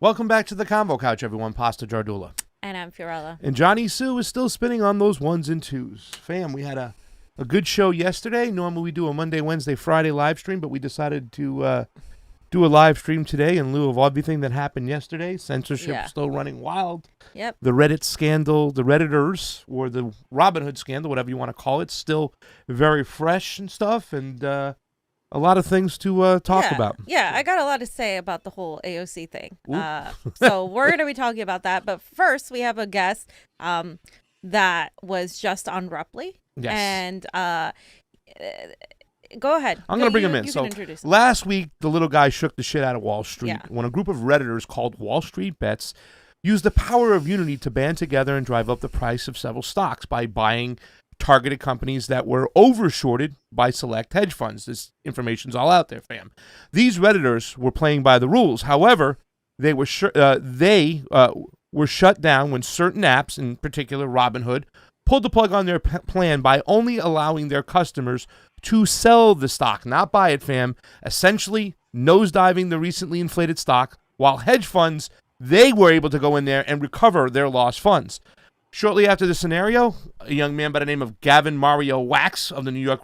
Welcome back to the Convo Couch, everyone. Pasta Jardula. And I'm Fiorella. And Johnny Sue is still spinning on those ones and twos. Fam, we had a good show yesterday. Normally we do a Monday, Wednesday, Friday live stream, but we decided to do a live stream today in lieu of everything that happened yesterday. Censorship still running wild. Yep. The Reddit scandal, the Redditors, or the Robin Hood scandal, whatever you want to call it, still very fresh and stuff, and a lot of things to talk about. Yeah, I got a lot to say about the whole AOC thing. So we're going to be talking about that. But first, we have a guest that was just on Rupley. Yes. And go ahead. I'm going to bring him in. You So can introduce him. last week, the little guy shook the shit out of Wall Street when a group of Redditors called Wall Street Bets used the power of unity to band together and drive up the price of several stocks by buying targeted companies that were overshorted by select hedge funds. This information's all out there, fam. These Redditors were playing by the rules. However, they were shut down when certain apps, in particular Robinhood, pulled the plug on their plan by only allowing their customers to sell the stock, not buy it, fam. Essentially, nosediving the recently inflated stock, while hedge funds, they were able to go in there and recover their lost funds. Shortly after the scenario, a young man by the name of Gavin Wax of the New York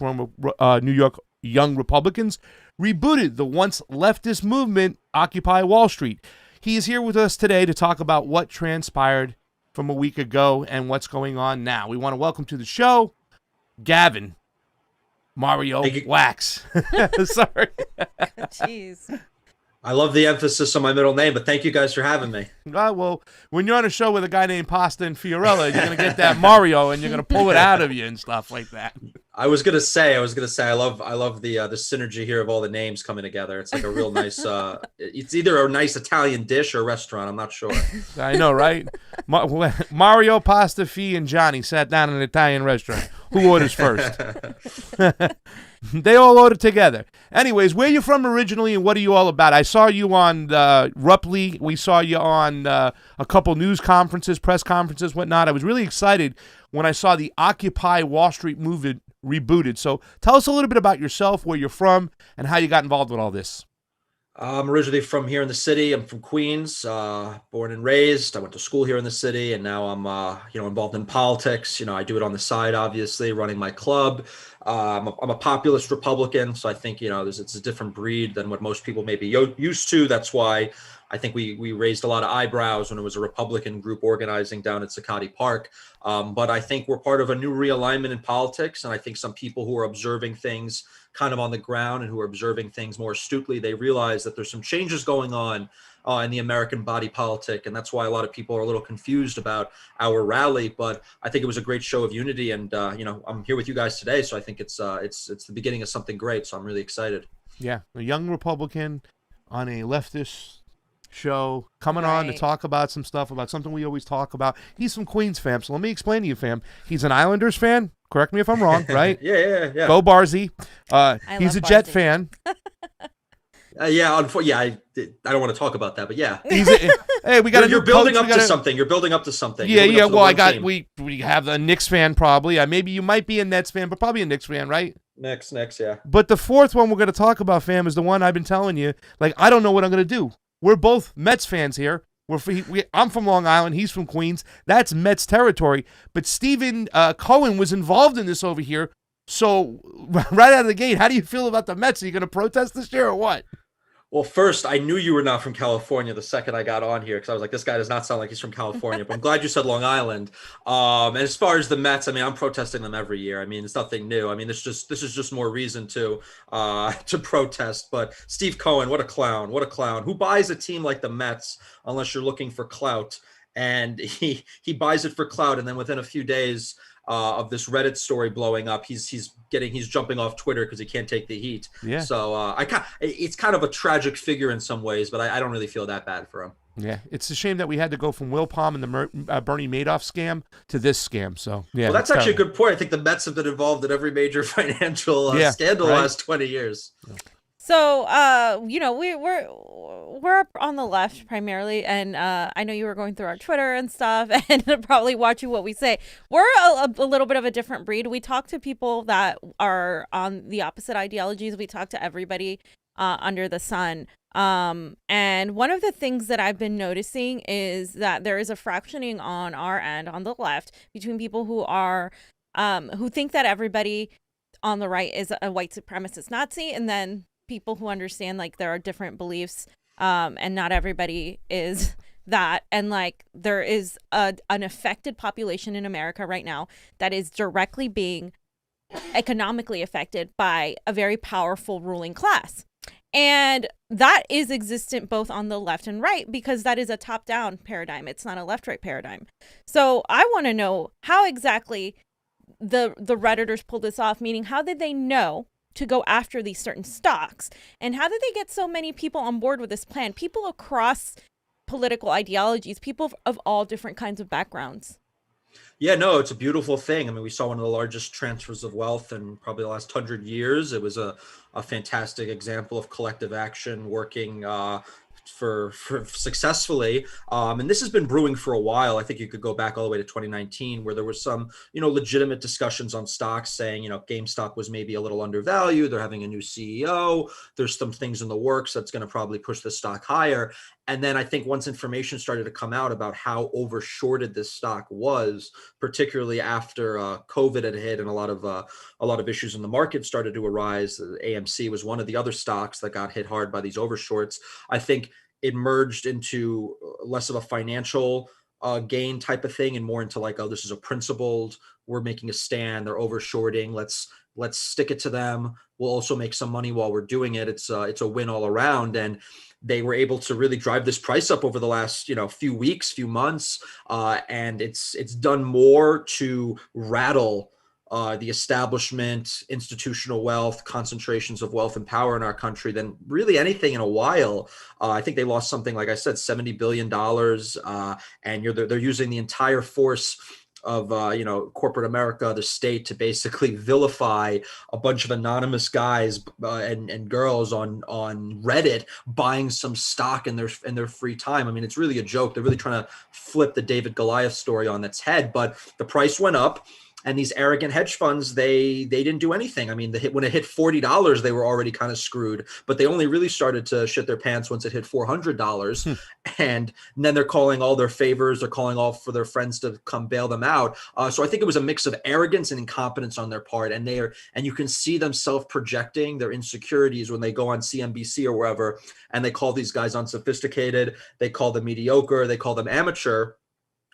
Young Republicans rebooted the once leftist movement, Occupy Wall Street. He is here with us today to talk about what transpired from a week ago and what's going on now. We want to welcome to the show, Gavin Wax. Sorry. Jeez. I love the emphasis on my middle name, but thank you guys for having me. Well, when you're on a show with a guy named Pasta and Fiorella, you're going to get that Mario, and you're going to pull it out of you and stuff like that. I was gonna say, I love the synergy here of all the names coming together. It's like a real nice. It's either a nice Italian dish or a restaurant. I'm not sure. I know, right? Mario, Pasta, Fee, and Johnny sat down in an Italian restaurant. Who orders first? They all ordered together. Anyways, where are you from originally, and what are you all about? I saw you on Rupley. We saw you on a couple news conferences, press conferences, whatnot. I was really excited when I saw the Occupy Wall Street movement rebooted. So tell us a little bit about yourself, where you're from, and how you got involved with all this. I'm originally from here in the city. I'm from Queens, born and raised. I went to school here in the city, and now I'm, involved in politics. I do it on the side, obviously, running my club. I'm a populist Republican, so I think, it's a different breed than what most people may be used to. That's why I think we raised a lot of eyebrows when it was a Republican group organizing down at Zuccotti Park. But I think we're part of a new realignment in politics, and I think some people who are observing things kind of on the ground and who are observing things more astutely, they realize that there's some changes going on in the American body politic, and that's why a lot of people are a little confused about our rally. But I think it was a great show of unity, and I'm here with you guys today, so I think it's the beginning of something great. So I'm really excited. Yeah, a young Republican on a leftist show coming on to talk about some stuff, about something we always talk about. He's from Queens, fam. So let me explain to you, fam. He's an Islanders fan. Correct me if I'm wrong, right? Yeah. Go Barzy. He's a Jet fan. I don't want to talk about that, but yeah. Hey, we got. You're building up to something. You're building up to something. Yeah. Well, we have a Knicks fan probably. Maybe you might be a Nets fan, but probably a Knicks fan, right? Knicks, yeah. But the fourth one we're going to talk about, fam, is the one I've been telling you. Like, I don't know what I'm going to do. We're both Mets fans here. I'm from Long Island. He's from Queens. That's Mets territory. But Stephen Cohen was involved in this over here. So right out of the gate, how do you feel about the Mets? Are you going to protest this year or what? Well, first, I knew you were not from California the second I got on here because I was like, this guy does not sound like he's from California. But I'm glad you said Long Island. And as far as the Mets, I'm protesting them every year. It's nothing new. This is just more reason to protest. But Steve Cohen, what a clown! What a clown! Who buys a team like the Mets unless you're looking for clout? And he buys it for clout, and then within a few days of this Reddit story blowing up, he's jumping off Twitter because he can't take the heat. Yeah. So it's kind of a tragic figure in some ways, but I don't really feel that bad for him. Yeah, it's a shame that we had to go from Will Palm and the Bernie Madoff scam to this scam. So yeah, well, that's actually a good point. I think the Mets have been involved in every major financial scandal the last 20 years. Yeah. So, we're on the left primarily, and I know you were going through our Twitter and stuff, and probably watching what we say. We're a little bit of a different breed. We talk to people that are on the opposite ideologies. We talk to everybody under the sun. And one of the things that I've been noticing is that there is a fractioning on our end, on the left, between people who are who think that everybody on the right is a white supremacist Nazi, and then people who understand like there are different beliefs, and not everybody is that, and like there is an affected population in America right now that is directly being economically affected by a very powerful ruling class. And that is existent both on the left and right, because that is a top-down paradigm. It's not a left-right paradigm. So I want to know how exactly the Redditors pulled this off, meaning how did they know to go after these certain stocks? And how did they get so many people on board with this plan? People across political ideologies, people of all different kinds of backgrounds. Yeah, no, it's a beautiful thing. I mean, we saw one of the largest transfers of wealth in probably the last 100 years. It was a fantastic example of collective action working for successfully. And this has been brewing for a while. I think you could go back all the way to 2019, where there was some, legitimate discussions on stocks saying, GameStop was maybe a little undervalued. They're having a new CEO. There's some things in the works that's going to probably push the stock higher. And then I think once information started to come out about how overshorted this stock was, particularly after COVID had hit and a lot of issues in the market started to arise, AMC was one of the other stocks that got hit hard by these overshorts. I think it merged into less of a financial gain type of thing and more into like, oh, this is a principled, we're making a stand, they're overshorting, let's stick it to them. We'll also make some money while we're doing it. It's a win all around. And they were able to really drive this price up over the last, few weeks, few months. And it's done more to rattle the establishment, institutional wealth, concentrations of wealth and power in our country than really anything in a while. I think they lost something, like I said, $70 billion. And they're using the entire force of corporate America, the state, to basically vilify a bunch of anonymous guys and girls on Reddit buying some stock in their free time. I mean, it's really a joke. They're really trying to flip the David Goliath story on its head. But the price went up. And these arrogant hedge funds, they didn't do anything. I mean, when it hit $40, they were already kind of screwed. But they only really started to shit their pants once it hit $400. And then they're calling all their favors. They're calling all for their friends to come bail them out. So I think it was a mix of arrogance and incompetence on their part. And you can see them self-projecting their insecurities when they go on CNBC or wherever, and they call these guys unsophisticated. They call them mediocre. They call them amateur,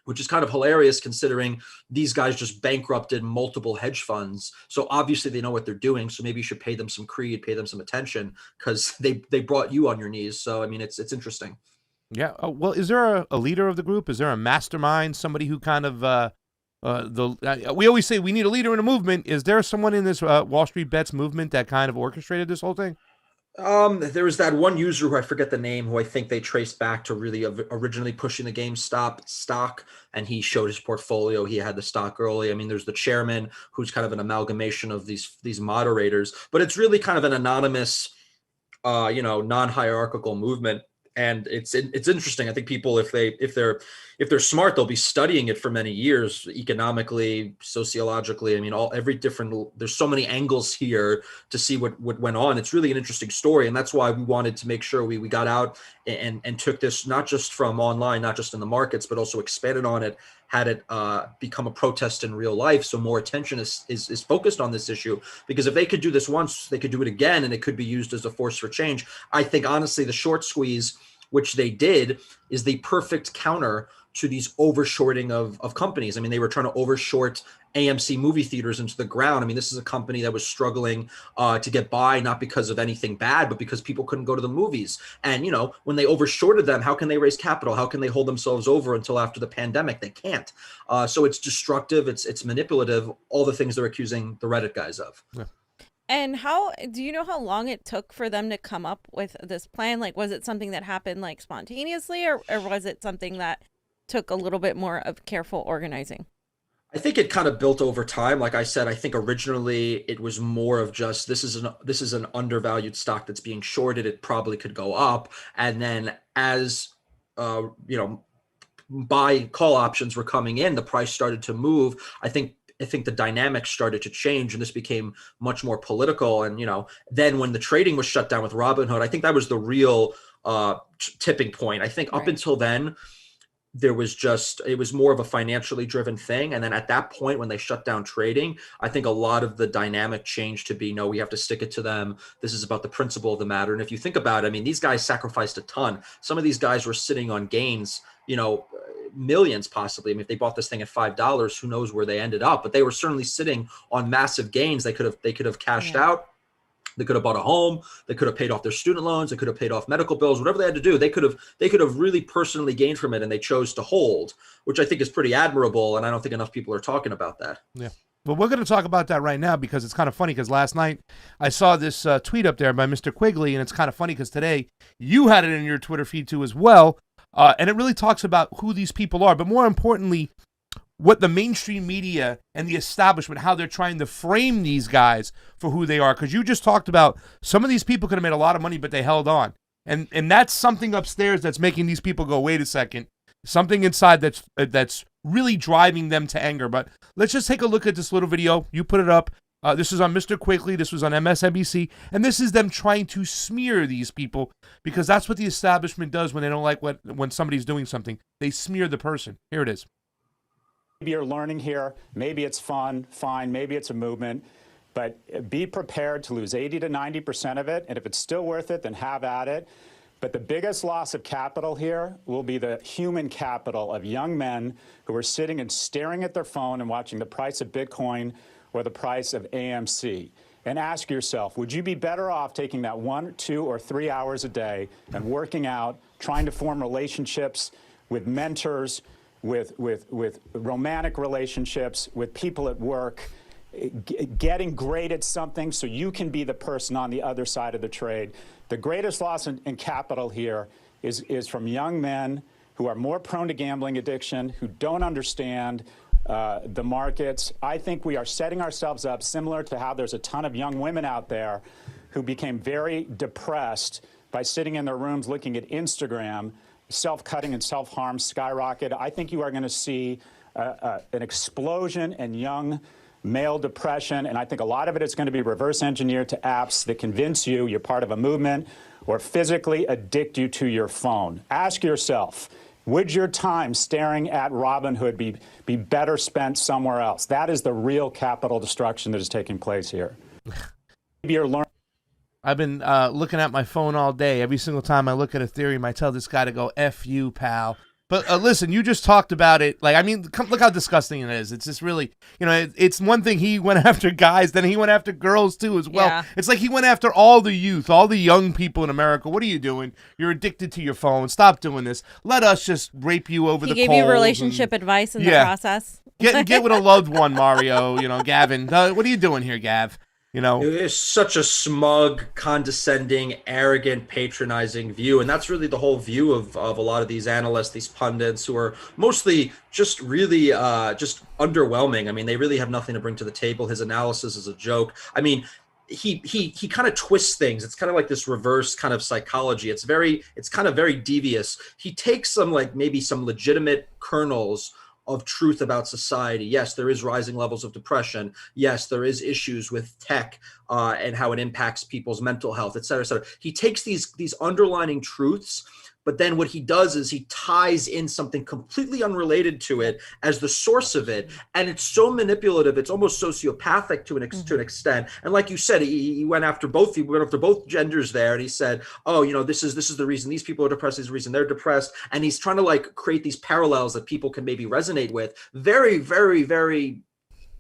which is kind of hilarious considering these guys just bankrupted multiple hedge funds. So obviously they know what they're doing. So maybe you should pay them some creed, pay them some attention, because they brought you on your knees. So, I mean, it's interesting. Yeah. Well, is there a leader of the group? Is there a mastermind, somebody who kind of, we always say we need a leader in a movement. Is there someone in this Wall Street Bets movement that kind of orchestrated this whole thing? There was that one user who I forget the name, who I think they traced back to really originally pushing the GameStop stock, and he showed his portfolio. He had the stock early. I mean, there's the chairman, who's kind of an amalgamation of these moderators, but it's really kind of an anonymous, non-hierarchical movement. And it's interesting. I think people, if they're smart, they'll be studying it for many years, economically, sociologically. I mean, there's so many angles here to see what went on. It's really an interesting story. And that's why we wanted to make sure we got out and took this, not just from online, not just in the markets, but also expanded on it, had it become a protest in real life. So more attention is focused on this issue, because if they could do this once, they could do it again, and it could be used as a force for change. I think, honestly, the short squeeze, which they did, is the perfect counter to these overshorting of companies. I mean, they were trying to overshort AMC movie theaters into the ground. I mean, this is a company that was struggling to get by, not because of anything bad, but because people couldn't go to the movies. And, when they overshorted them, how can they raise capital? How can they hold themselves over until after the pandemic? They can't. So it's destructive. It's manipulative, all the things they're accusing the Reddit guys of. Yeah. And do you know how long it took for them to come up with this plan? Like, was it something that happened like spontaneously, or was it something that took a little bit more of careful organizing? I think it kind of built over time. Like I said, I think originally it was more of just, this is an undervalued stock that's being shorted. It probably could go up. And then as, buy call options were coming in, the price started to move. I think the dynamics started to change, and this became much more political. And, then when the trading was shut down with Robinhood, I think that was the real tipping point. I think up until then, it was more of a financially driven thing. And then at that point, when they shut down trading, I think a lot of the dynamic changed to be, no, we have to stick it to them. This is about the principle of the matter. And if you think about it, I mean, these guys sacrificed a ton. Some of these guys were sitting on gains, millions possibly. I mean, if they bought this thing at $5, who knows where they ended up, but they were certainly sitting on massive gains. They could have cashed out. They could have bought a home. They could have paid off their student loans. They could have paid off medical bills, whatever they had to do. They could have really personally gained from it, and they chose to hold, which I think is pretty admirable. And I don't think enough people are talking about that. Yeah. Well, we're going to talk about that right now because it's kind of funny because last night I saw this tweet up there by Mr. Quigley, and it's kind of funny because today you had it in your Twitter feed too as well. And it really talks about who these people are, but more importantly, what the mainstream media and the establishment, how they're trying to frame these guys for who they are. Because you just talked about some of these people could have made a lot of money, but they held on. And that's something upstairs that's making these people go, wait a second, something inside that's really driving them to anger. But let's just take a look at this little video. You put it up. This is on Mr. Quigley. This was on MSNBC. And this is them trying to smear these people because that's what the establishment does when they don't like when somebody's doing something. They smear the person. Here it is. Maybe you're learning here. Maybe it's fun, fine. Maybe it's a movement. But be prepared to lose 80 to 90% of it. And if it's still worth it, then have at it. But the biggest loss of capital here will be the human capital of young men who are sitting and staring at their phone and watching the price of Bitcoin or the price of AMC. And ask yourself, would you be better off taking that 1, 2, or 3 hours a day and working out, trying to form relationships with mentors, with romantic relationships, with people at work, getting great at something so you can be the person on the other side of the trade? The greatest loss in capital here is from young men who are more prone to gambling addiction, who don't understand the markets. I think we are setting ourselves up similar to how there's a ton of young women out there who became very depressed by sitting in their rooms looking at Instagram. Self-cutting and self-harm skyrocket. I think you are going to see an explosion in young male depression, and I think a lot of it is going to be reverse engineered to apps that convince you you're part of a movement or physically addict you to your phone. Ask yourself, would your time staring at Robinhood be better spent somewhere else? That is the real capital destruction that is taking place here. Maybe you're learning. I've been looking at my phone all day. Every single time I look at Ethereum, I tell this guy to go, F you, pal. But listen, you just talked about it. Like, I mean, look how disgusting it is. It's just really, it's one thing he went after guys, then he went after girls too as well. Yeah. It's like he went after all the youth, all the young people in America. What are you doing? You're addicted to your phone. Stop doing this. Let us just rape you over the coals. He gave you relationship advice in the process. Get with a loved one, Mario. Gavin. What are you doing here, Gav? It's such a smug, condescending, arrogant, patronizing view. And that's really the whole view of a lot of these analysts, these pundits who are mostly just really just underwhelming. I mean, they really have nothing to bring to the table. His analysis is a joke. I mean, he kind of twists things. It's kind of like this reverse kind of psychology. It's kind of very devious. He takes maybe some legitimate kernels of truth about society. Yes, there is rising levels of depression. Yes, there is issues with tech and how it impacts people's mental health, et cetera, et cetera. He takes these underlining truths, but then what he does is he ties in something completely unrelated to it as the source of it. And it's so manipulative. It's almost sociopathic to an extent. And like you said, he went after both genders there. And he said, oh, this is the reason these people are depressed. This is the reason they're depressed. And he's trying to create these parallels that people can maybe resonate with. Very, very, very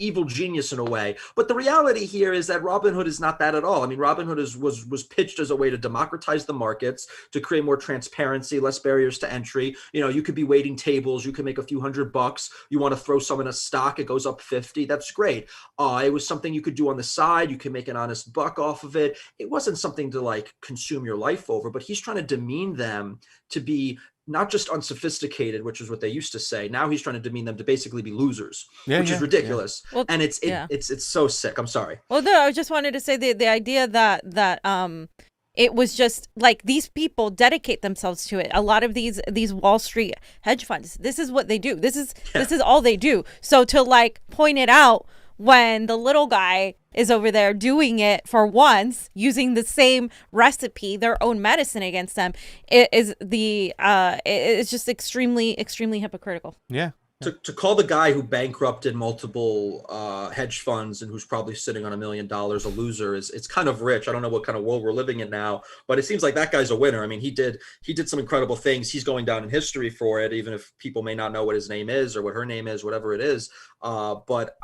evil genius in a way. But the reality here is that Robinhood is not that at all. I mean, Robinhood was pitched as a way to democratize the markets, to create more transparency, less barriers to entry. You could be waiting tables, you can make a few $100. You want to throw some in a stock, it goes up 50. That's great. It was something you could do on the side. You can make an honest buck off of it. It wasn't something to consume your life over, but he's trying to demean them to be not just unsophisticated, which is what they used to say. Now he's trying to demean them to basically be losers, which is ridiculous. Yeah. Well, and it's so sick. I'm sorry. Well, no, I just wanted to say the idea that it was just these people dedicate themselves to it. A lot of these Wall Street hedge funds, this is what they do. This is all they do. So to point it out when the little guy is over there doing it for once, using the same recipe, their own medicine against them. It's just extremely, extremely hypocritical. Yeah. To call the guy who bankrupted multiple hedge funds and who's probably sitting on $1 million a loser it's kind of rich. I don't know what kind of world we're living in now, but it seems like that guy's a winner. I mean, he did some incredible things. He's going down in history for it, even if people may not know what his name is or what her name is, whatever it is. But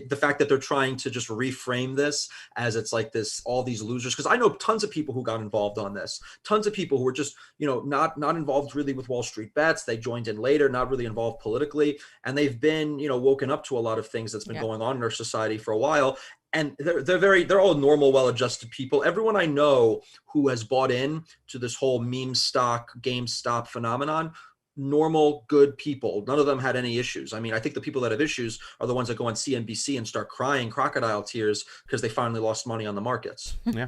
the fact that they're trying to just reframe this as it's like this, all these losers, because I know tons of people who got involved on this, tons of people who were just, not involved really with Wall Street bets. They joined in later, not really involved politically. And they've been, woken up to a lot of things that's been going on in our society for a while. And they're all normal, well-adjusted people. Everyone I know who has bought in to this whole meme stock, GameStop phenomenon, normal, good people. None of them had any issues. I mean, I think the people that have issues are the ones that go on CNBC and start crying crocodile tears because they finally lost money on the markets. Yeah.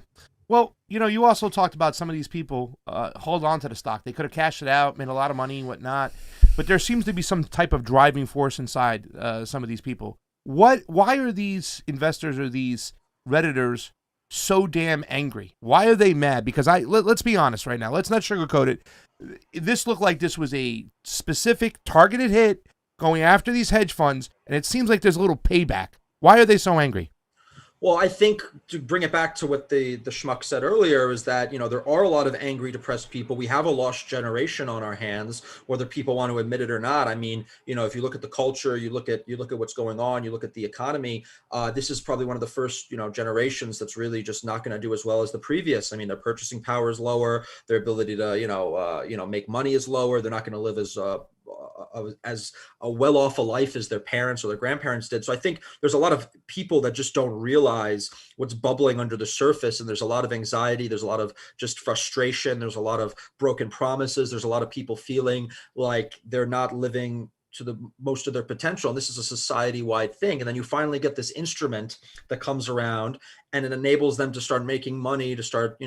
Well, you also talked about some of these people hold on to the stock. They could have cashed it out, made a lot of money and whatnot. But there seems to be some type of driving force inside some of these people. Why are these investors or these Redditors so damn angry? Why are they mad? Because let's be honest right now. Let's not sugarcoat it. This looked like this was a specific targeted hit going after these hedge funds, and it seems like there's a little payback. Why are they so angry? Well, I think to bring it back to what the schmuck said earlier is that, there are a lot of angry, depressed people. We have a lost generation on our hands, whether people want to admit it or not. I mean, if you look at the culture, you look at what's going on, you look at the economy, this is probably one of the first, generations that's really just not going to do as well as the previous. I mean, their purchasing power is lower. Their ability to, make money is lower. They're not going to live as a well-off a life as their parents or their grandparents did. So I think there's a lot of people that just don't realize what's bubbling under the surface. And there's a lot of anxiety. There's a lot of just frustration. There's a lot of broken promises. There's a lot of people feeling like they're not living to the most of their potential. And this is a society-wide thing. And then you finally get this instrument that comes around and it enables them to start making money, to start,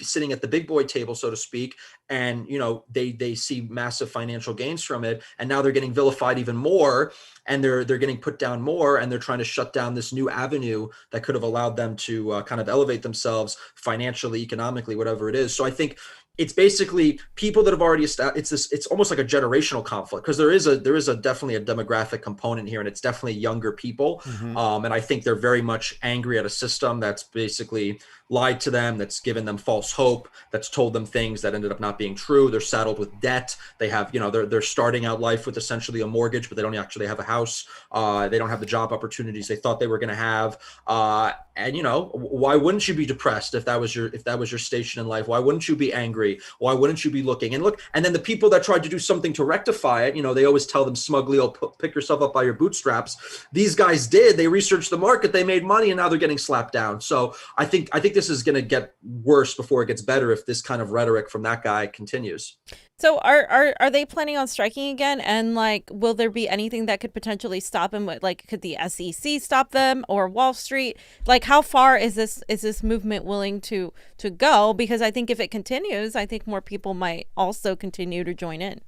sitting at the big boy table, so to speak, and they see massive financial gains from it, and now they're getting vilified even more, and they're getting put down more, and they're trying to shut down this new avenue that could have allowed them to kind of elevate themselves financially, economically, whatever it is. So I think it's basically people that have already established. It's almost like a generational conflict, because there is definitely a demographic component here, and it's definitely younger people. Mm-hmm. And I think they're very much angry at a system that's basically lied to them, that's given them false hope, that's told them things that ended up not being true. They're saddled with debt. They have, they're starting out life with essentially a mortgage, but they don't actually have a house. They don't have the job opportunities they thought they were going to have. And why wouldn't you be depressed if that was your station in life? Why wouldn't you be angry? Why wouldn't you be looking? And then the people that tried to do something to rectify it, they always tell them smugly, "Oh, pick yourself up by your bootstraps." These guys did. They researched the market, they made money, and now they're getting slapped down. So I think this is going to get worse before it gets better if this kind of rhetoric from that guy continues. So are they planning on striking again? And will there be anything that could potentially stop them? Could the SEC stop them, or Wall Street? How far is this movement willing to go? Because I think if it continues, I think more people might also continue to join in.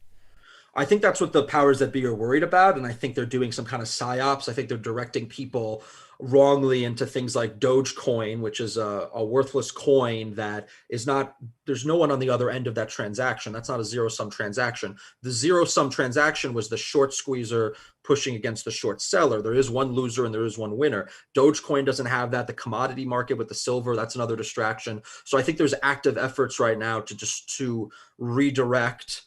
I think that's what the powers that be are worried about. And I think they're doing some kind of psyops. I think they're directing people wrongly into things like Dogecoin, which is a worthless coin that is not, there's no one on the other end of that transaction. That's not a zero-sum transaction. The zero-sum transaction was the short squeezer pushing against the short seller. There is one loser and there is one winner. Dogecoin doesn't have that. The commodity market with the silver, that's another distraction. So I think there's active efforts right now to redirect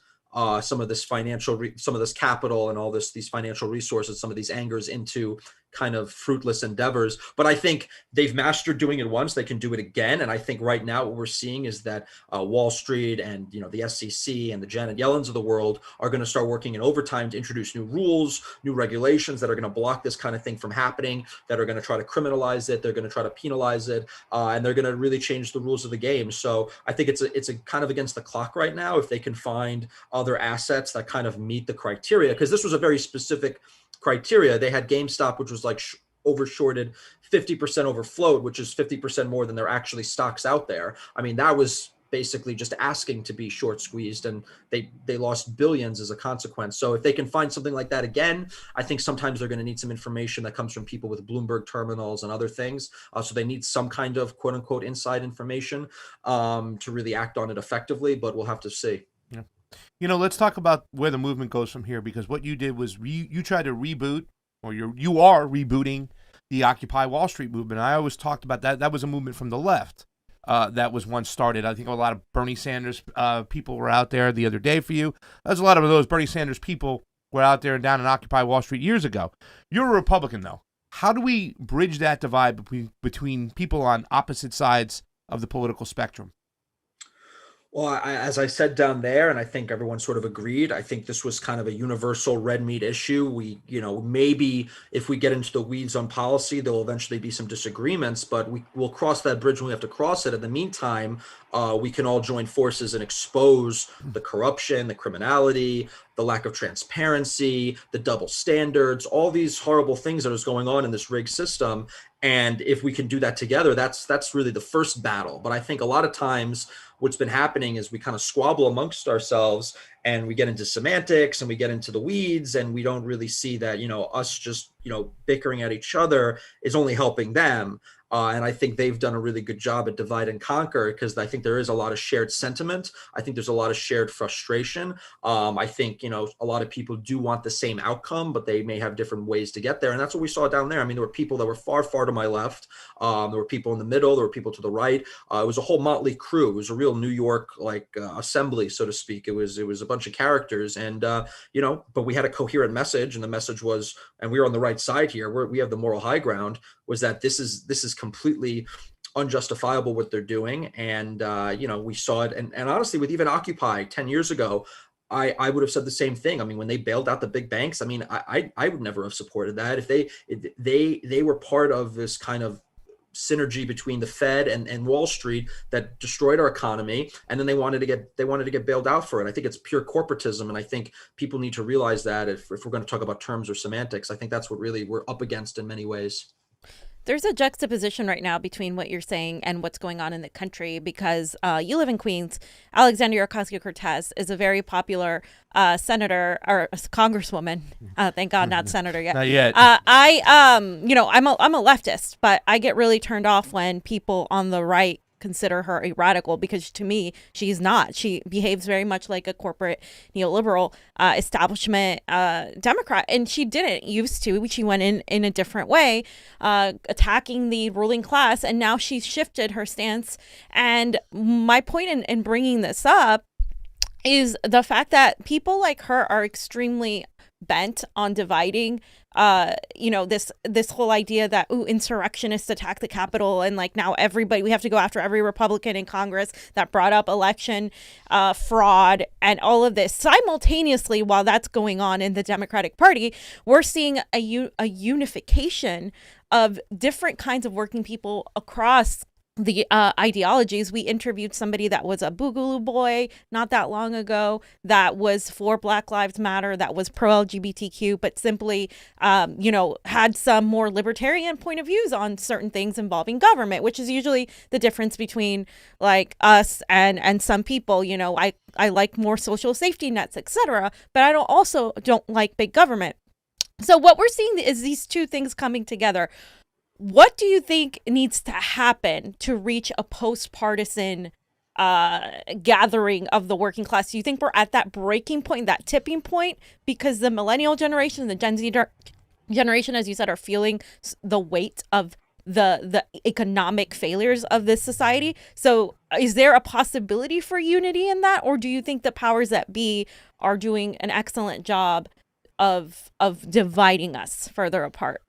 some of this some of this capital and all these financial resources, some of these angers into kind of fruitless endeavors. But I think they've mastered doing it once. They can do it again. And I think right now what we're seeing is that Wall Street and the SEC and the Janet Yellens of the world are going to start working in overtime to introduce new rules, new regulations that are going to block this kind of thing from happening, that are going to try to criminalize it. They're going to try to penalize it, and they're going to really change the rules of the game. So I think it's a kind of against the clock right now if they can find other assets that kind of meet the criteria, because this was a very specific criteria. They had GameStop, which was overshorted 50% over float, which is 50% more than there are actually stocks out there. I mean, that was basically just asking to be short squeezed, and they lost billions as a consequence. So if they can find something like that again, I think sometimes they're going to need some information that comes from people with Bloomberg terminals and other things. So they need some kind of quote unquote inside information to really act on it effectively, but we'll have to see. Yeah. You know, let's talk about where the movement goes from here, because what you did was you tried to reboot, or you are rebooting the Occupy Wall Street movement. I always talked about that. That was a movement from the left that was once started. I think a lot of Bernie Sanders people were out there the other day for you. There's a lot of those Bernie Sanders people were out there and down in Occupy Wall Street years ago. You're a Republican, though. How do we bridge that divide between people on opposite sides of the political spectrum? Well, as I said down there, and I think everyone sort of agreed, I think this was kind of a universal red meat issue. We, maybe if we get into the weeds on policy, there'll eventually be some disagreements, but we'll cross that bridge when we have to cross it. In the meantime, we can all join forces and expose the corruption, the criminality, the lack of transparency, the double standards, all these horrible things that is going on in this rigged system. And if we can do that together, that's really the first battle. But I think a lot of times what's been happening is we kind of squabble amongst ourselves and we get into semantics and we get into the weeds, and we don't really see that, us just, bickering at each other is only helping them. And I think they've done a really good job at divide and conquer, because I think there is a lot of shared sentiment. I think there's a lot of shared frustration. I think, a lot of people do want the same outcome, but they may have different ways to get there. And that's what we saw down there. I mean, there were people that were far, far to my left. There were people in the middle. There were people to the right. It was a whole motley crew. It was a real New York, assembly, so to speak. It was a bunch of characters, and, but we had a coherent message, and the message was, and we were on the right side here, we have the moral high ground, was that this is completely unjustifiable what they're doing. And we saw it, and honestly, with even Occupy 10 years ago, I would have said the same thing. I mean, when they bailed out the big banks, I mean, I would never have supported that. If they were part of this kind of synergy between the Fed and Wall Street that destroyed our economy, and then they wanted to get bailed out for it. I think it's pure corporatism, and I think people need to realize that if we're going to talk about terms or semantics, I think that's what really we're up against in many ways. There's a juxtaposition right now between what you're saying and what's going on in the country, because you live in Queens. Alexandria Ocasio-Cortez is a very popular senator or congresswoman. Thank God, not senator yet. Not yet. I'm a leftist, but I get really turned off when people on the right consider her a radical, because to me, she's not. She behaves very much like a corporate neoliberal establishment Democrat, and she didn't used to. She went in a different way, attacking the ruling class, and now she's shifted her stance. And my point in bringing this up is the fact that people like her are extremely bent on dividing this whole idea that insurrectionists attack the Capitol, and now we have to go after every Republican in Congress that brought up election fraud and all of this. Simultaneously, while that's going on in the Democratic Party, we're seeing a unification of different kinds of working people across the ideologies. We interviewed somebody that was a Boogaloo boy not that long ago, that was for Black Lives Matter, that was pro-LGBTQ, but simply, had some more libertarian point of views on certain things involving government, which is usually the difference between us and some people. I like more social safety nets, etc., but I don't like big government. So what we're seeing is these two things coming together. What do you think needs to happen to reach a post-partisan gathering of the working class? Do you think we're at that breaking point, that tipping point? Because the millennial generation, the Gen Z generation, as you said, are feeling the weight of the economic failures of this society. So is there a possibility for unity in that? Or do you think the powers that be are doing an excellent job of dividing us further apart?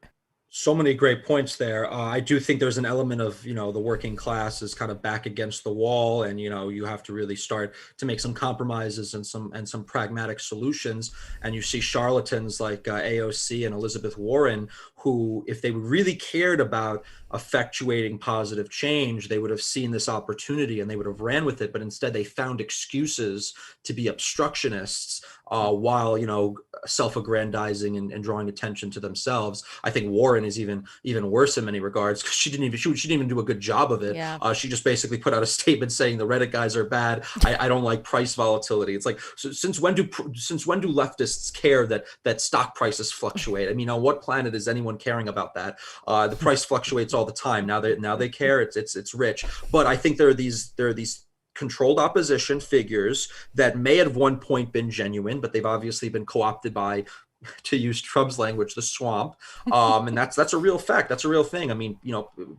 So many great points there. I do think there's an element of, the working class is kind of back against the wall, and, you have to really start to make some compromises and some pragmatic solutions. And you see charlatans like AOC and Elizabeth Warren, who, if they really cared about effectuating positive change, they would have seen this opportunity and they would have ran with it. But instead, they found excuses to be obstructionists while, self-aggrandizing and drawing attention to themselves. I think Warren point is even worse in many regards, because she didn't even do a good job of it. Yeah. She just basically put out a statement saying the Reddit guys are bad. I don't like price volatility. It's like, so since when do leftists care that stock prices fluctuate? I mean, on what planet is anyone caring about that? The price fluctuates all the time. Now they care. It's rich. But I think there are these controlled opposition figures that may at one point been genuine, but they've obviously been co-opted by, to use Trump's language, the swamp. And that's a real fact. That's a real thing. I mean,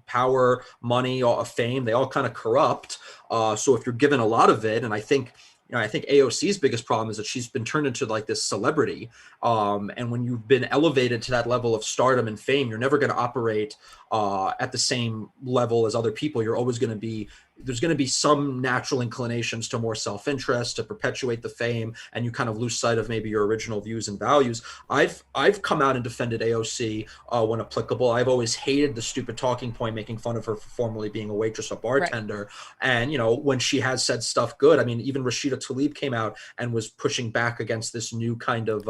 power, money, fame, they all kind of corrupt. So if you're given a lot of it, and I think AOC's biggest problem is that she's been turned into like this celebrity. And when you've been elevated to that level of stardom and fame, you're never going to operate at the same level as other people. You're always going to be, there's going to be some natural inclinations to more self-interest, to perpetuate the fame, and you kind of lose sight of maybe your original views and values. I've come out and defended AOC when applicable. I've always hated the stupid talking point making fun of her for formerly being a waitress, a bartender. Right. And, when she has said stuff good, I mean, even Rashida Tlaib came out and was pushing back against this new kind of,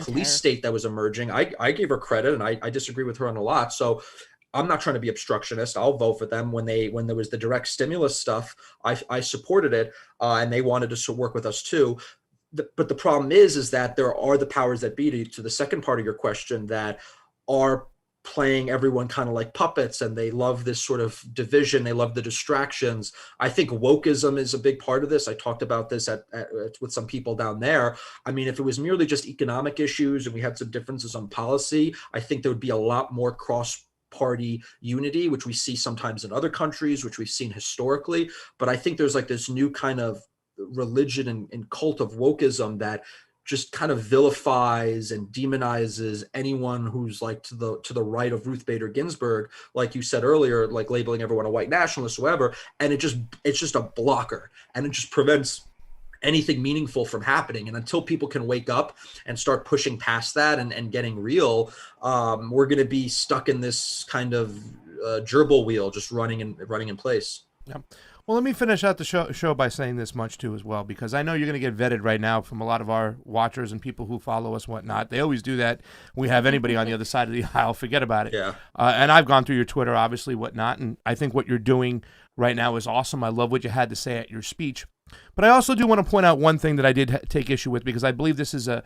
police state that was emerging. I gave her credit, and I disagree with her on a lot. So I'm not trying to be obstructionist. I'll vote for them. When there was the direct stimulus stuff, I supported it, and they wanted to work with us too. But the problem is that there are the powers that be, to the second part of your question, that are playing everyone kind of like puppets, and they love this sort of division. They love the distractions. I think wokeism is a big part of this. I talked about this with some people down there. I mean, if it was merely just economic issues and we had some differences on policy, I think there would be a lot more cross-party unity, which we see sometimes in other countries, which we've seen historically. But I think there's like this new kind of religion and cult of wokeism that just kind of vilifies and demonizes anyone who's like to the right of Ruth Bader Ginsburg, like you said earlier, like labeling everyone a white nationalist, whoever. And it's just a blocker, and it just prevents anything meaningful from happening. And until people can wake up and start pushing past that and getting real, we're going to be stuck in this kind of gerbil wheel, just running in place. Yeah. Well, let me finish out the show by saying this much, too, as well, because I know you're going to get vetted right now from a lot of our watchers and people who follow us and whatnot. They always do that. We have anybody on the other side of the aisle, forget about it. Yeah. And I've gone through your Twitter, obviously, whatnot, and I think what you're doing right now is awesome. I love what you had to say at your speech. But I also do want to point out one thing that I did take issue with, because I believe this is a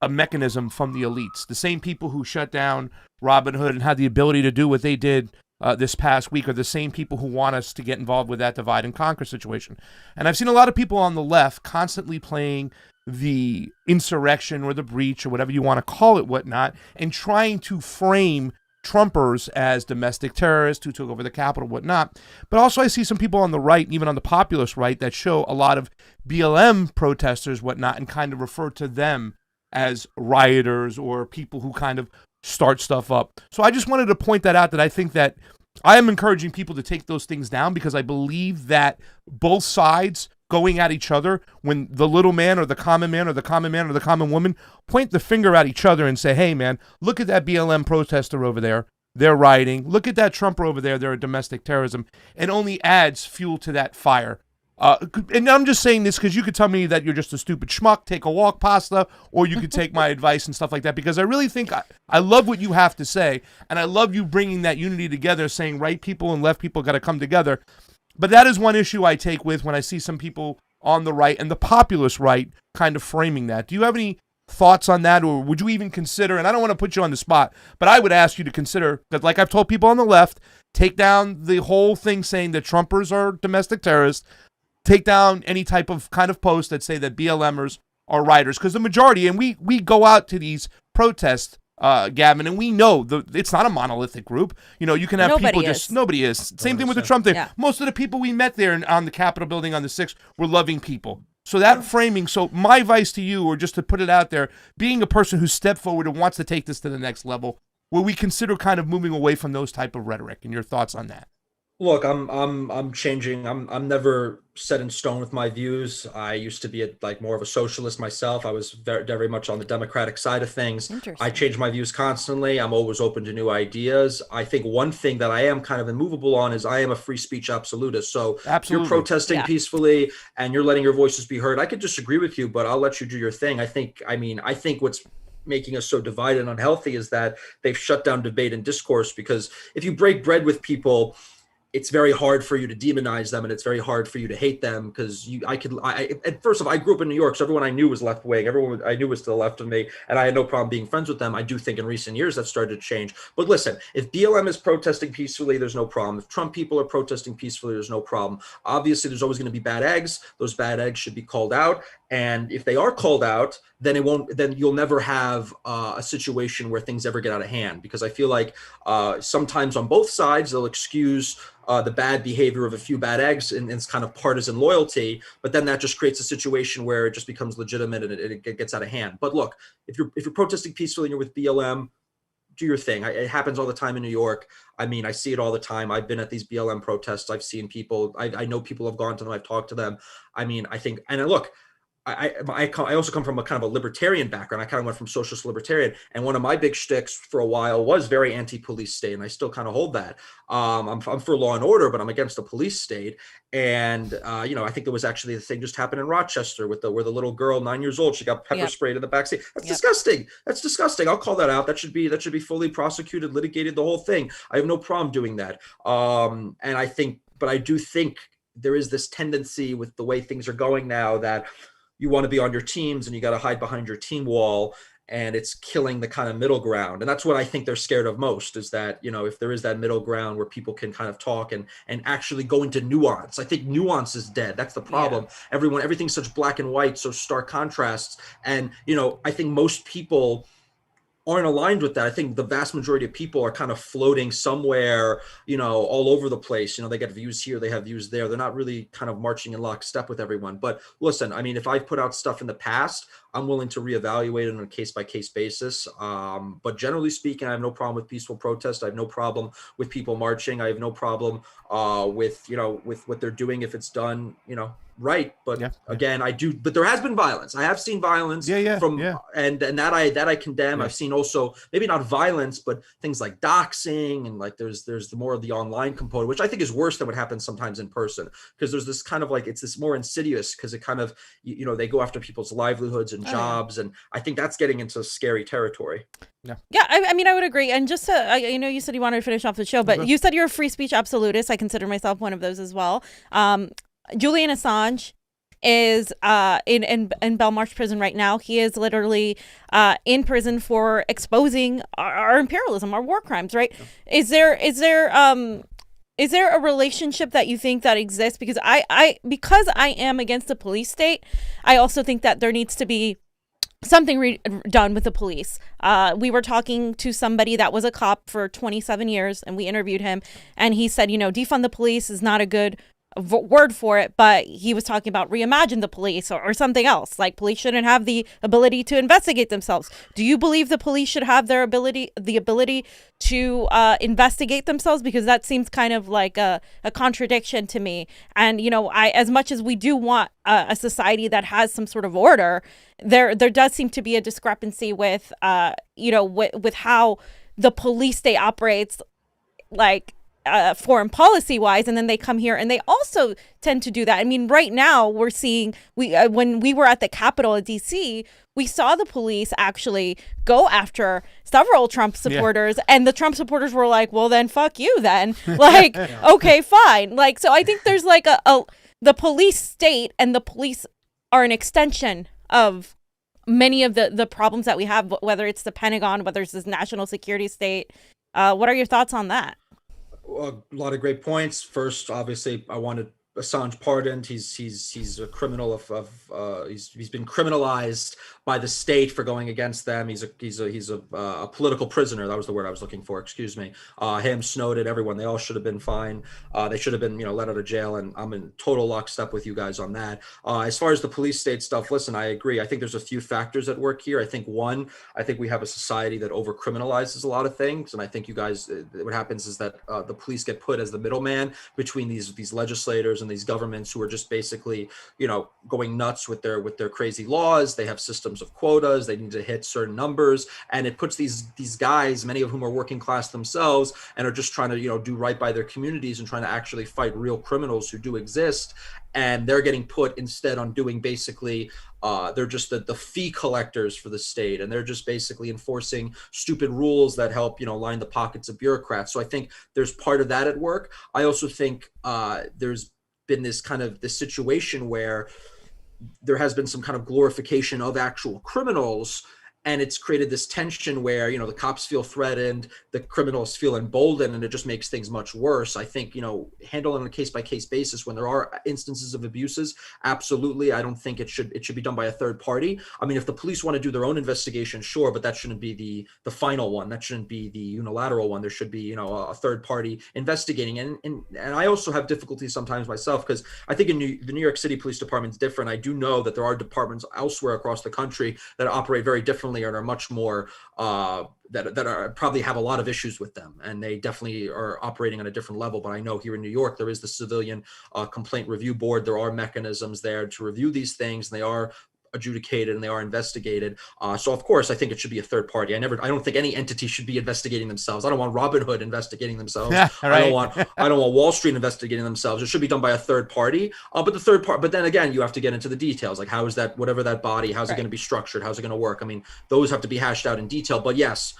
mechanism from the elites. The same people who shut down Robinhood and had the ability to do what they did this past week are the same people who want us to get involved with that divide and conquer situation. And I've seen a lot of people on the left constantly playing the insurrection or the breach or whatever you want to call it, whatnot, and trying to frame Trumpers as domestic terrorists who took over the Capitol, whatnot. But also I see some people on the right, even on the populist right, that show a lot of BLM protesters, whatnot, and kind of refer to them as rioters or people who kind of start stuff up. So I just wanted to point that out, that I think that I am encouraging people to take those things down, because I believe that both sides going at each other, when the little man or the common man or the common man or the common woman point the finger at each other and say, hey man, look at that BLM protester over there, they're rioting. Look at that Trumper over there, they're a domestic terrorism. It only adds fuel to that fire. And I'm just saying this because you could tell me that you're just a stupid schmuck, take a walk, pasta, or you could take my advice and stuff like that, because I really think I love what you have to say, and I love you bringing that unity together, saying right people and left people got to come together. But that is one issue I take with when I see some people on the right and the populist right kind of framing that. Do you have any thoughts on that, or would you even consider, and I don't want to put you on the spot, but I would ask you to consider that, like I've told people on the left, take down the whole thing saying that Trumpers are domestic terrorists, take down any type of kind of post that say that BLMers are rioters, because the majority, and we go out to these protests, Gavin, and we know it's not a monolithic group. You can have Nobody people is. Nobody is. Same thing with the Trump thing. Yeah. Most of the people we met there on the Capitol building on the 6th were loving people. So that framing, so my advice to you, or just to put it out there, being a person who stepped forward and wants to take this to the next level, will we consider kind of moving away from those type of rhetoric, and your thoughts on that? Look, I'm changing. I'm never set in stone with my views. I used to be more of a socialist myself. I was very much on the Democratic side of things. I change my views constantly. I'm always open to new ideas. I think one thing that I am kind of immovable on is I am a free speech absolutist. So if you're protesting peacefully and you're letting your voices be heard, I could disagree with you, but I'll let you do your thing. I think what's making us so divided and unhealthy is that they've shut down debate and discourse, because if you break bread with people, it's very hard for you to demonize them, and it's very hard for you to hate them, because and first of all, I grew up in New York, so everyone I knew was left wing. Everyone I knew was to the left of me, and I had no problem being friends with them. I do think in recent years that started to change. But listen, if BLM is protesting peacefully, there's no problem. If Trump people are protesting peacefully, there's no problem. Obviously, there's always going to be bad eggs. Those bad eggs should be called out. And if they are called out, then you'll never have a situation where things ever get out of hand, because I feel like sometimes on both sides, they'll excuse the bad behavior of a few bad eggs and it's kind of partisan loyalty, but then that just creates a situation where it just becomes legitimate and it gets out of hand. But look, if you're protesting peacefully and you're with BLM, do your thing. It happens all the time in New York. I mean, I see it all the time. I've been at these BLM protests. I've seen people. I know people have gone to them. I've talked to them. I mean, I think, and look, I also come from a kind of a libertarian background. I kind of went from socialist to libertarian, and one of my big shticks for a while was very anti-police state, and I still kind of hold that. I'm for law and order, but I'm against the police state. And I think there was actually the thing just happened in Rochester where the little girl, 9 years old, she got pepper sprayed in the backseat. That's disgusting. That's disgusting. I'll call that out. That should be fully prosecuted, litigated, the whole thing. I have no problem doing that. And I do think there is this tendency with the way things are going now that you want to be on your teams and you got to hide behind your team wall, and it's killing the kind of middle ground. And that's what I think they're scared of most, is that, if there is that middle ground where people can kind of talk and actually go into nuance. I think nuance is dead. That's the problem. Yeah. Everything's such black and white, so stark contrasts. And, I think most people aren't aligned with that. I think the vast majority of people are kind of floating somewhere, all over the place. They get views here, they have views there. They're not really kind of marching in lockstep with everyone. But listen, I mean, if I've put out stuff in the past, I'm willing to reevaluate it on a case-by-case basis. But generally speaking, I have no problem with peaceful protest. I have no problem with people marching. I have no problem with what they're doing if it's done, right. But again, but there has been violence. I have seen violence and that I condemn. I've seen also maybe not violence, but things like doxing, and like there's the more of the online component, which I think is worse than what happens sometimes in person, because there's this kind of like, it's this more insidious, because it kind of, they go after people's livelihoods and jobs. And I think that's getting into scary territory. Yeah, I mean, I would agree. And just I know you said you wanted to finish off the show, but you said you're a free speech absolutist. I consider myself one of those as well. Julian Assange is in Belmarsh prison right now. He is literally in prison for exposing our imperialism, our war crimes, right? Yeah. Is there a relationship that you think that exists? Because because I am against the police state, I also think that there needs to be something done with the police. We were talking to somebody that was a cop for 27 years, and we interviewed him, and he said, defund the police is not a good word for it, but he was talking about reimagine the police or something else. Like, police shouldn't have the ability to investigate themselves. Do you believe the police should have the ability to investigate themselves? Because that seems kind of like a contradiction to me. And as much as we do want a society that has some sort of order, there does seem to be a discrepancy with with how the police state operates, like foreign policy wise, and then they come here and they also tend to do that. I mean, right now we're seeing when we were at the Capitol of DC, we saw the police actually go after several Trump supporters, and the Trump supporters were like, well, then fuck you then. Like, okay, fine. Like, so I think there's like the police state, and the police are an extension of many of the problems that we have, whether it's the Pentagon, whether it's this national security state. What are your thoughts on that? A lot of great points. First, obviously, I wanted Assange pardoned. He's a criminal he's been criminalized by the state for going against them. He's a political prisoner. That was the word I was looking for. Excuse me. Him, Snowden, everyone. They all should have been fine. They should have been let out of jail. And I'm in total lockstep with you guys on that. As far as the police state stuff, listen, I agree. I think there's a few factors at work here. I think we have a society that over criminalizes a lot of things, and I think you guys, what happens is that the police get put as the middleman between these legislators and these governments who are just basically, going nuts with their crazy laws. They have systems of quotas. They need to hit certain numbers, and it puts these guys, many of whom are working class themselves, and are just trying to do right by their communities and trying to actually fight real criminals who do exist. And they're getting put instead on doing basically, they're just the fee collectors for the state, and they're just basically enforcing stupid rules that help line the pockets of bureaucrats. So I think there's part of that at work. I also think there's been this situation where there has been some kind of glorification of actual criminals, and it's created this tension where the cops feel threatened, the criminals feel emboldened, and it just makes things much worse. I think handle it on a case-by-case basis when there are instances of abuses. Absolutely, I don't think it should be done by a third party. I mean, if the police want to do their own investigation, sure, but that shouldn't be the final one. That shouldn't be the unilateral one. There should be a third party investigating. And I also have difficulty sometimes myself, because I think the New York City Police Department is different. I do know that there are departments elsewhere across the country that operate very differently and are much more that are probably have a lot of issues with them, and they definitely are operating on a different level. But I know here in New York there is the Civilian Complaint Review Board. There are mechanisms there to review these things, and they are adjudicated and they are investigated. So of course, I think it should be a third party. I don't think any entity should be investigating themselves. I don't want Robinhood investigating themselves. Yeah, right. I don't want Wall Street investigating themselves. It should be done by a third party. But then again, you have to get into the details. Like, how is that, whatever that body, how's it going to be structured? How's it going to work? I mean, those have to be hashed out in detail. But yes,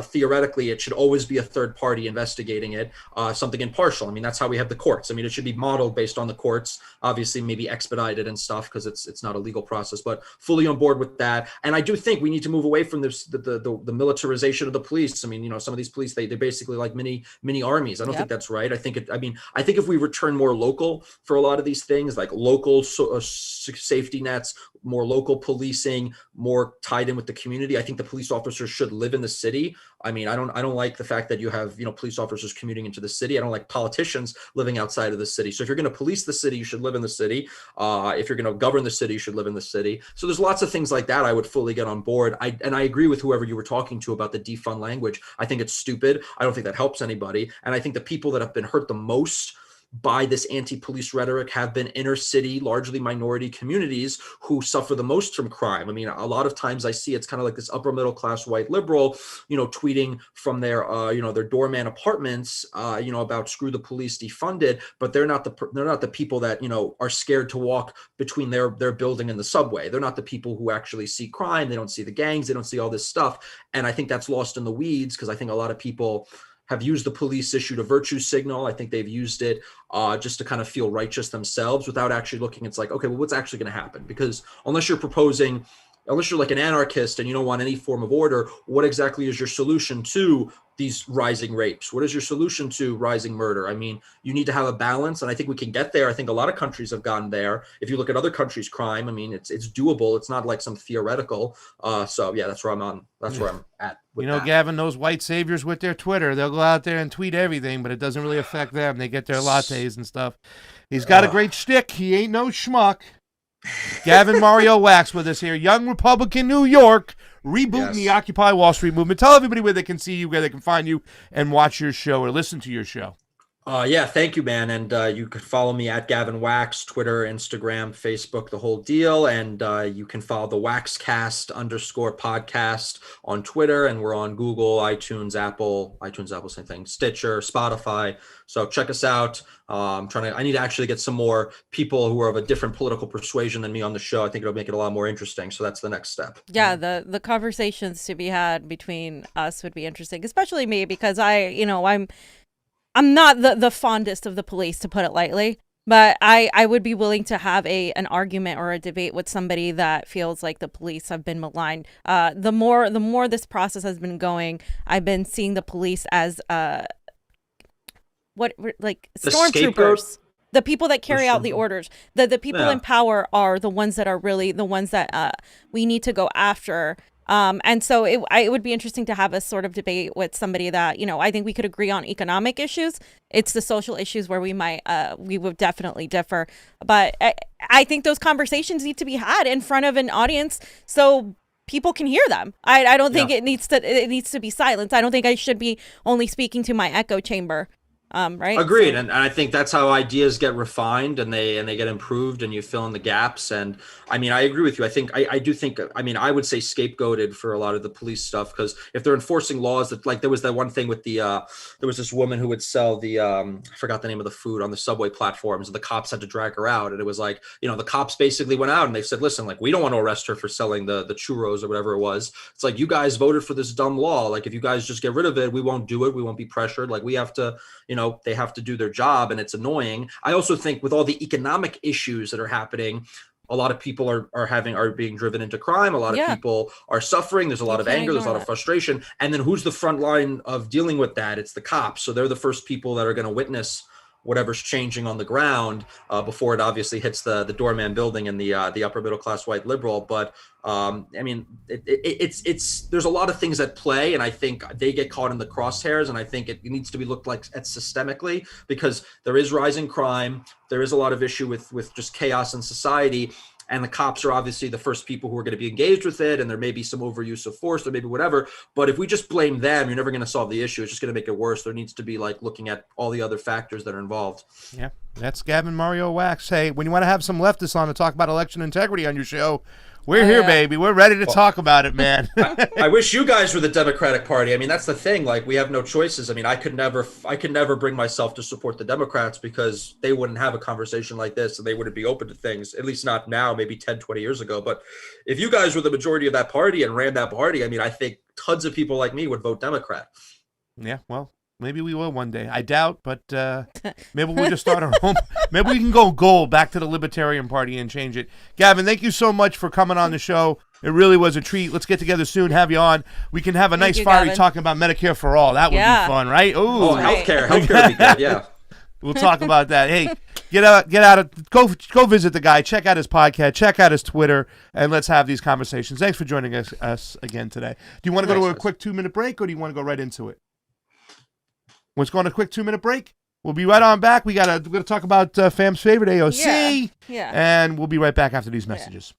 theoretically, it should always be a third party investigating it, something impartial. I mean, that's how we have the courts. I mean, it should be modeled based on the courts, obviously maybe expedited and stuff, because it's not a legal process, but fully on board with that. And I do think we need to move away from this, the militarization of the police. I mean, some of these police, they're basically like mini armies. I don't think that's right. I think if we return more local for a lot of these things, like local safety nets, more local policing, more tied in with the community, I think the police officers should live in the city. I mean, I don't like the fact that you have, police officers commuting into the city. I don't like politicians living outside of the city. So if you're going to police the city, you should live in the city. If you're going to govern the city, you should live in the city. So there's lots of things like that I would fully get on board. I agree with whoever you were talking to about the defund language. I think it's stupid. I don't think that helps anybody. And I think the people that have been hurt the most by this anti-police rhetoric have been inner city, largely minority communities who suffer the most from crime. I mean, a lot of times I see it's kind of like this upper middle class white liberal, tweeting from their, their doorman apartments, about screw the police, defunded, but they're not the people that, are scared to walk between their building and the subway. They're not the people who actually see crime. They don't see the gangs. They don't see all this stuff. And I think that's lost in the weeds, because I think a lot of people have used the police issue to virtue signal. I think they've used it just to kind of feel righteous themselves without actually looking. It's like, okay, well, what's actually going to happen? Because unless you're like an anarchist and you don't want any form of order, what exactly is your solution to these rising rapes? What is your solution to rising murder? I mean, you need to have a balance, and I think we can get there. I think a lot of countries have gotten there. If you look at other countries' crime, I mean, it's doable. It's not like some theoretical. So yeah, that's where I'm on. That's where I'm at. Gavin, those white saviors with their Twitter, they'll go out there and tweet everything, but it doesn't really affect them. They get their lattes and stuff. He's got a great shtick. He ain't no schmuck. Gavin Mario Wax with us here, young Republican New York, rebooting the Occupy Wall Street movement. Tell everybody where they can see you, where they can find you, and watch your show or listen to your show. Thank you, man. And you can follow me at Gavin Wax, Twitter, Instagram, Facebook, the whole deal. And you can follow the Waxcast _podcast on Twitter. And we're on Google, iTunes, Apple, same thing, Stitcher, Spotify. So check us out. I need to actually get some more people who are of a different political persuasion than me on the show. I think it'll make it a lot more interesting. So that's the next step. Yeah, the conversations to be had between us would be interesting, especially me, because I'm not the fondest of the police, to put it lightly, but I would be willing to have an argument or a debate with somebody that feels like the police have been maligned. The more this process has been going, I've been seeing the police as stormtroopers. The people that carry out the orders. The people in power are the ones that are really the ones that we need to go after. And so it would be interesting to have a sort of debate with somebody that, I think we could agree on economic issues. It's the social issues where we would definitely differ. But I think those conversations need to be had in front of an audience so people can hear them. I don't think it needs to be silenced. I don't think I should be only speaking to my echo chamber. Right. Agreed, So, and I think that's how ideas get refined and they get improved, and you fill in the gaps. And I mean, I agree with you. I do think. I mean, I would say scapegoated for a lot of the police stuff, because if they're enforcing laws that, like, there was that one thing with the there was this woman who would sell the I forgot the name of the food on the subway platforms, and the cops had to drag her out, and it was like, you know, the cops basically went out and they said, listen, like, we don't want to arrest her for selling the churros or whatever it was. It's like, you guys voted for this dumb law. Like, if you guys just get rid of it, we won't do it. We won't be pressured. Like, we have to, you know, they have to do their job, and it's annoying. I also think with all the economic issues that are happening, a lot of people are being driven into crime. A lot of people are suffering. There's a lot of anger. There's a lot of frustration. And then who's the front line of dealing with that? It's the cops. So they're the first people that are going to witness whatever's changing on the ground before it obviously hits the doorman building and the upper middle class white liberal. But I mean, it's there's a lot of things at play, and I think they get caught in the crosshairs, and I think it needs to be looked like at systemically, because there is rising crime, there is a lot of issue with just chaos in society. And the cops are obviously the first people who are going to be engaged with it. And there may be some overuse of force, or maybe whatever. But if we just blame them, you're never going to solve the issue. It's just going to make it worse. There needs to be, like, looking at all the other factors that are involved. Yeah, that's Gavin Mario Wax. Hey, when you want to have some leftists on to talk about election integrity on your show, we're here, baby. We're ready to talk about it, man. I wish you guys were the Democratic Party. I mean, that's the thing. Like, we have no choices. I mean, I could never bring myself to support the Democrats, because they wouldn't have a conversation like this, and they wouldn't be open to things, at least not now, maybe 10, 20 years ago. But if you guys were the majority of that party and ran that party, I mean, I think tons of people like me would vote Democrat. Yeah, well, maybe we will one day. I doubt, but maybe we'll just start our own. Maybe we can go gold back to the Libertarian Party and change it. Gavin, thank you so much for coming on the show. It really was a treat. Let's get together soon, have you on. We can have a nice fiery talking about Medicare for all. That would be fun, right? Ooh. Healthcare would be good, yeah. We'll talk about that. Hey, go visit the guy, check out his podcast, check out his Twitter, and let's have these conversations. Thanks for joining us again today. Do you want to go to a quick 2-minute break, or do you want to go right into it? Let's go on a quick 2-minute break. We'll be right on back. We're gonna talk about Fam's favorite, AOC. Yeah. And we'll be right back after these messages.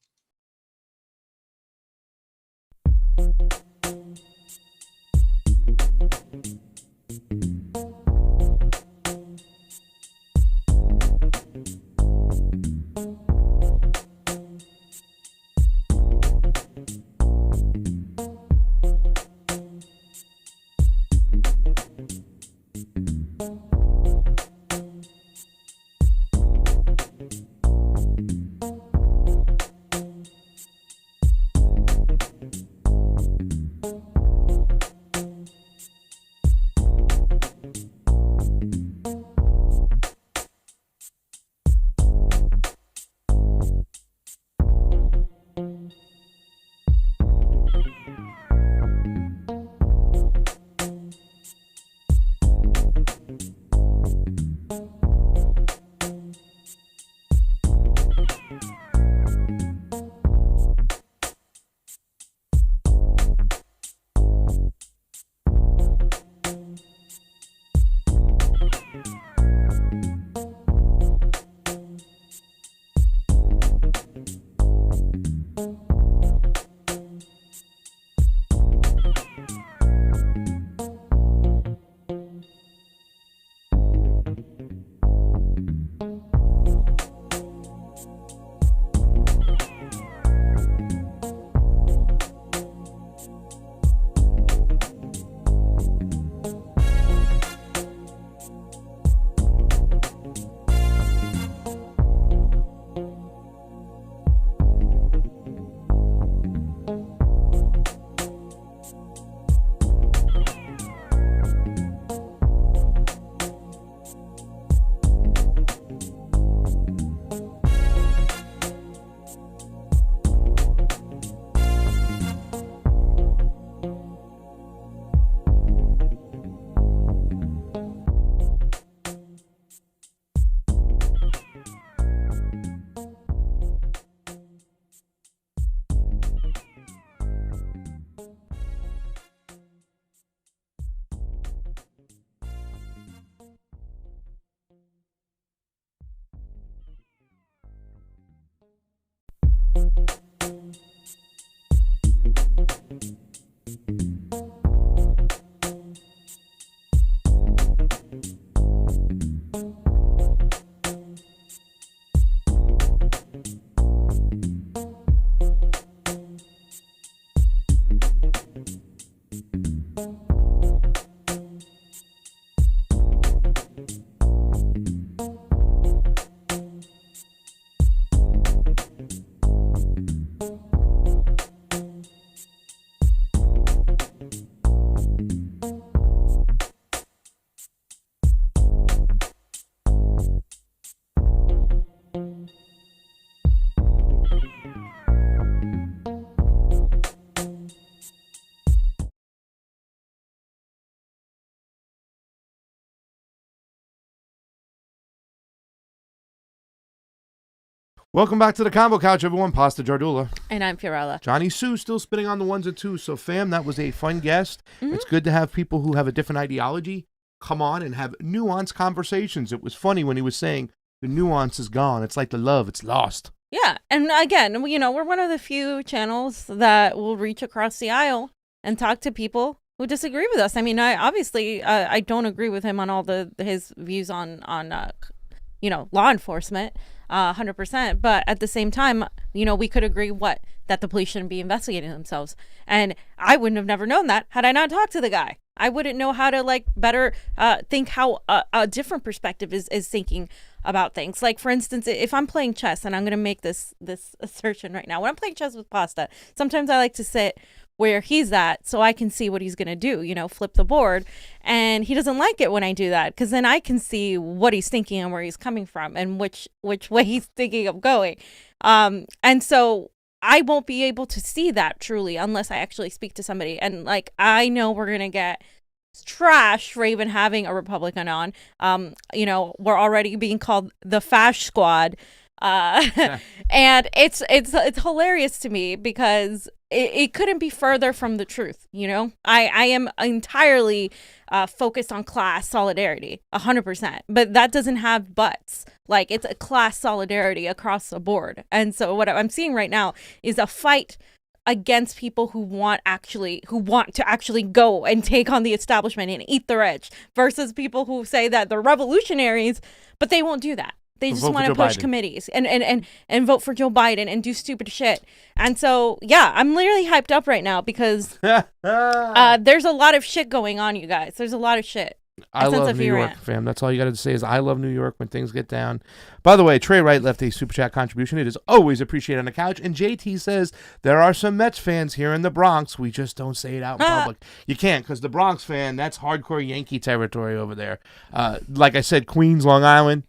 Welcome back to the Convo Couch, everyone. Pasta Jardula. And I'm Fiorella. Johnny Sue still spitting on the ones and twos. So, fam, that was a fun guest. It's good to have people who have a different ideology come on and have nuanced conversations. It was funny when he was saying the nuance is gone. It's like the love, it's lost. Yeah. And again, we're one of the few channels that will reach across the aisle and talk to people who disagree with us. I mean, I don't agree with him on all his views on law enforcement. 100%, but at the same time, we could agree that the police shouldn't be investigating themselves, and I wouldn't have never known that had I not talked to the guy. I wouldn't know how to better think how a different perspective is thinking about things. Like, for instance, if I'm playing chess, and I'm going to make this assertion right now, when I'm playing chess with Pasta, sometimes I like to sit where he's at so I can see what he's going to do, flip the board. And he doesn't like it when I do that, because then I can see what he's thinking and where he's coming from and which way he's thinking of going. And so I won't be able to see that truly unless I actually speak to somebody. And I know we're going to get trash for even having a Republican on. We're already being called the Fash Squad. And it's hilarious to me because it couldn't be further from the truth. I am entirely focused on class solidarity 100%, but that doesn't have buts. It's a class solidarity across the board. And so what I'm seeing right now is a fight against people who want to actually go and take on the establishment and eat the rich, versus people who say that they're revolutionaries, but they won't do that. They just want to push committees and vote for Joe Biden and do stupid shit. And so, yeah, I'm literally hyped up right now because there's a lot of shit going on, you guys. There's a lot of shit. I love New York, fam. That's all you got to say is I love New York when things get down. By the way, Trey Wright left a super chat contribution. It is always appreciated on the couch. And JT says, there are some Mets fans here in the Bronx. We just don't say it out in public. You can't, because the Bronx fan, that's hardcore Yankee territory over there. Like I said, Queens, Long Island,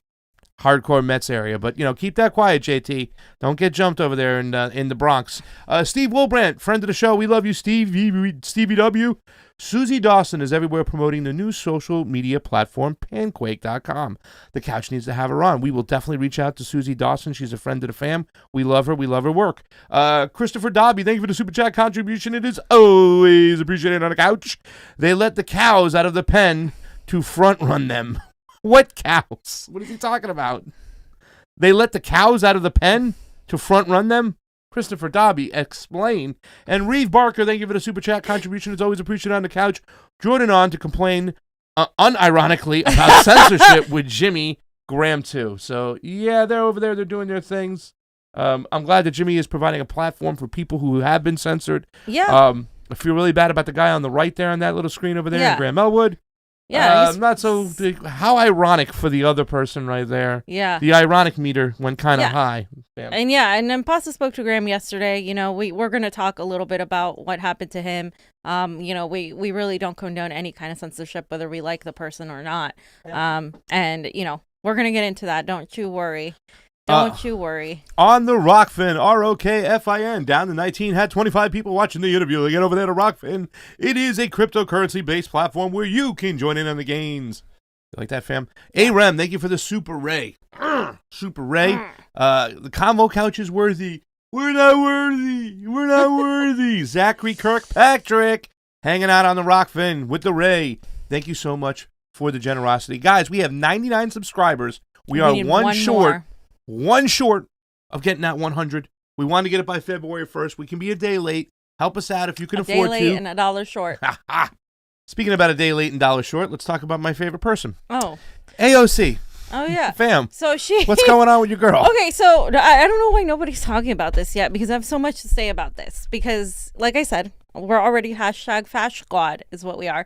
hardcore Mets area. But, keep that quiet, JT. Don't get jumped over there in the Bronx. Steve Wilbrandt, friend of the show. We love you, Stevie W. Susie Dawson is everywhere promoting the new social media platform, Panquake.com. The couch needs to have her on. We will definitely reach out to Susie Dawson. She's a friend of the fam. We love her. We love her work. Christopher Dobby, thank you for the super chat contribution. It is always appreciated on the couch. They let the cows out of the pen to front run them. What cows? What is he talking about? They let the cows out of the pen to front run them? Christopher Dobby, explain. And Reeve Barker, thank you for the super chat contribution. It's always appreciated on the couch. Jordan on to complain unironically about censorship with Jimmy Graham too. So yeah, they're over there. They're doing their things. I'm glad that Jimmy is providing a platform for people who have been censored. Yeah. I feel really bad about the guy on the right there on that little screen over there, Graham Elwood. Yeah, not so. How ironic for the other person right there. Yeah, the ironic meter went kind of high. Bam. And then Pasta spoke to Graham yesterday. We're going to talk a little bit about what happened to him. We really don't condone any kind of censorship, whether we like the person or not. And we're going to get into that. Don't you worry. Don't you worry. On the Rokfin, Rokfin, down to 19, had 25 people watching the interview. Get over there to Rokfin. It is a cryptocurrency-based platform where you can join in on the gains. You like that, fam? A-Rem, thank you for the Super Ray. Super Ray. The Convo Couch is worthy. We're not worthy. We're not worthy. Zachary Kirkpatrick hanging out on the Rokfin with the Ray. Thank you so much for the generosity. Guys, we have 99 subscribers. We are one short. One short of getting that 100. We want to get it by February 1st. We can be a day late. Help us out if you can afford to. A day late and $1 short. Speaking about a day late and $1 short, let's talk about my favorite person. Oh. AOC. Oh, yeah. Fam. So what's going on with your girl? Okay, so I don't know why nobody's talking about this yet, because I have so much to say about this. Because, like I said, we're already #Fash Squad is what we are.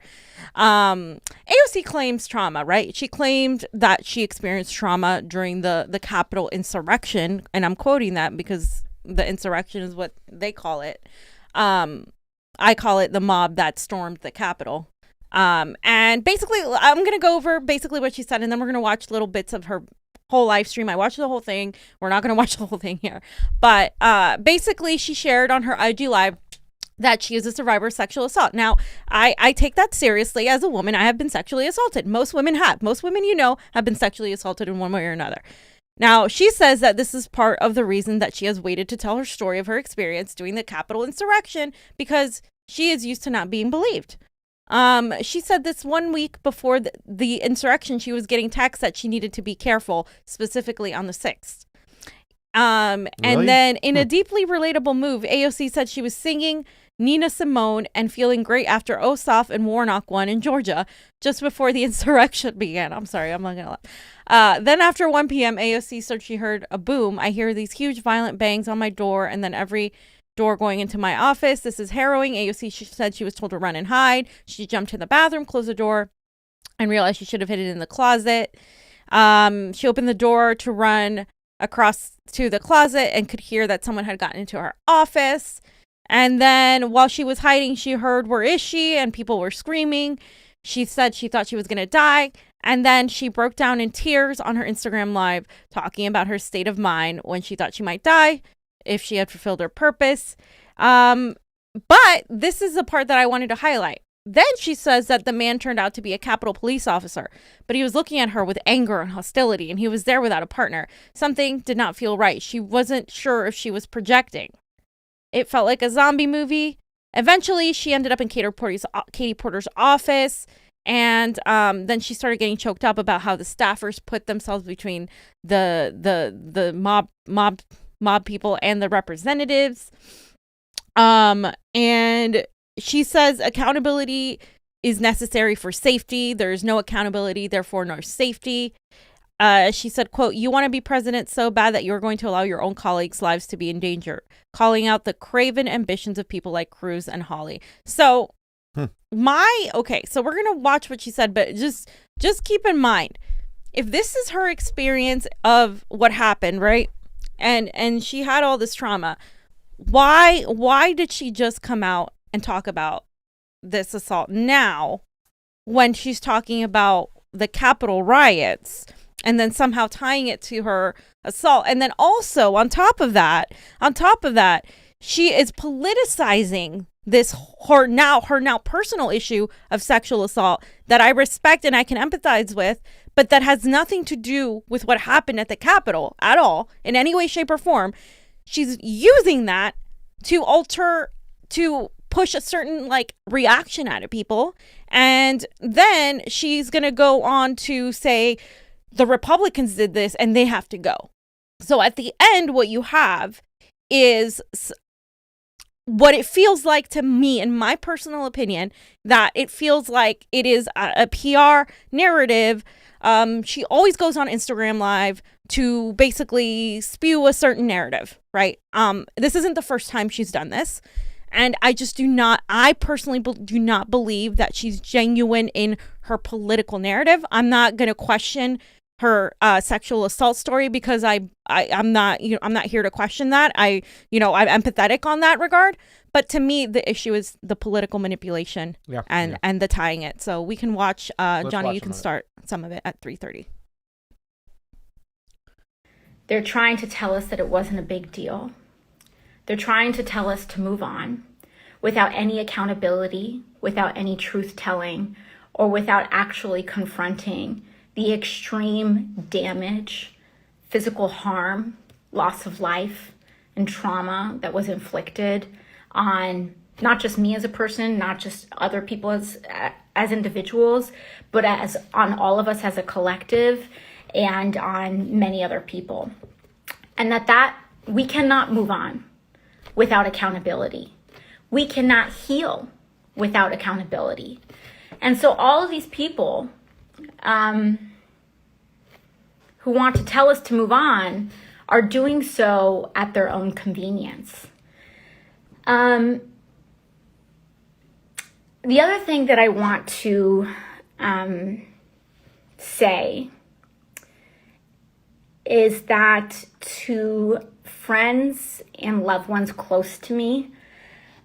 AOC claims trauma, right? She claimed that she experienced trauma during the Capitol insurrection, and I'm quoting that because the insurrection is what they call it. I call it the mob that stormed the Capitol. And basically, I'm going to go over basically what she said, and then we're going to watch little bits of her whole live stream. I watched the whole thing. We're not going to watch the whole thing here. But basically, she shared on her IG Live that she is a survivor of sexual assault. Now, I take that seriously. As a woman, I have been sexually assaulted. Most women have. Most women have been sexually assaulted in one way or another. Now, she says that this is part of the reason that she has waited to tell her story of her experience doing the Capitol insurrection, because she is used to not being believed. She said this 1 week before the insurrection, she was getting texts that she needed to be careful, specifically on the 6th. And then in a deeply relatable move, AOC said she was singing Nina Simone and feeling great after Ossoff and Warnock won in Georgia just before the insurrection began. I'm sorry, I'm not gonna laugh. Then after 1 p.m., AOC said she heard a boom. I hear these huge violent bangs on my door and then every door going into my office. This is harrowing. AOC said she was told to run and hide. She jumped to the bathroom, closed the door, and realized she should have hid it in the closet. She opened the door to run across to the closet and could hear that someone had gotten into her office. And then while she was hiding, she heard, "Where is she?" And people were screaming. She said she thought she was going to die. And then she broke down in tears on her Instagram live, talking about her state of mind when she thought she might die if she had fulfilled her purpose. But this is the part that I wanted to highlight. Then she says that the man turned out to be a Capitol police officer, but he was looking at her with anger and hostility, and he was there without a partner. Something did not feel right. She wasn't sure if she was projecting. It felt like a zombie movie. Eventually, she ended up in Katie Porter's office, and then she started getting choked up about how the staffers put themselves between the mob people and the representatives. And she says accountability is necessary for safety. There is no accountability, therefore no safety. She said, quote, "You want to be president so bad that you're going to allow your own colleagues' lives to be in danger," calling out the craven ambitions of people like Cruz and Hawley. So so we're going to watch what she said, but just keep in mind, if this is her experience of what happened, right? And she had all this trauma. Why did she just come out and talk about this assault now when she's talking about the Capitol riots and then somehow tying it to her assault? And then also on top of that, she is politicizing this her now personal issue of sexual assault that I respect and I can empathize with, but that has nothing to do with what happened at the Capitol at all in any way, shape, or form. She's using that to push a certain reaction out of people. And then she's going to go on to say the Republicans did this and they have to go. So at the end, what you have is what it feels like to me, in my personal opinion, that it feels like it is a PR narrative. She always goes on Instagram Live to basically spew a certain narrative, right? This isn't the first time she's done this. And I personally do not believe that she's genuine in her political narrative. I'm not going to question her sexual assault story because I'm not here to question that. I'm empathetic on that regard. But to me, the issue is the political manipulation and the tying it. So we can watch, Johnny, you can start some of it at 3:30. They're trying to tell us that it wasn't a big deal. They're trying to tell us to move on without any accountability, without any truth telling, or without actually confronting the extreme damage, physical harm, loss of life, and trauma that was inflicted on not just me as a person, not just other people as individuals, but on all of us as a collective and on many other people. And that we cannot move on without accountability. We cannot heal without accountability. And so all of these people who want to tell us to move on are doing so at their own convenience. The other thing that I want to say is that to friends and loved ones close to me,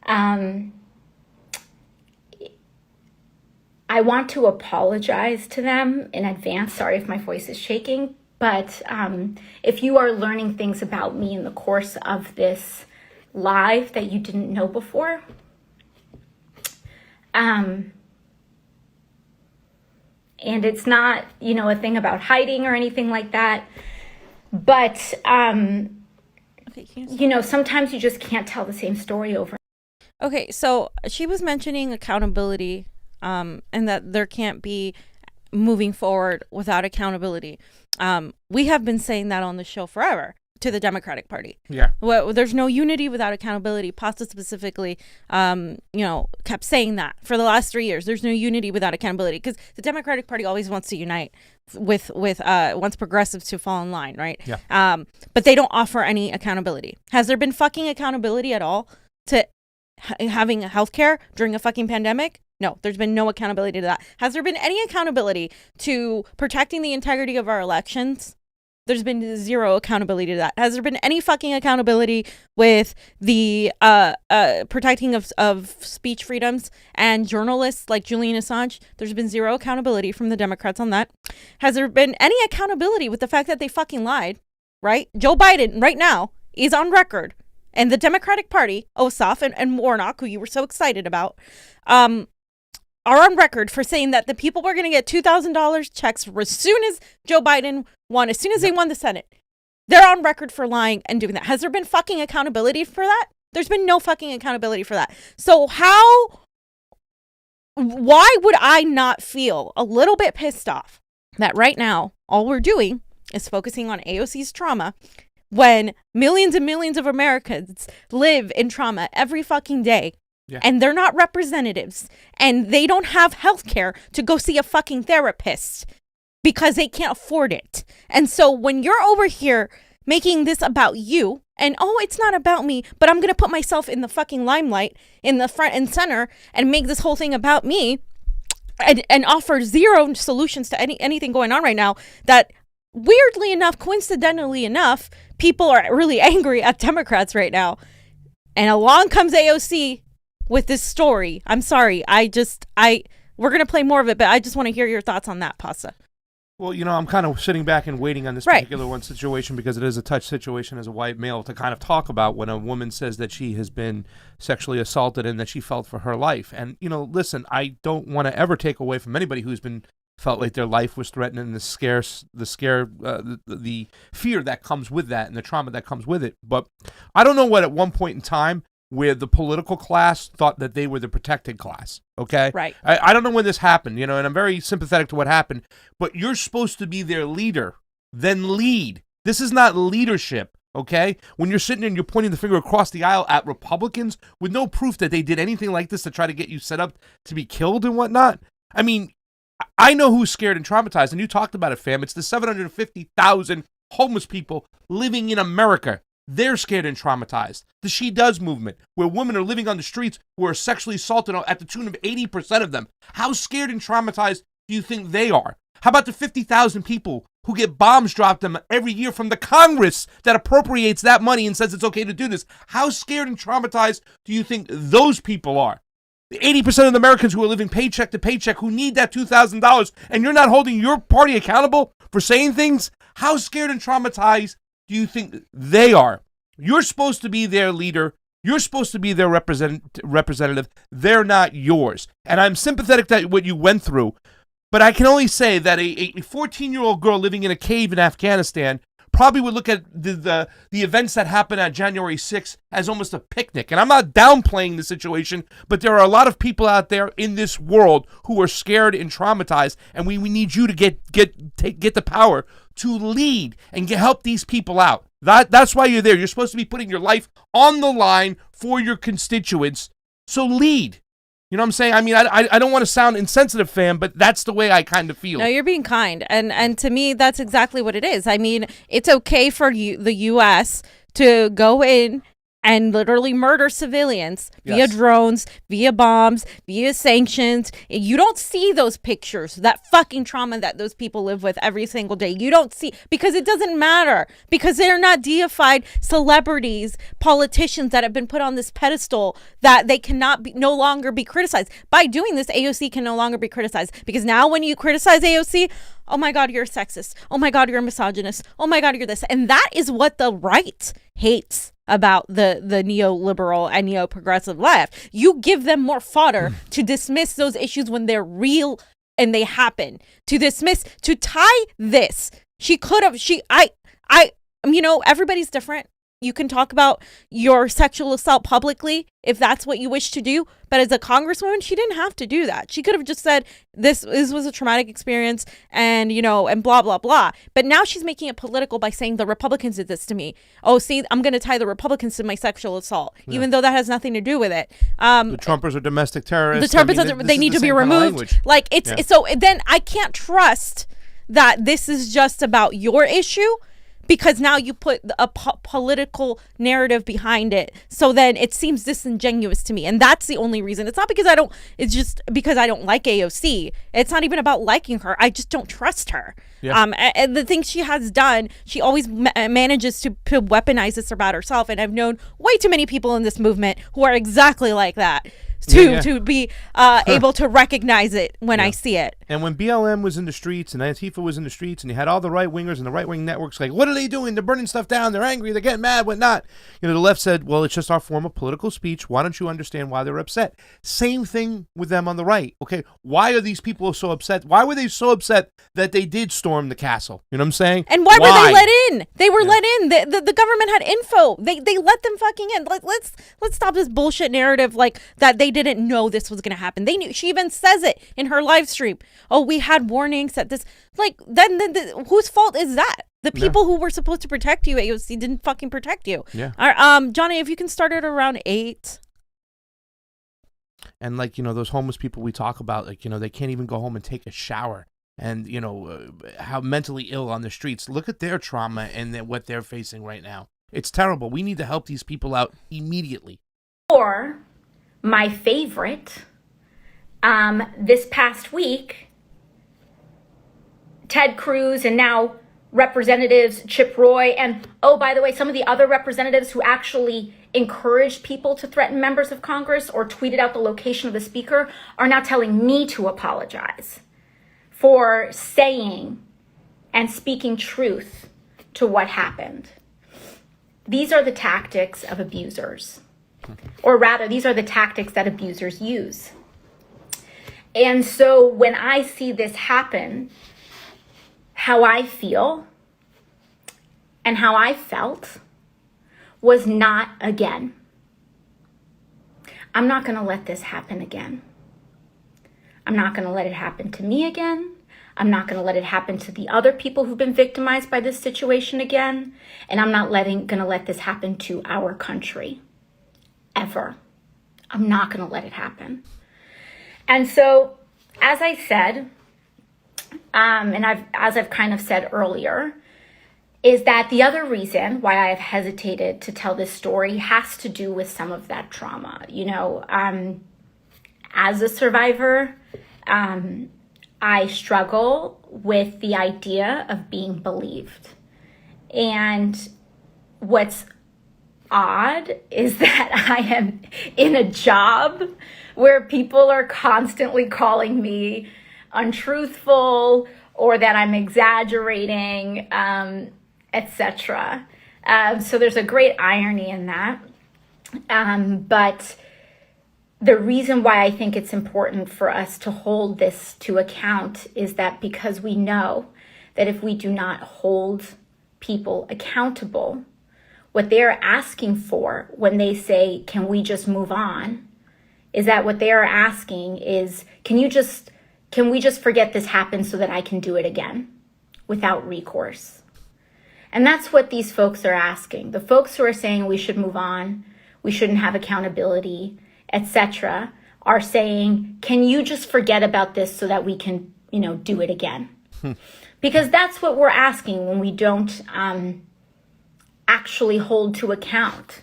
I want to apologize to them in advance. Sorry if my voice is shaking, but if you are learning things about me in the course of this live that you didn't know before, and it's not, a thing about hiding or anything like that, But, Okay, you know, sometimes you just can't tell the same story over. Okay, so she was mentioning accountability, and that there can't be moving forward without accountability. We have been saying that on the show forever to the Democratic Party. Yeah. Well, there's no unity without accountability. Pasta specifically, kept saying that for the last 3 years. There's no unity without accountability because the Democratic Party always wants to unite with wants progressives to fall in line, right? Yeah. But they don't offer any accountability. Has there been fucking accountability at all to having healthcare during a fucking pandemic? No, there's been no accountability to that. Has there been any accountability to protecting the integrity of our elections? There's been zero accountability to that. Has there been any fucking accountability with the protecting of speech freedoms and journalists like Julian Assange? There's been zero accountability from the Democrats on that. Has there been any accountability with the fact that they fucking lied, right? Joe Biden right now is on record, and the Democratic Party, Ossoff and Warnock, who you were so excited about, are on record for saying that the people were going to get $2,000 checks as soon as Joe Biden won, as soon as they won the Senate. They're on record for lying and doing that. Has there been fucking accountability for that? There's been no fucking accountability for that. So why would I not feel a little bit pissed off that right now all we're doing is focusing on AOC's trauma when millions and millions of Americans live in trauma every fucking day? Yeah. And they're not representatives, and they don't have health care to go see a fucking therapist because they can't afford it. And so when you're over here making this about you, and it's not about me, but I'm going to put myself in the fucking limelight in the front and center and make this whole thing about me and offer zero solutions to anything going on right now, that weirdly enough, coincidentally enough, people are really angry at Democrats right now. And along comes AOC with this story. I'm sorry. We're going to play more of it, but I just want to hear your thoughts on that, Pasa. Well, I'm kind of sitting back and waiting on this particular one situation because it is a touch situation as a white male to kind of talk about when a woman says that she has been sexually assaulted and that she felt for her life. And, listen, I don't want to ever take away from anybody who's been felt like their life was threatened and the fear that comes with that and the trauma that comes with it. But I don't know what at one point in time where the political class thought that they were the protected class, okay? Right. I don't know when this happened, and I'm very sympathetic to what happened, but you're supposed to be their leader, then lead. This is not leadership, okay? When you're sitting there and you're pointing the finger across the aisle at Republicans with no proof that they did anything like this to try to get you set up to be killed and whatnot. I mean, I know who's scared and traumatized, and you talked about it, fam. It's the 750,000 homeless people living in America. They're scared and traumatized. The She Does movement, where women are living on the streets who are sexually assaulted at the tune of 80% of them. How scared and traumatized do you think they are? How about the 50,000 people who get bombs dropped them every year from the Congress that appropriates that money and says it's okay to do this? How scared and traumatized do you think those people are? The 80% of the Americans who are living paycheck to paycheck who need that $2,000, and you're not holding your party accountable for saying things? How scared and traumatized do you think they are? You're supposed to be their leader. You're supposed to be their representative. They're not yours. And I'm sympathetic to what you went through, but I can only say that a 14-year-old girl living in a cave in Afghanistan probably would look at the events that happened on January 6th as almost a picnic. And I'm not downplaying the situation, but there are a lot of people out there in this world who are scared and traumatized, and we need you to get the power to lead and help these people out. That's why you're there. You're supposed to be putting your life on the line for your constituents. So lead. You know what I'm saying? I mean, I don't want to sound insensitive, fam, but that's the way I kind of feel. No, you're being kind. And to me, that's exactly what it is. I mean, it's okay for the U.S. to go in and literally murder civilians via drones, via bombs, via sanctions. You don't see those pictures, that fucking trauma that those people live with every single day. You don't see, because it doesn't matter, because they're not deified celebrities, politicians that have been put on this pedestal that they no longer be criticized. By doing this, AOC can no longer be criticized, because now when you criticize AOC, oh my God, you're a sexist. Oh my God, you're a misogynist. Oh my God, you're this. And that is what the right hates about the neoliberal and neo-progressive left. You give them more fodder to dismiss those issues when they're real and they happen. To tie this. everybody's different. You can talk about your sexual assault publicly if that's what you wish to do. But as a congresswoman, she didn't have to do that. She could have just said, this was a traumatic experience and blah, blah, blah. But now she's making it political by saying the Republicans did this to me. Oh, see, I'm going to tie the Republicans to my sexual assault, even though that has nothing to do with it. The Trumpers are domestic terrorists. The Trumpers, they need to be removed. Like, so then I can't trust that this is just about your issue. Because now you put a political narrative behind it. So then it seems disingenuous to me. And that's the only reason. It's not because it's just because I don't like AOC. It's not even about liking her. I just don't trust her. Yeah. And the things she has done, she always manages to weaponize this about herself. And I've known way too many people in this movement who are exactly like that. To be able to recognize it when I see it. And when BLM was in the streets and Antifa was in the streets and you had all the right-wingers and the right-wing networks like, what are they doing? They're burning stuff down. They're angry. They're getting mad, whatnot. The left said, well, it's just our form of political speech. Why don't you understand why they're upset? Same thing with them on the right. Okay, why are these people so upset? Why were they so upset that they did storm the castle? You know what I'm saying? And why were they let in? They were let in. The government had info. They let them fucking in. Let's stop this bullshit narrative like that they didn't know this was going to happen. They knew. She even says it in her live stream. Oh, we had warnings that this, then whose fault is that? The people who were supposed to protect you, AOC, didn't fucking protect you. Yeah. Jonny, if you can start it around 8. And those homeless people we talk about, they can't even go home and take a shower. And, how mentally ill on the streets. Look at their trauma and what they're facing right now. It's terrible. We need to help these people out immediately. Or my favorite, this past week, Ted Cruz and now Representatives Chip Roy and, oh, by the way, some of the other representatives who actually encouraged people to threaten members of Congress or tweeted out the location of the speaker are now telling me to apologize for saying and speaking truth to what happened. These are the tactics of abusers. Or rather, these are the tactics that abusers use. And so when I see this happen, how I feel and how I felt was not again. I'm not going to let this happen again. I'm not going to let it happen to me again. I'm not going to let it happen to the other people who've been victimized by this situation again. And I'm not going to let this happen to our country. Ever. I'm not going to let it happen. And so, as I said, as I've kind of said earlier, is that the other reason why I have hesitated to tell this story has to do with some of that trauma. As a survivor, I struggle with the idea of being believed. And what's odd is that I am in a job where people are constantly calling me untruthful or that I'm exaggerating, etc. So there's a great irony in that. But the reason why I think it's important for us to hold this to account is that because we know that if we do not hold people accountable, what they're asking for when they say, can we just move on, is that what they are asking is, can we just forget this happened so that I can do it again without recourse? And that's what these folks are asking. The folks who are saying we should move on, we shouldn't have accountability, etc., are saying, can you just forget about this so that we can, do it again? Because that's what we're asking when we don't actually hold to account.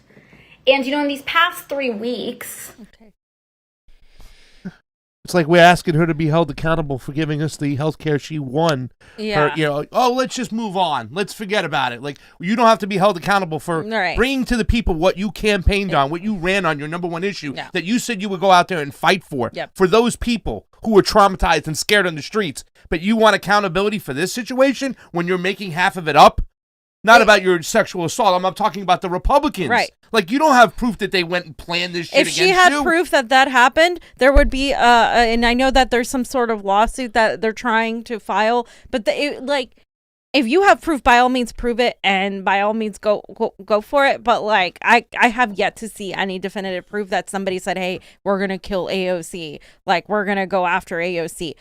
And, in these past 3 weeks... Okay. It's like we're asking her to be held accountable for giving us the health care she won. Yeah. Her, let's just move on. Let's forget about it. Like, you don't have to be held accountable for bringing to the people what you campaigned on, what you ran on, your number one issue, that you said you would go out there and fight for. Yep. For those people who were traumatized and scared on the streets. But you want accountability for this situation when you're making half of it up? Not about your sexual assault. I'm talking about the Republicans. Right. Like, you don't have proof that they went and planned this shit against you. If she had proof that happened, there would be, and I know that there's some sort of lawsuit that they're trying to file, but if you have proof, by all means prove it, and by all means go for it. But like I have yet to see any definitive proof that somebody said, hey, we're gonna kill AOC, like we're gonna go after AOC.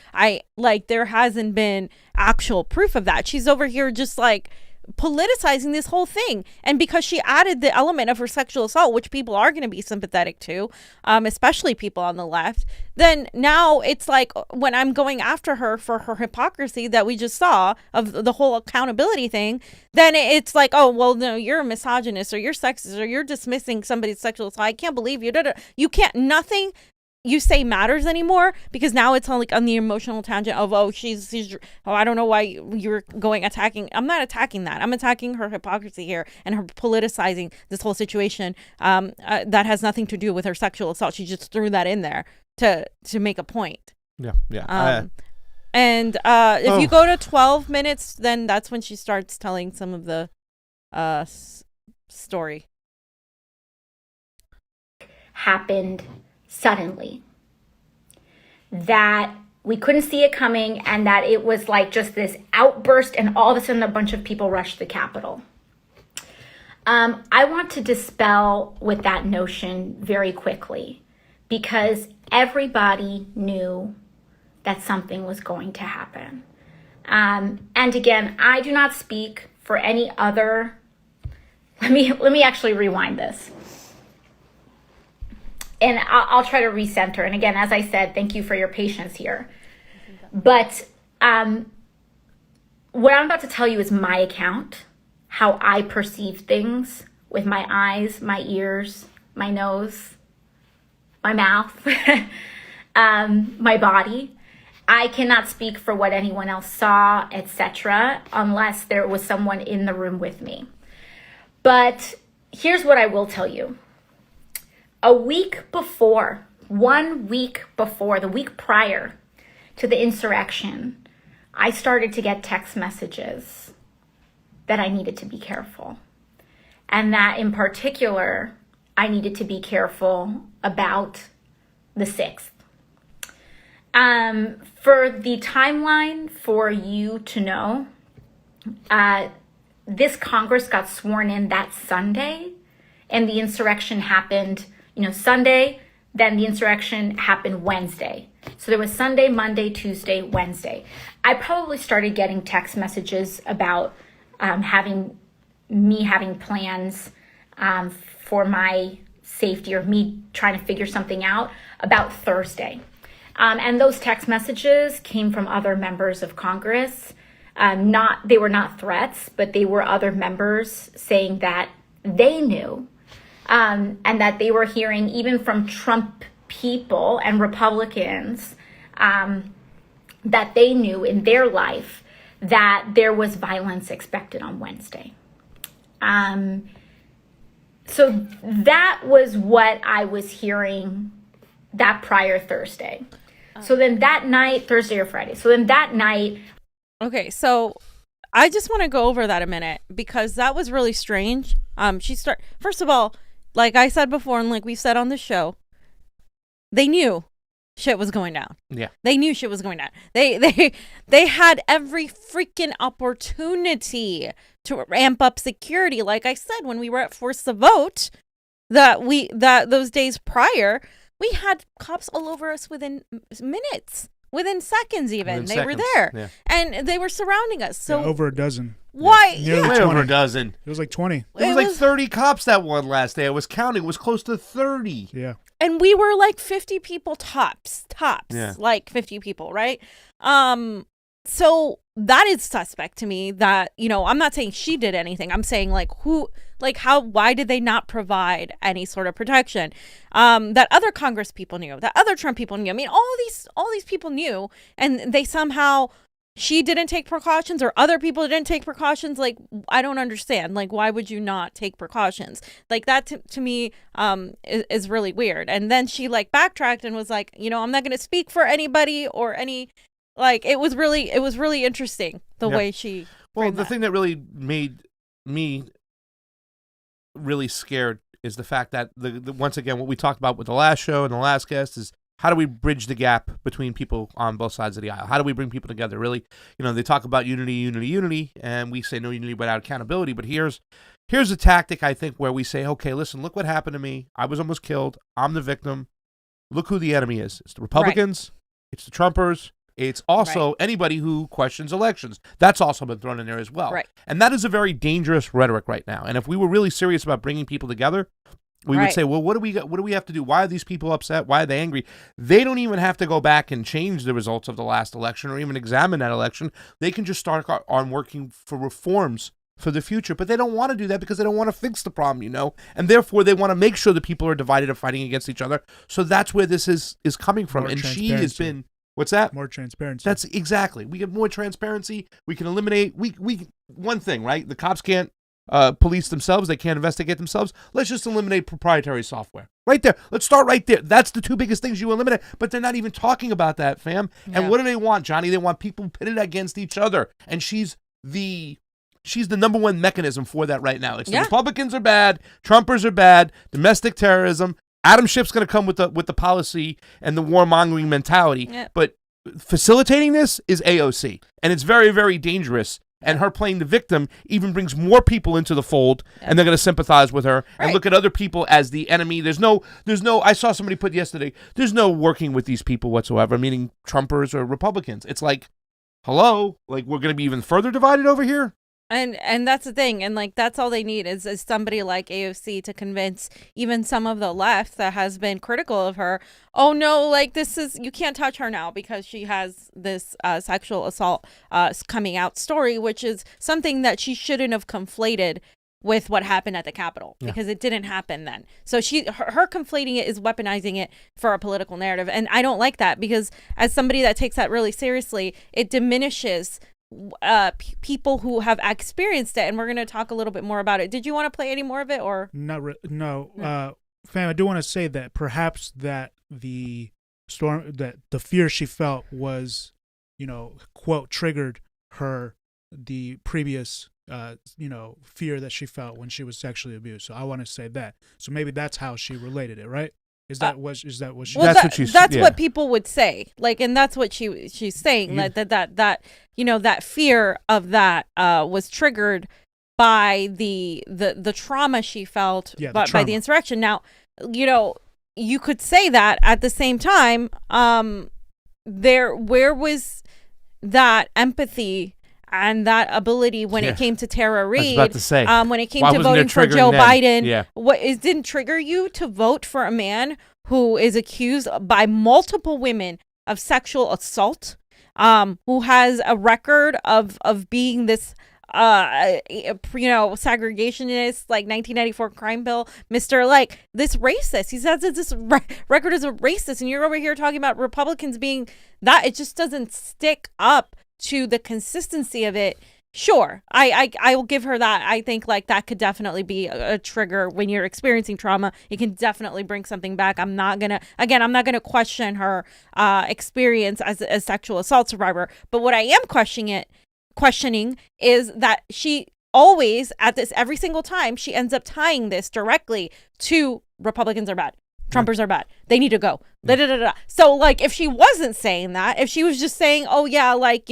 There hasn't been actual proof of that. She's over here just like politicizing this whole thing, and because she added the element of her sexual assault, which people are going to be sympathetic to, especially people on the left, then now it's like when I'm going after her for her hypocrisy that we just saw of the whole accountability thing, then it's like, oh well, no, you're a misogynist or you're sexist or you're dismissing somebody's sexual assault. I can't believe you. You can't, nothing you say matters anymore, because now it's on the emotional tangent of, oh, she's I don't know why you're attacking. I'm not attacking that. I'm attacking her hypocrisy here and her politicizing this whole situation that has nothing to do with her sexual assault. She just threw that in there to make a point. Yeah. If you go to 12 minutes, then that's when she starts telling some of the story. Happened suddenly, that we couldn't see it coming, and that it was like just this outburst, and all of a sudden a bunch of people rushed the Capitol. I want to dispel with that notion very quickly, because everybody knew that something was going to happen. And again, I do not speak for any other. Let me actually rewind this. And I'll try to recenter. And again, as I said, thank you for your patience here. But what I'm about to tell you is my account, how I perceive things with my eyes, my ears, my nose, my mouth, my body. I cannot speak for what anyone else saw, etc., unless there was someone in the room with me. But here's what I will tell you. A week before, 1 week before, the week prior to the insurrection, I started to get text messages that I needed to be careful. And that in particular, I needed to be careful about the 6th. For the timeline for you to know, this Congress got sworn in that Sunday, and the insurrection happened Sunday, then the insurrection happened Wednesday. So there was Sunday, Monday, Tuesday, Wednesday. I probably started getting text messages about having plans for my safety, or me trying to figure something out about Thursday. And those text messages came from other members of Congress. They were not threats, but they were other members saying that they knew. And that they were hearing even from Trump people and Republicans that they knew in their life that there was violence expected on Wednesday. So that was what I was hearing that prior Thursday. So then that night, Thursday or Friday. So then that night. Okay, so I just want to go over that a minute, because that was really strange. First of all, like I said before, and like we said on the show, they knew shit was going down. Yeah. They knew shit was going down. They had every freaking opportunity to ramp up security. Like I said, when we were at Force the Vote, those days prior, we had cops all over us within minutes, within seconds even. They were there. Yeah. And they were surrounding us. So over a dozen. Why? Nearly Way 20. over a dozen. It was like 20. It was like 30 cops that one last day. I was counting. It was close to 30. Yeah. And we were like 50 people tops, Yeah. like 50 people, right? So that is suspect to me that, I'm not saying she did anything. I'm saying why did they not provide any sort of protection? That other Congress people knew, that other Trump people knew. I mean, all these people knew, and they somehow, she didn't take precautions, or other people didn't take precautions. Like, I don't understand. Like, why would you not take precautions? Like, that to me is really weird. And then she backtracked and was like, I'm not going to speak for anybody or any, it was really interesting the way she. Well, the thing that really made me really scared is the fact that the once again, what we talked about with the last show and the last guest is how do we bridge the gap between people on both sides of the aisle? How do we bring people together? Really, they talk about unity, and we say no unity without accountability. But here's a tactic, I think, where we say, okay, listen, look what happened to me. I was almost killed. I'm the victim. Look who the enemy is. It's the Republicans. Right. It's the Trumpers. It's also anybody who questions elections. That's also been thrown in there as well. Right. And that is a very dangerous rhetoric right now. And if we were really serious about bringing people together, we would say, well, what do we have to do? Why are these people upset? Why are they angry? They don't even have to go back and change the results of the last election or even examine that election. They can just start on working for reforms for the future. But they don't want to do that because they don't want to fix the problem, and therefore they want to make sure that people are divided and fighting against each other. So that's where this is coming from. And she has been... What's that? More transparency. That's exactly. We get more transparency. We can eliminate. One thing, right? The cops can't police themselves. They can't investigate themselves. Let's just eliminate proprietary software. Right there. Let's start right there. That's the two biggest things you eliminate. But they're not even talking about that, fam. Yeah. And what do they want, Johnny? They want people pitted against each other. And she's the number one mechanism for that right now. It's the Republicans are bad. Trumpers are bad. Domestic terrorism. Adam Schiff's going to come with the policy and the warmongering mentality, but facilitating this is AOC, and it's very, very dangerous. And her playing the victim even brings more people into the fold, and they're going to sympathize with her and look at other people as the enemy. There's no. I saw somebody put yesterday. There's no working with these people whatsoever, meaning Trumpers or Republicans. It's like, hello, like we're going to be even further divided over here. And that's the thing. And like, that's all they need is somebody like AOC to convince even some of the left that has been critical of her. Oh no, like you can't touch her now because she has this sexual assault coming out story, which is something that she shouldn't have conflated with what happened at the Capitol because it didn't happen then. So her conflating it is weaponizing it for a political narrative. And I don't like that because as somebody that takes that really seriously, it diminishes people who have experienced it, and we're going to talk a little bit more about it. Did you want to play any more of it, or no? Fam, I do want to say that perhaps that the fear she felt was, quote, triggered the previous fear that she felt when she was sexually abused. So I want to say that. So maybe that's how she related it, right? Is that what she? Well, that's what people would say. Like, and that's what she's saying. That fear of that was triggered by the trauma she felt by the insurrection. Now, you could say that at the same time. Where was that empathy and that ability when it came to Tara Reade? I was about to say, when it came to voting for Joe Biden, didn't trigger you to vote for a man who is accused by multiple women of sexual assault, who has a record of being this segregationist, like 1994 crime bill, Mr. like this racist. He says that this record is a racist, and you're over here talking about Republicans being that. It just doesn't stick up to the consistency of it. Sure, I will give her that. I think like that could definitely be a trigger when you're experiencing trauma. It can definitely bring something back. I'm not gonna question her experience as a sexual assault survivor. But what I am questioning is that she always every single time she ends up tying this directly to Republicans are bad. Trumpers are bad. They need to go. Da, da, da, da. So, like, if she wasn't saying that, if she was just saying, oh, yeah, like,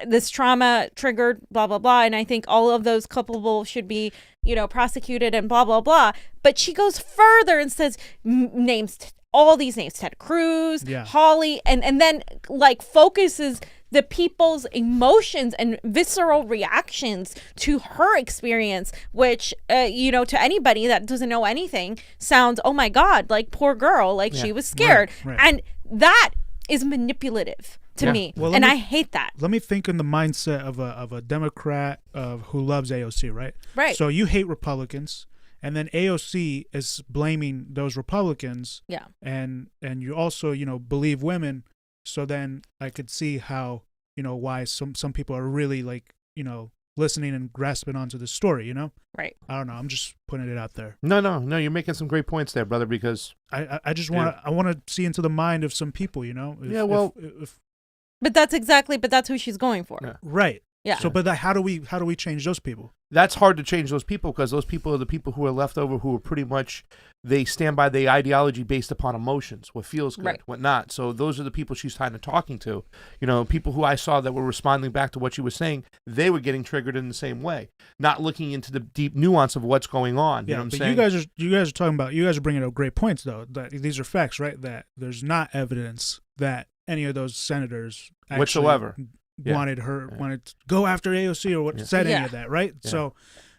this trauma triggered, blah, blah, blah, and I think all of those culpable should be, prosecuted and blah, blah, blah. But she goes further and says names, all these names, Ted Cruz, Holly, and then, like, focuses the people's emotions and visceral reactions to her experience, which, to anybody that doesn't know anything, sounds, oh my God, like poor girl, like she was scared. Right. And that is manipulative to me. Well, and I hate that. Let me think in the mindset of a Democrat who loves AOC, right? Right. So you hate Republicans, and then AOC is blaming those Republicans. Yeah. And you also, believe women. So then I could see how, why some people are really like, listening and grasping onto the story, Right. I don't know. I'm just putting it out there. No. You're making some great points there, brother, because I just want to see into the mind of some people, but that's who she's going for. Right. Yeah. So, but how do we change those people? That's hard to change those people because those people are the people who are left over who are pretty much, they stand by the ideology based upon emotions, what feels good, Right. what not. So those are the people she's kind of talking to. You know, people who I saw that were responding back to what she was saying, they were getting triggered in the same way, not looking into the deep nuance of what's going on. You know what I'm saying? You guys are talking about, you guys are bringing up great points though. That these are facts, right? That there's not evidence that any of those senators actually Whatsoever. wanted to go after AOC or said any of that, right? Yeah. So,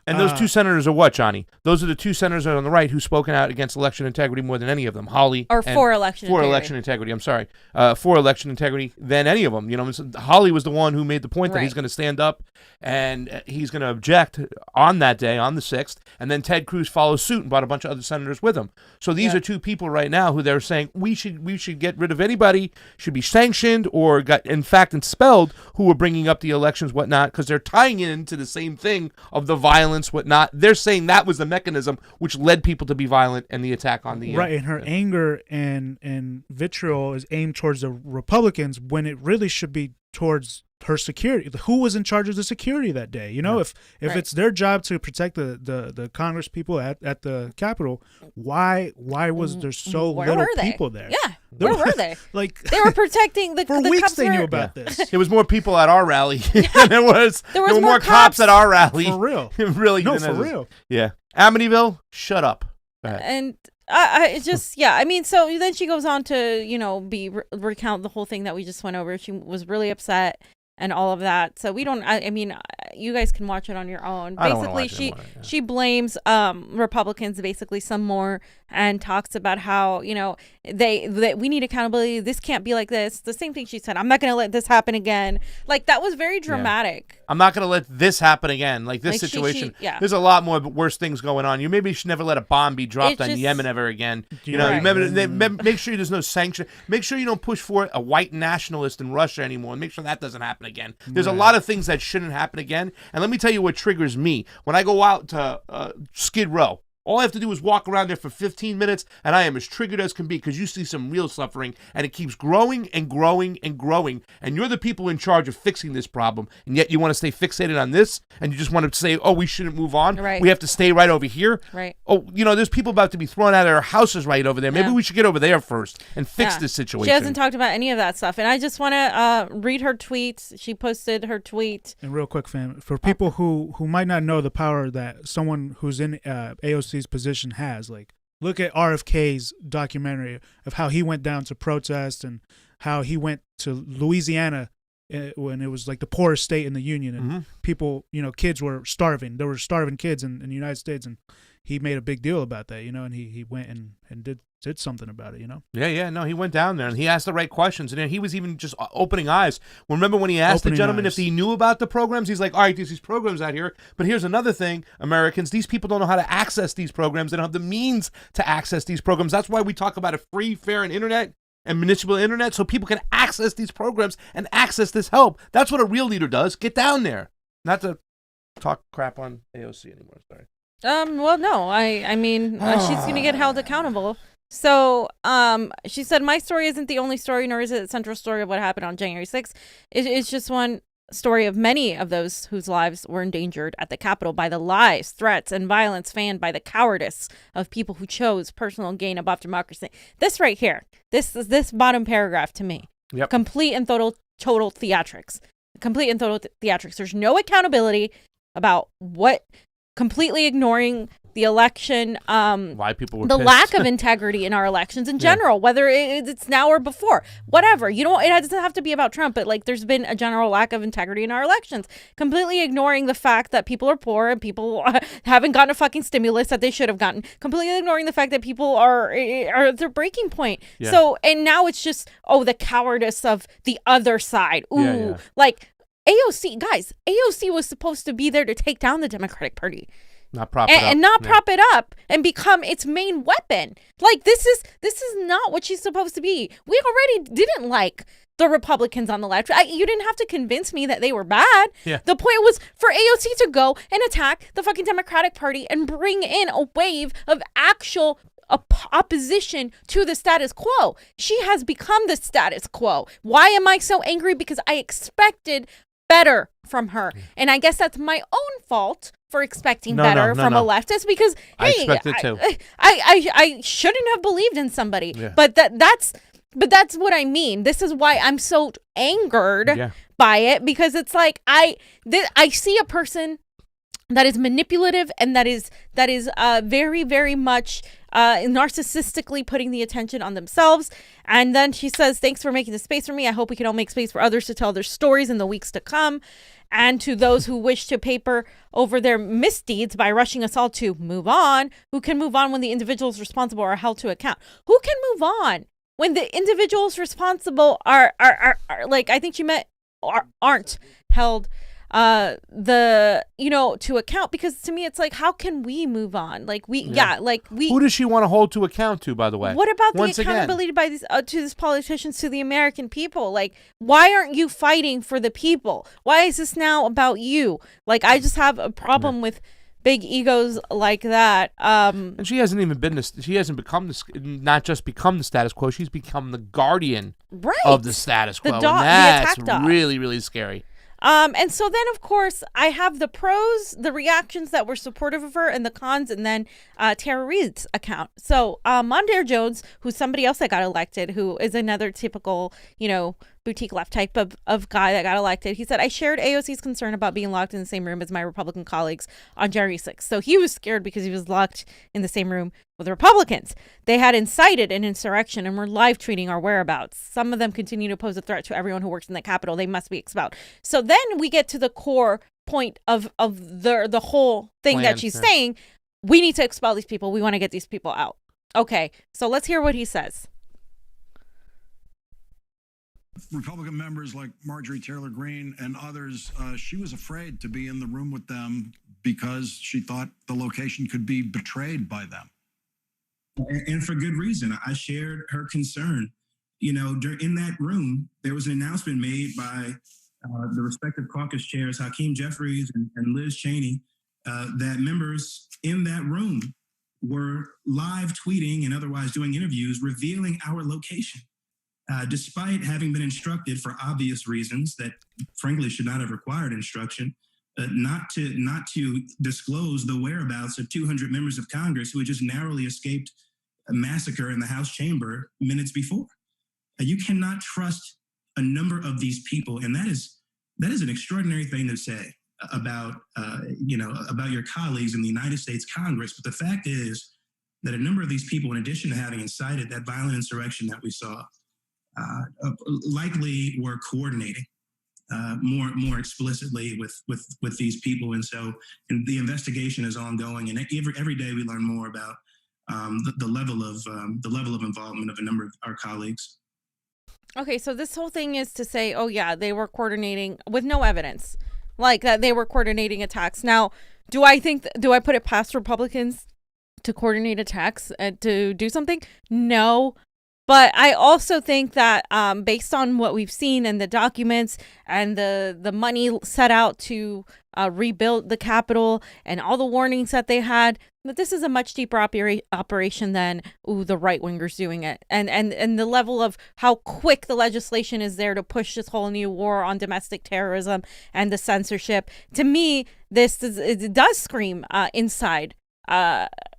And those two senators are what, Johnny? Those are the two senators on the right who've spoken out against election integrity more than any of them. Holly Or for election integrity. election integrity. I'm sorry, for election integrity than any of them. You know, Holly was the one who made the point that he's going to stand up and he's going to object on that day, on the 6th, and then Ted Cruz follows suit and brought a bunch of other senators with him. So these are two people right now who they're saying we should get rid of anybody, should be sanctioned or got in fact expelled who were bringing up the elections, whatnot, because they're tying it into the same thing of the violence, whatnot. They're saying that was the mechanism which led people to be violent and the attack on the right. And her anger and vitriol is aimed towards the Republicans when it really should be towards her security. Who was in charge of the security that day? You know, if it's their job to protect the Congress people at the Capitol, why was there so little people there? Yeah, where were they? Like they were protecting the for the weeks. cops They knew were- about this. There was more people at our rally than there were more cops at our rally. For real. Really? No, than for others. real. Yeah. Amityville, shut up. Go ahead. And I just, I mean, so then she goes on to, you know, recount the whole thing that we just went over. She was really upset and all of that. So we don't, I mean, you guys can watch it on your own. I don't wanna Basically, watch it anymore, she blames Republicans basically some more and talks about how, you know, we need accountability. This can't be like this. The same thing she said. I'm not going to let this happen again. Like, that was very dramatic. I'm not going to let this happen again. Like this Like, situation. there's a lot more worse things going on. You maybe should never let a bomb be dropped It's on just- Yemen ever again. You know, Right. make sure there's no sanction. Make sure you don't push for a white nationalist in Russia anymore. And make sure that doesn't happen again. There's a lot of things that shouldn't happen again. And let me tell you what triggers me. When I go out to Skid Row, all I have to do is walk around there for 15 minutes, and I am as triggered as can be because you see some real suffering, and it keeps growing and growing and growing, and you're the people in charge of fixing this problem, and yet you want to stay fixated on this, and you just want to say, oh, we shouldn't move on. Right. We have to stay right over here. Right. Oh, you know, there's people about to be thrown out of their houses right over there. Maybe Yeah. we should get over there first and fix Yeah. this situation. She hasn't talked about any of that stuff. And I just want to read her tweets. She posted her tweet. And real quick, fam, for people who might not know the power that someone who's in AOC's position has, like, look at RFK's documentary of how he went down to protest and how he went to Louisiana when it was like the poorest state in the union, and people, you know, kids were starving. There were starving kids in the United States, and he made a big deal about that, you know, and he went and did something about it, you know. No, he went down there and he asked the right questions, and then he was even just opening eyes. Remember when he asked the gentleman if he knew about the programs? He's like, all right, there's these programs out here, but here's another thing, Americans, these people don't know how to access these programs. They don't have the means to access these programs. That's why we talk about a free, fair, and internet and municipal internet, so people can access these programs and access this help. That's what a real leader does. Get down there. Not to talk crap on AOC anymore. Sorry. Well, no, I mean, she's going to get held accountable. So, she said, my story isn't the only story, nor is it the central story of what happened on January 6th. It's just one story of many of those whose lives were endangered at the Capitol by the lies, threats, and violence fanned by the cowardice of people who chose personal gain above democracy. This right here, this bottom paragraph to me, complete and total theatrics. Complete and total theatrics. There's no accountability about what, completely ignoring the election, why people were the pissed. lack of integrity in our elections in general, whether it's now or before, whatever. You know, it doesn't have to be about Trump, but like there's been a general lack of integrity in our elections, completely ignoring the fact that people are poor and people haven't gotten a fucking stimulus that they should have gotten, completely ignoring the fact that people are at their breaking point. Yeah. So, and now it's just, the cowardice of the other side. Ooh, like AOC, guys, AOC was supposed to be there to take down the Democratic Party. Not prop it up. And not prop it up and become its main weapon. Like, this is not what she's supposed to be. We already didn't like the Republicans on the left. You didn't have to convince me that they were bad. Yeah. The point was for AOC to go and attack the fucking Democratic Party and bring in a wave of actual opposition to the status quo. She has become the status quo. Why am I so angry? Because I expected better from her. And I guess that's my own fault for expecting better from a leftist, because I hey, expect it too. I shouldn't have believed in somebody. Yeah. But that's what I mean. This is why I'm so angered by it, because it's like I see a person that is manipulative and that is very, very much narcissistically putting the attention on themselves. And then she says, thanks for making the space for me. I hope we can all make space for others to tell their stories in the weeks to come. And to those who wish to paper over their misdeeds by rushing us all to move on, who can move on when the individuals responsible are held to account? Who can move on when the individuals responsible are like, I think she meant aren't held to account? Because to me it's like, how can we move on? Like who does she want to hold to account to, by the way? What about the accountability by these to these politicians, to the American people? Like, why aren't you fighting for the people? Why is this now about you? Like, I just have a problem with big egos like that. And she hasn't even been she hasn't become not just become the status quo, she's become the guardian of the status quo. And that's really, really scary. And so then, of course, I have the pros, the reactions that were supportive of her, and the cons, and then Tara Reade's account. So Mondaire Jones, who's somebody else that got elected, who is another typical, boutique left type of guy that got elected. He said, I shared AOC's concern about being locked in the same room as my Republican colleagues on January 6th. So he was scared because he was locked in the same room with Republicans. They had incited an insurrection and were live tweeting our whereabouts. Some of them continue to pose a threat to everyone who works in the Capitol. They must be expelled. So then we get to the core point of the whole thing that she's saying. We need to expel these people. We want to get these people out. Okay, so let's hear what he says. Republican members like Marjorie Taylor Greene and others, she was afraid to be in the room with them because she thought the location could be betrayed by them. And for good reason. I shared her concern. In that room, there was an announcement made by the respective caucus chairs, Hakeem Jeffries and Liz Cheney, that members in that room were live tweeting and otherwise doing interviews revealing our location. Despite having been instructed for obvious reasons that frankly should not have required instruction, not to disclose the whereabouts of 200 members of Congress who had just narrowly escaped a massacre in the House chamber minutes before. You cannot trust a number of these people, and that is an extraordinary thing to say about your colleagues in the United States Congress. But the fact is that a number of these people, in addition to having incited that violent insurrection that we saw, likely were coordinating more explicitly with these people, and the investigation is ongoing. And every day we learn more about the level of involvement of a number of our colleagues. Okay, so this whole thing is to say, oh yeah, they were coordinating with no evidence, like that they were coordinating attacks. Now, do I put it past Republicans to coordinate attacks and to do something? No. But I also think that based on what we've seen in the documents and the money set out to rebuild the Capitol and all the warnings that they had, that this is a much deeper operation than the right wingers doing it, and the level of how quick the legislation is there to push this whole new war on domestic terrorism and the censorship. To me, it does scream inside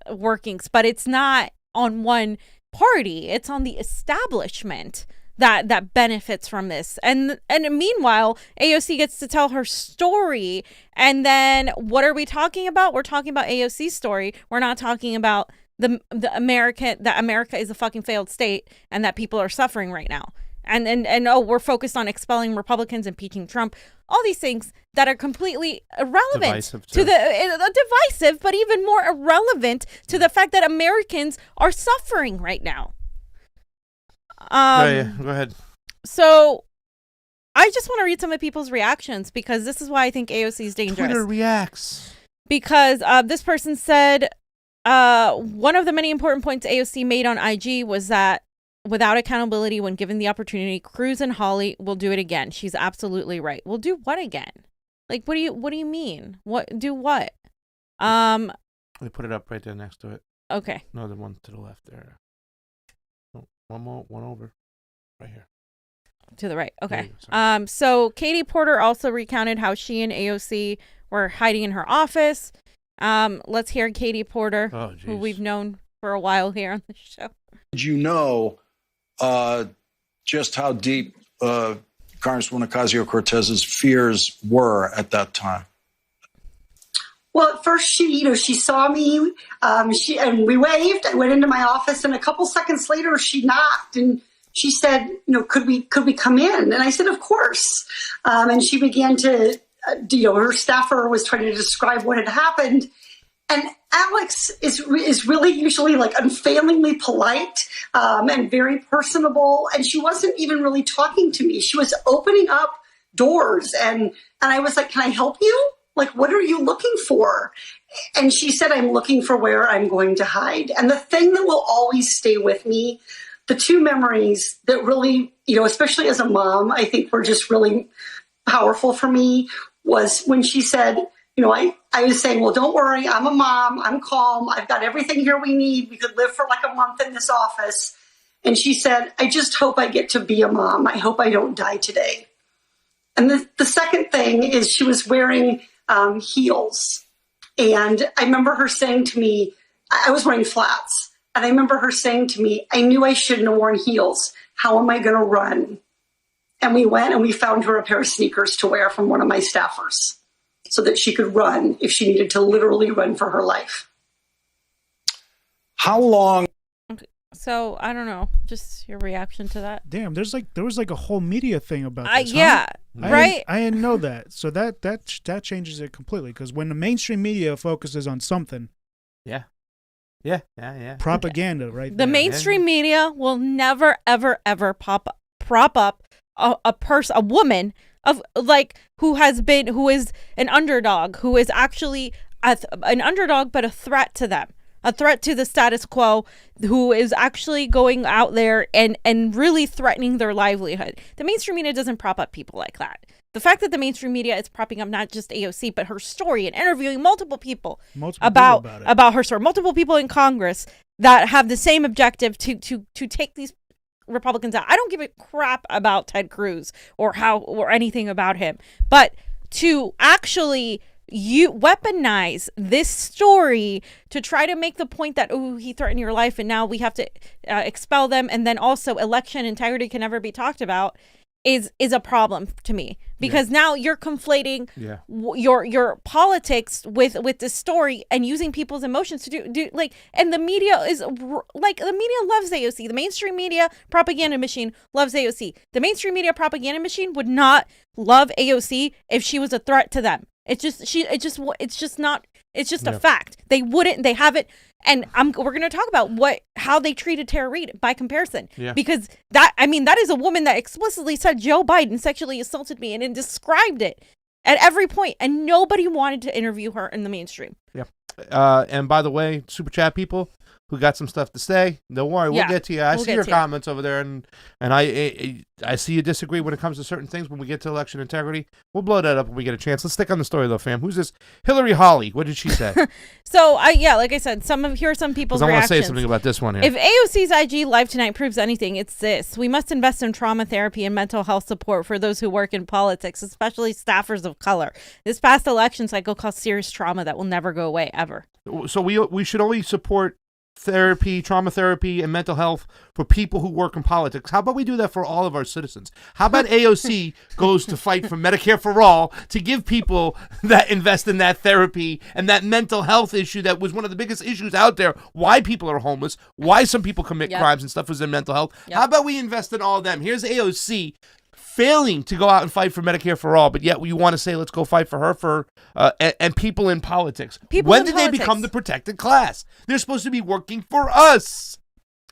workings, but it's not on one party. It's on the establishment that benefits from this. And meanwhile, AOC gets to tell her story. And then what are we talking about? We're talking about AOC's story. We're not talking about that America is a fucking failed state and that people are suffering right now. And we're focused on expelling Republicans, impeaching Trump, all these things that are completely irrelevant divisive, but even more irrelevant to the fact that Americans are suffering right now. Go ahead. So I just want to read some of people's reactions, because this is why I think AOC is dangerous. Twitter reacts. Because this person said, one of the many important points AOC made on IG was that without accountability, when given the opportunity, Cruz and Hawley will do it again. She's absolutely right. We'll do what again? Like, what do you mean? What do what? They put it up right there next to it. Okay. No, the one to the left there. Oh, one over, right here. To the right. Okay. Yeah, So Katie Porter also recounted how she and AOC were hiding in her office. Let's hear Katie Porter, who we've known for a while here on the show. Did you know just how deep Congresswoman Ocasio-Cortez's fears were at that time? Well, at first she saw me, and we waved. I went into my office, and a couple seconds later, she knocked and she said, could we come in? And I said, of course. And she began to, her staffer was trying to describe what had happened. And Alex is really usually like unfailingly polite and very personable. And she wasn't even really talking to me. She was opening up doors. And I was like, can I help you? Like, what are you looking for? And she said, I'm looking for where I'm going to hide. And the thing that will always stay with me, the two memories that really, especially as a mom, I think were just really powerful for me was when she said, I was saying, well, don't worry. I'm a mom. I'm calm. I've got everything here we need. We could live for like a month in this office. And she said, I just hope I get to be a mom. I hope I don't die today. And the second thing is she was wearing heels. And I remember her saying to me, I was wearing flats. And I remember her saying to me, I knew I shouldn't have worn heels. How am I going to run? And we went and we found her a pair of sneakers to wear from one of my staffers so that she could run if she needed to literally run for her life. How long? Okay. So I don't know, just your reaction to that. Damn, there was like a whole media thing about this. Yeah, right. I didn't know that. So that changes it completely because when the mainstream media focuses on something, Yeah. propaganda, right? The there. mainstream media will never, ever, ever prop up a woman of like who is an underdog, who is actually an underdog, but a threat to them, a threat to the status quo, who is actually going out there and really threatening their livelihood. The mainstream media doesn't prop up people like that. The fact that the mainstream media is propping up not just AOC, but her story and interviewing multiple people about her story, multiple people in Congress that have the same objective to take these Republicans out. I don't give a crap about Ted Cruz or anything about him, but to actually weaponize this story to try to make the point that, oh, he threatened your life and now we have to expel them, and then also election integrity can never be talked about, is a problem to me, because now you're conflating your politics with this story and using people's emotions to do like, and the media is like, the media loves AOC. The mainstream media propaganda machine loves AOC. The mainstream media propaganda machine would not love AOC if she was a threat to them. It's just a fact. They wouldn't, they haven't. And we're going to talk about how they treated Tara Reade by comparison, because that is a woman that explicitly said Joe Biden sexually assaulted me and described it at every point, and nobody wanted to interview her in the mainstream. Yeah. And by the way, super chat people who got some stuff to say, don't worry, we'll get to you. I see your comments over there, and I see you disagree when it comes to certain things. When we get to election integrity, we'll blow that up when we get a chance. Let's stick on the story though, fam. Who's this? Hillary Holly. What did she say? So like I said, here are some people's reactions. I want to say something about this one here. If AOC's IG live tonight proves anything, it's this: we must invest in trauma therapy and mental health support for those who work in politics, especially staffers of color. This past election cycle caused serious trauma that will never go away ever. So we should only support therapy, trauma therapy, and mental health for people who work in politics. How about we do that for all of our citizens? How about AOC goes to fight for Medicare for all to give people that invest in that therapy and that mental health issue that was one of the biggest issues out there, why people are homeless, why some people commit crimes and stuff, was in mental health. How about we invest in all of them? Here's AOC failing to go out and fight for Medicare for all, but yet you want to say let's go fight for her and people in politics. When did they become the protected class? They're supposed to be working for us.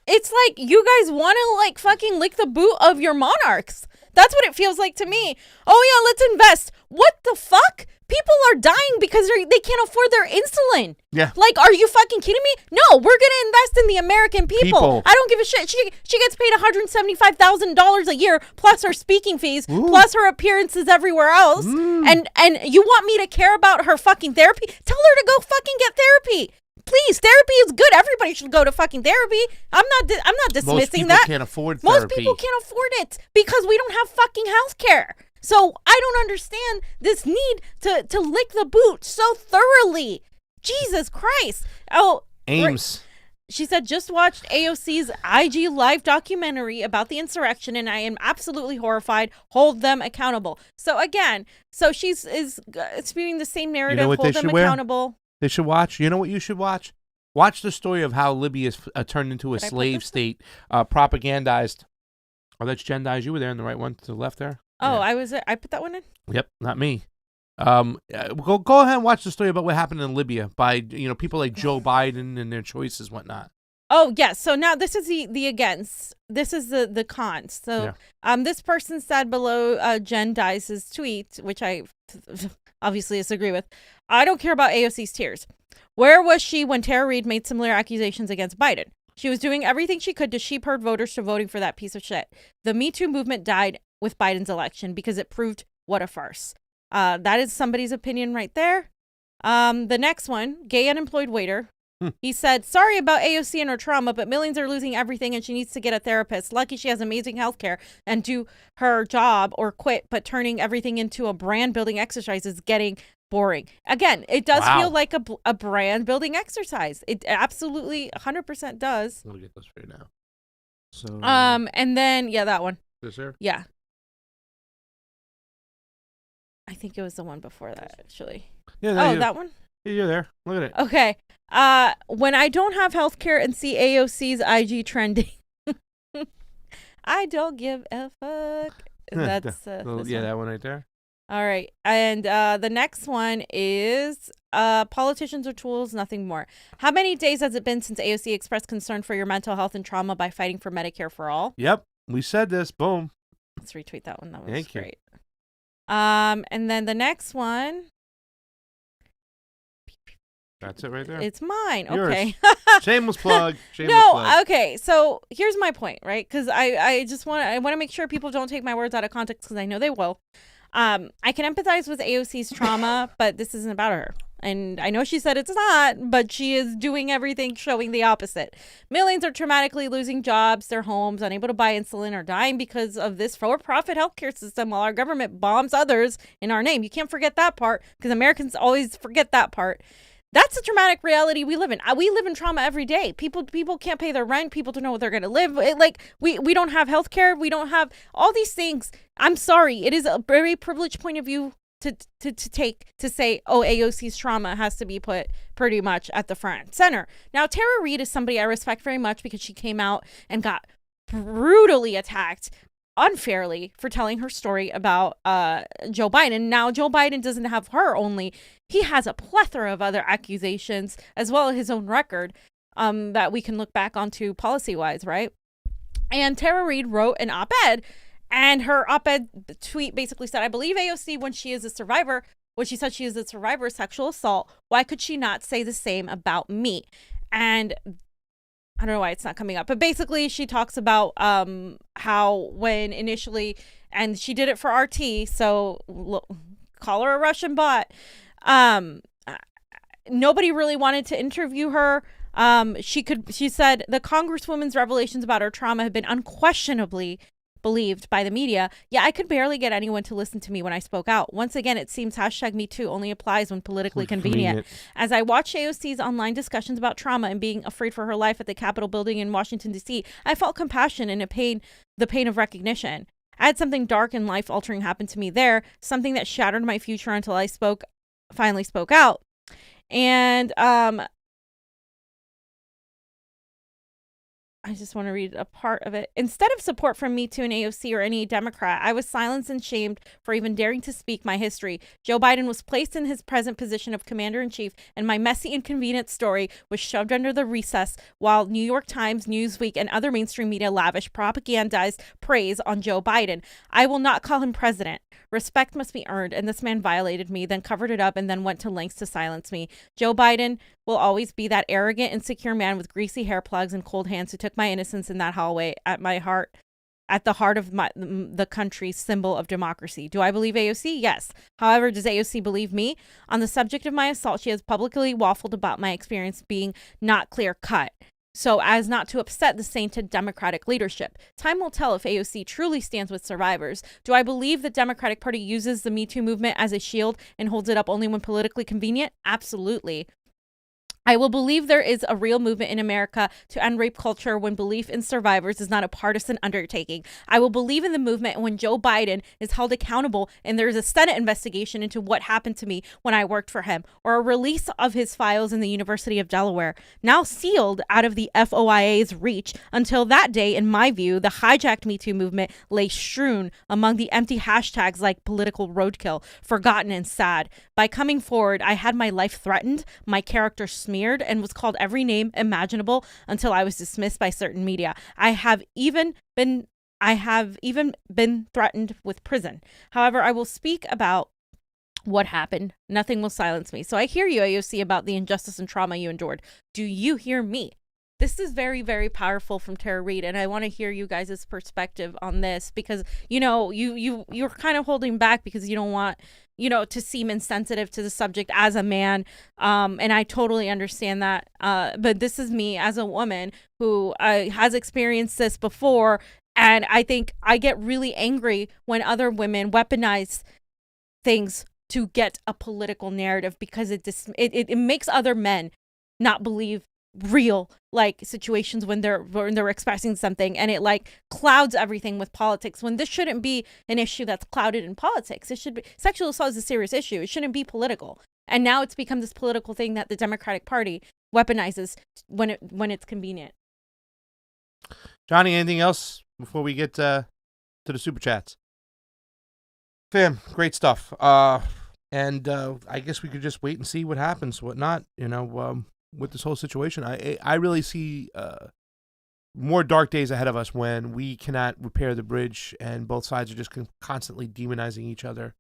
It's like you guys want to like fucking lick the boot of your monarchs. That's what it feels like to me. Oh yeah, let's invest. What the fuck? People are dying because they can't afford their insulin. Yeah. Like, are you fucking kidding me? No, we're gonna invest in the American people. I don't give a shit. She gets paid $175,000 a year plus her speaking fees, plus her appearances everywhere else. And you want me to care about her fucking therapy? Tell her to go fucking get therapy. please, therapy is good. Everybody should go to fucking therapy. I'm not dismissing Most people that. can't afford Most therapy. people can't afford it because we don't have fucking health care. So I don't understand this need to lick the boot so thoroughly. Jesus Christ. Oh, Ames. She said, just watched AOC's IG live documentary about the insurrection, and I am absolutely horrified. Hold them accountable. So again, she's spewing the same narrative. You know what hold they them should wear? accountable. They should watch. You know what you should watch? Watch the story of how Libya is turned into a Did I put slave this? state, propagandized. Oh, that's gendized. You were there in the right one to the left there. Oh, Yeah. I put that one in? Yep, not me. Go ahead and watch the story about what happened in Libya by people like Joe Biden and their choices, whatnot. Oh, yes. So now this is the against. This is the cons. So this person said below Jen Dice's tweet, which I obviously disagree with, I don't care about AOC's tears. Where was she when Tara Reade made similar accusations against Biden? She was doing everything she could to sheep herd voters to voting for that piece of shit. The Me Too movement died with Biden's election because it proved what a farce. That is somebody's opinion right there. The next one, gay unemployed waiter. He said, sorry about AOC and her trauma, but millions are losing everything and she needs to get a therapist. Lucky she has amazing health care and do her job or quit, but turning everything into a brand building exercise is getting boring. Again, it does feel like a brand building exercise. It absolutely 100% does. Let me get this for you now. So, and then, that one. This here? Yeah. I think it was the one before that, actually. Yeah. That one? Yeah, you're there. Look at it. Okay. When I don't have healthcare and see AOC's IG trending, I don't give a fuck. That's that one. one right there. All right. And the next one is politicians are tools, nothing more. How many days has it been since AOC expressed concern for your mental health and trauma by fighting for Medicare for all? Yep. We said this. Boom. Let's retweet that one. That was Thank you. great. And then the next one. That's it right there. It's mine. Yours. Okay. Shameless plug. Okay. So here's my point, right? Because I want to make sure people don't take my words out of context because I know they will. I can empathize with AOC's trauma, but this isn't about her. And I know she said it's not, but she is doing everything showing the opposite. Millions are traumatically losing jobs, their homes, unable to buy insulin, or dying because of this for-profit healthcare system while our government bombs others in our name. You can't forget that part because Americans always forget that part. That's the traumatic reality we live in. We live in trauma every day. People can't pay their rent. People don't know what they're going to live. We don't have health care. We don't have all these things. I'm sorry. It is a very privileged point of view to take to say, oh, AOC's trauma has to be put pretty much at the front and center. Now, Tara Reade is somebody I respect very much because she came out and got brutally attacked unfairly for telling her story about Joe Biden. Now, Joe Biden doesn't have her only. He has a plethora of other accusations as well as his own record that we can look back onto policy-wise, right? And Tara Reade wrote an op-ed, and her op-ed tweet basically said, I believe AOC when she said she is a survivor of sexual assault. Why could she not say the same about me? And I don't know why it's not coming up, but basically she talks about how when initially, and she did it for RT, so call her a Russian bot. Nobody really wanted to interview her. She said the Congresswoman's revelations about her trauma have been unquestionably believed by the media. Yeah, I could barely get anyone to listen to me when I spoke out. Once again, it seems #MeToo only applies when politically convenient. As I watched AOC's online discussions about trauma and being afraid for her life at the Capitol building in Washington, D.C., I felt compassion and the pain of recognition. I had something dark and life-altering happen to me there, something that shattered my future until I finally spoke out. And I just want to read a part of it. Instead of support from Me Too and AOC or any Democrat, I was silenced and shamed for even daring to speak my history. Joe Biden was placed in his present position of commander-in-chief, and my messy, inconvenient story was shoved under the recess while New York Times, Newsweek, and other mainstream media lavish propagandized praise on Joe Biden. I will not call him president. Respect must be earned, and this man violated me, then covered it up, and then went to lengths to silence me. Joe Biden will always be that arrogant, insecure man with greasy hair plugs and cold hands who took my innocence in that hallway. At my heart, at the heart of the country's symbol of democracy. Do I believe AOC? Yes. However, does AOC believe me? On the subject of my assault, she has publicly waffled about my experience being not clear cut, so as not to upset the sainted Democratic leadership. Time will tell if AOC truly stands with survivors. Do I believe the Democratic Party uses the Me Too movement as a shield and holds it up only when politically convenient? Absolutely. I will believe there is a real movement in America to end rape culture when belief in survivors is not a partisan undertaking. I will believe in the movement when Joe Biden is held accountable and there is a Senate investigation into what happened to me when I worked for him, or a release of his files in the University of Delaware, now sealed out of the FOIA's reach. Until that day, in my view, the hijacked Me Too movement lay strewn among the empty hashtags like political roadkill, forgotten and sad. By coming forward, I had my life threatened, my character smeared, and was called every name imaginable until I was dismissed by certain media. I have even been threatened with prison. However, I will speak about what happened. Nothing will silence me. So I hear you, AOC, about the injustice and trauma you endured. Do you hear me? This is very, very powerful from Tara Reade, and I want to hear you guys' perspective on this because, you know, you're kind of holding back because you don't want, you know, to seem insensitive to the subject as a man, and I totally understand that. But this is me as a woman who has experienced this before, and I think I get really angry when other women weaponize things to get a political narrative because it makes other men not believe real like situations when they're expressing something, and it like clouds everything with politics when this shouldn't be an issue that's clouded in politics. It should be, sexual assault is a serious issue. It shouldn't be political, and now it's become this political thing that the Democratic Party weaponizes when it's convenient. Johnny, anything else before we get to the super chats? Fam, great stuff. And I guess we could just wait and see what happens, what not, you know, with this whole situation. I really see more dark days ahead of us when we cannot repair the bridge and both sides are just constantly demonizing each other.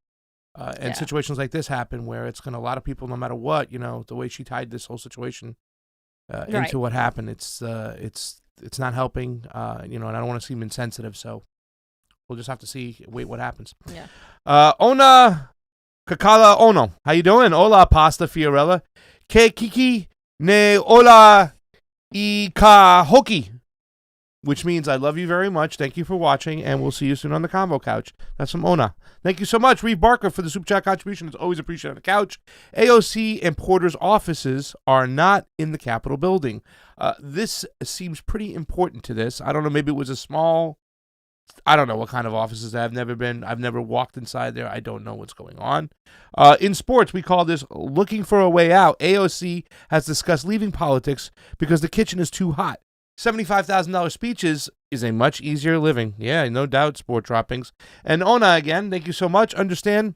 And situations like this happen where it's going to, a lot of people, no matter what, you know, the way she tied this whole situation into what happened, it's not helping, you know, and I don't want to seem insensitive, so we'll just have to wait what happens. Yeah. Ona Kakala Ono, how you doing? Hola, Pasta Fiorella. Ke Kiki Ne Ola Ika Hoki, which means I love you very much. Thank you for watching, and we'll see you soon on the Convo Couch. That's from Ona. Thank you so much, Reeve Barker, for the super chat contribution. It's always appreciated on the couch. AOC and Porter's offices are not in the Capitol building. This seems pretty important to this. I don't know, maybe it was a small, I don't know what kind of offices. I've never walked inside there. I don't know what's going on. In sports, we call this looking for a way out. AOC has discussed leaving politics because the kitchen is too hot. $75,000 speeches is a much easier living. Yeah, no doubt, sport droppings. And Ona, again, thank you so much. Understand,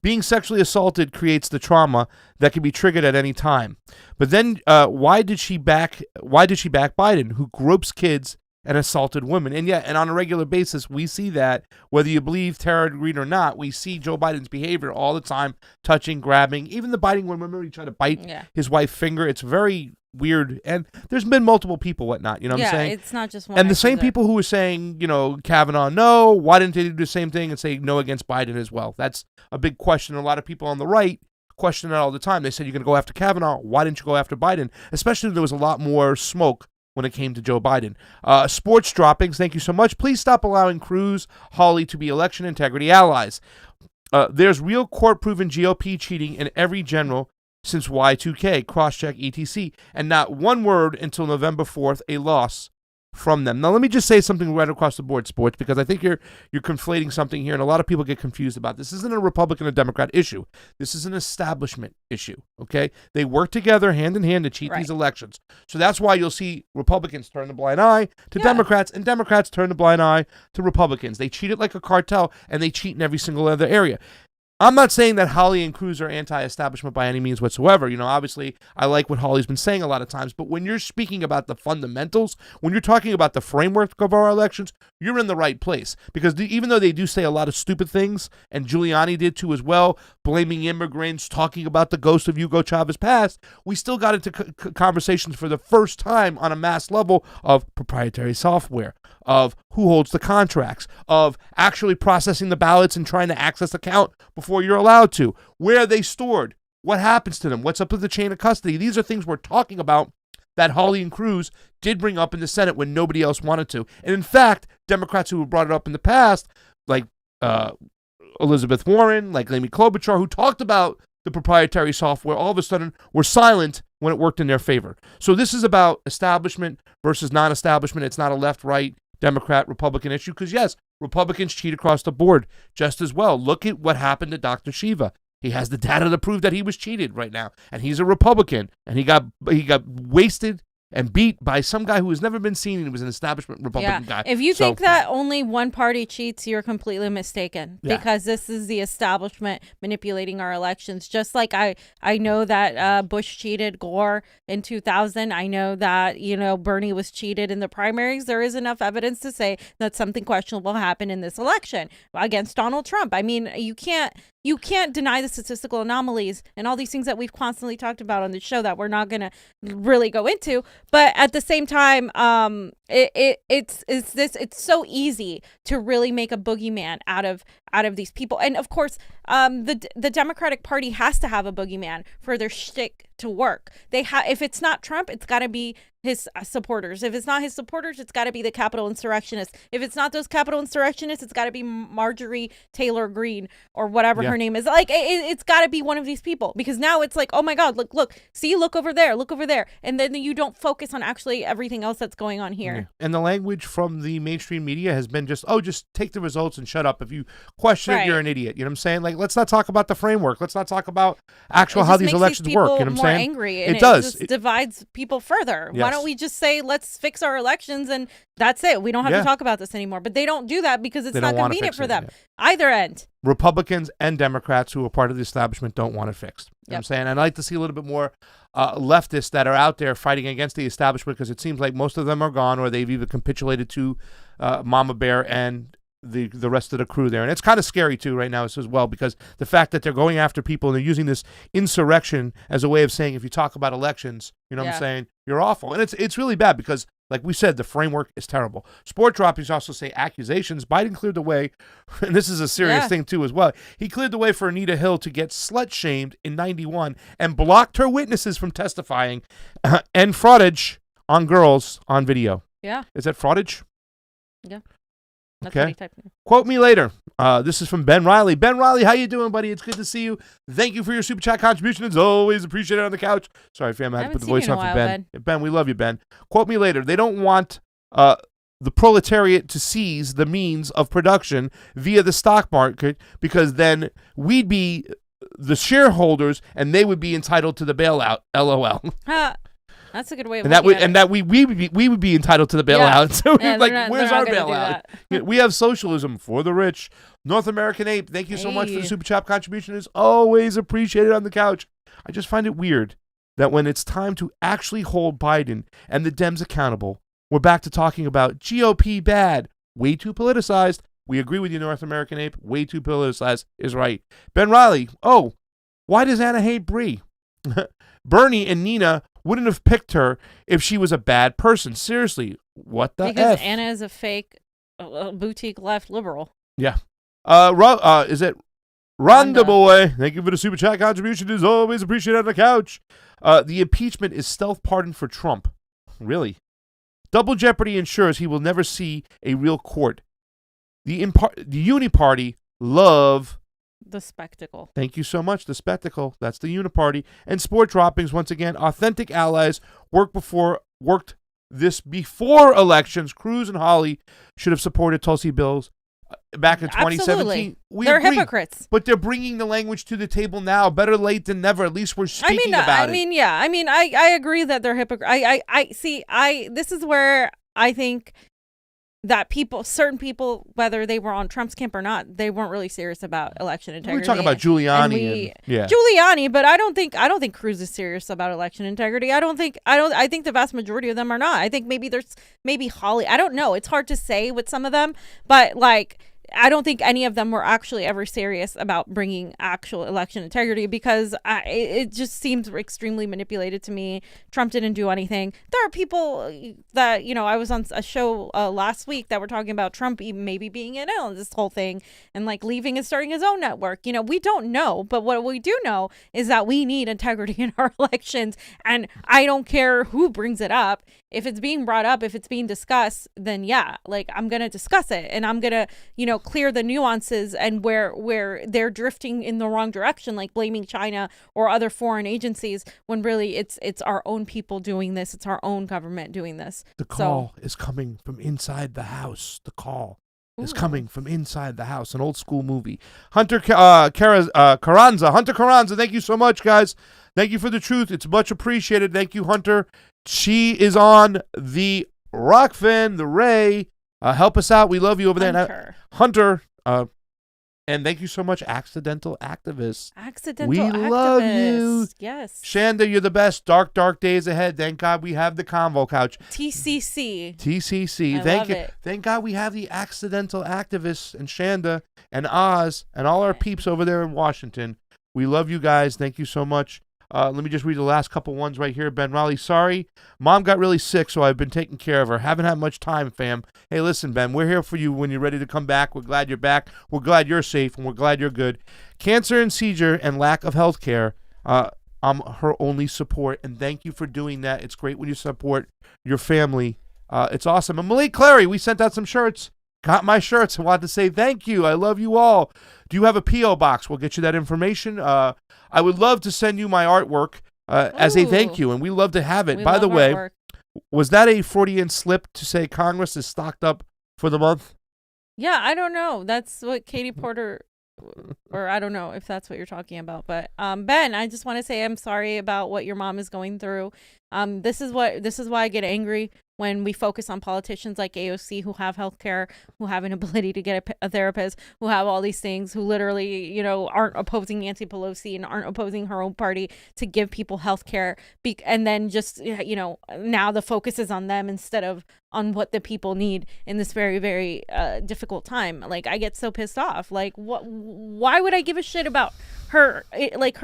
being sexually assaulted creates the trauma that can be triggered at any time. But then why did she back Biden, who gropes kids and assaulted women? And and on a regular basis, we see that, whether you believe Tara Reade or not, we see Joe Biden's behavior all the time, touching, grabbing, even the biting one. Remember, he tried to bite his wife's finger. It's very weird. And there's been multiple people, whatnot, you know what I'm saying? It's not just one. And the same people who were saying, you know, Kavanaugh, no, why didn't they do the same thing and say no against Biden as well? That's a big question. A lot of people on the right question that all the time. They said, you're going to go after Kavanaugh. Why didn't you go after Biden? Especially there was a lot more smoke when it came to Joe Biden. Sports droppings, thank you so much. Please stop allowing Cruz, Hawley to be election integrity allies. There's real court-proven GOP cheating in every general since Y2K, crosscheck, etc. And not one word until November 4th, a loss from them. Now, let me just say something right across the board, sports, because I think you're conflating something here, and a lot of people get confused about this. This isn't a Republican or Democrat issue. This is an establishment issue, okay? They work together hand in hand to cheat these elections. So that's why you'll see Republicans turn the blind eye to Democrats, and Democrats turn the blind eye to Republicans. They cheat it like a cartel, and they cheat in every single other area. I'm not saying that Hawley and Cruz are anti-establishment by any means whatsoever. You know, obviously, I like what Hawley's been saying a lot of times, but when you're speaking about the fundamentals, when you're talking about the framework of our elections, you're in the right place. Because even though they do say a lot of stupid things, and Giuliani did too as well, blaming immigrants, talking about the ghost of Hugo Chavez past, we still got into conversations for the first time on a mass level of proprietary software. of who holds the contracts, of actually processing the ballots and trying to access the count before you're allowed to, where are they stored, what happens to them, what's up with the chain of custody. These are things we're talking about that Hawley and Cruz did bring up in the Senate when nobody else wanted to. And in fact, Democrats who have brought it up in the past, like Elizabeth Warren, like Amy Klobuchar, who talked about the proprietary software, all of a sudden were silent when it worked in their favor. So this is about establishment versus non-establishment. It's not a left-right, Democrat, Republican issue, because yes, Republicans cheat across the board just as well. Look at what happened to Dr. Shiva. He has the data to prove that he was cheated right now, and he's a Republican, and he got wasted and beat by some guy who has never been seen, and he was an establishment Republican guy. If you think that only one party cheats, you're completely mistaken, because this is the establishment manipulating our elections. Just like I know that Bush cheated Gore in 2000. I know that, Bernie was cheated in the primaries. There is enough evidence to say that something questionable happened in this election against Donald Trump. I mean, you can't deny the statistical anomalies and all these things that we've constantly talked about on the show that we're not going to really go into. But at the same time, it's so easy to really make a boogeyman out of these people. And of course, the Democratic Party has to have a boogeyman for their shtick to work. If it's not Trump, it's got to be his supporters. If it's not his supporters, it's got to be the Capitol insurrectionists. If it's not those Capitol insurrectionists, it's got to be Marjorie Taylor Greene or whatever her name is. Like it's got to be one of these people, because now it's like, oh my God, look over there, and then you don't focus on actually everything else that's going on here. Yeah. And the language from the mainstream media has been just take the results and shut up. If you question it, you're an idiot. You know what I'm saying? Like, let's not talk about the framework. Let's not talk about how these elections work. You know what I'm saying? Angry, and it does. Just divides people further. Yes. Why don't we just say, let's fix our elections and that's it? We don't have to talk about this anymore. But they don't do that because it's not convenient for them. Either end. Republicans and Democrats who are part of the establishment don't want it fixed. You know what I'm saying? I'd like to see a little bit more leftists that are out there fighting against the establishment, because it seems like most of them are gone, or they've either capitulated to Mama Bear and the rest of the crew there. And it's kind of scary too right now as well, because the fact that they're going after people and they're using this insurrection as a way of saying, if you talk about elections, you know what I'm saying, you're awful. And it's really bad, because like we said, the framework is terrible. Sport droppings also say accusations. Biden cleared the way, and this is a serious thing too as well. He cleared the way for Anita Hill to get slut-shamed in 91 and blocked her witnesses from testifying and fraudage on girls on video. Yeah. Is that fraudage? Yeah. That's okay. what he typed in. Quote me later. This is from Ben Riley. Ben Riley, how you doing, buddy? It's good to see you. Thank you for your super chat contribution. It's always appreciated on the couch. Sorry, fam, I had to put the voice on for Ben. Ben, we love you, Ben. Quote me later. They don't want the proletariat to seize the means of production via the stock market, because then we'd be the shareholders and they would be entitled to the bailout. LOL. That's a good way of we would be entitled to the bailout. So where's our bailout? We have socialism for the rich. North American Ape, thank you so much for the super chat contribution. It's always appreciated on the couch. I just find it weird that when it's time to actually hold Biden and the Dems accountable, we're back to talking about GOP bad, way too politicized. We agree with you, North American Ape. Way too politicized is right. Ben Riley, why does Anna hate Bree? Bernie and Nina wouldn't have picked her if she was a bad person. Seriously, what the Because F? Anna is a fake boutique left liberal. Yeah. Is it Rhonda Boy? Thank you for the super chat contribution. Is always appreciated on the couch. The impeachment is stealth pardon for Trump. Really? Double jeopardy ensures he will never see a real court. The Uniparty love the spectacle. Thank you so much. The spectacle. That's the Uniparty. And sport droppings, once again, authentic allies worked this before elections. Cruz and Hawley should have supported Tulsi bills back in 2017. They're hypocrites. But they're bringing the language to the table now. Better late than never. At least we're speaking about it. I agree that they're hypocrites. This is where I think that certain people, whether they were on Trump's camp or not, they weren't really serious about election integrity. We're talking about Giuliani. Giuliani, but I don't think Cruz is serious about election integrity. I think the vast majority of them are not. I think maybe Hawley. I don't know. It's hard to say with some of them, but like I don't think any of them were actually ever serious about bringing actual election integrity, because it just seems extremely manipulated to me. Trump didn't do anything. There are people that, I was on a show last week that were talking about Trump maybe being in on this whole thing and like leaving and starting his own network. We don't know, but what we do know is that we need integrity in our elections, and I don't care who brings it up. If it's being brought up, if it's being discussed, then yeah, like I'm going to discuss it, and I'm going to, clear the nuances and where they're drifting in the wrong direction, like blaming China or other foreign agencies, when really it's our own people doing this. It's our own government doing this. The call is coming from inside the house. The call is coming from inside the house. An old school movie. Hunter Carranza. Hunter Carranza, thank you so much, guys. Thank you for the truth. It's much appreciated. Thank you, Hunter. She is on the Rokfin, the Ray. Help us out. We love you over there. Hunter. And thank you so much, Accidental Activist. We love you. Yes. Shanda, you're the best. Dark, dark days ahead. Thank God we have the Convo Couch. TCC. Thank you. Thank God we have the Accidental Activists and Shanda and Oz and all our peeps over there in Washington. We love you guys. Thank you so much. Let me just read the last couple ones right here. Ben Raleigh, sorry. Mom got really sick, so I've been taking care of her. Haven't had much time, fam. Hey, listen, Ben, we're here for you when you're ready to come back. We're glad you're back. We're glad you're safe, and we're glad you're good. Cancer and seizure and lack of health care, I'm her only support, and thank you for doing that. It's great when you support your family. It's awesome. And Malik Clary, we sent out some shirts. Got my shirts. I wanted to say thank you. I love you all. Do you have a P.O. box? We'll get you that information. I would love to send you my artwork as a thank you, and we love to have it. By the way, artwork. Was that a Freudian slip to say Congress is stocked up for the month? Yeah, I don't know. That's what Katie Porter, or I don't know if that's what you're talking about. But Ben, I just want to say I'm sorry about what your mom is going through. This is why I get angry when we focus on politicians like AOC who have healthcare, who have an ability to get a therapist, who have all these things, who literally, aren't opposing Nancy Pelosi and aren't opposing her own party to give people healthcare. And then just, now the focus is on them instead of on what the people need in this very, very difficult time. Like, I get so pissed off. Like, why would I give a shit about her?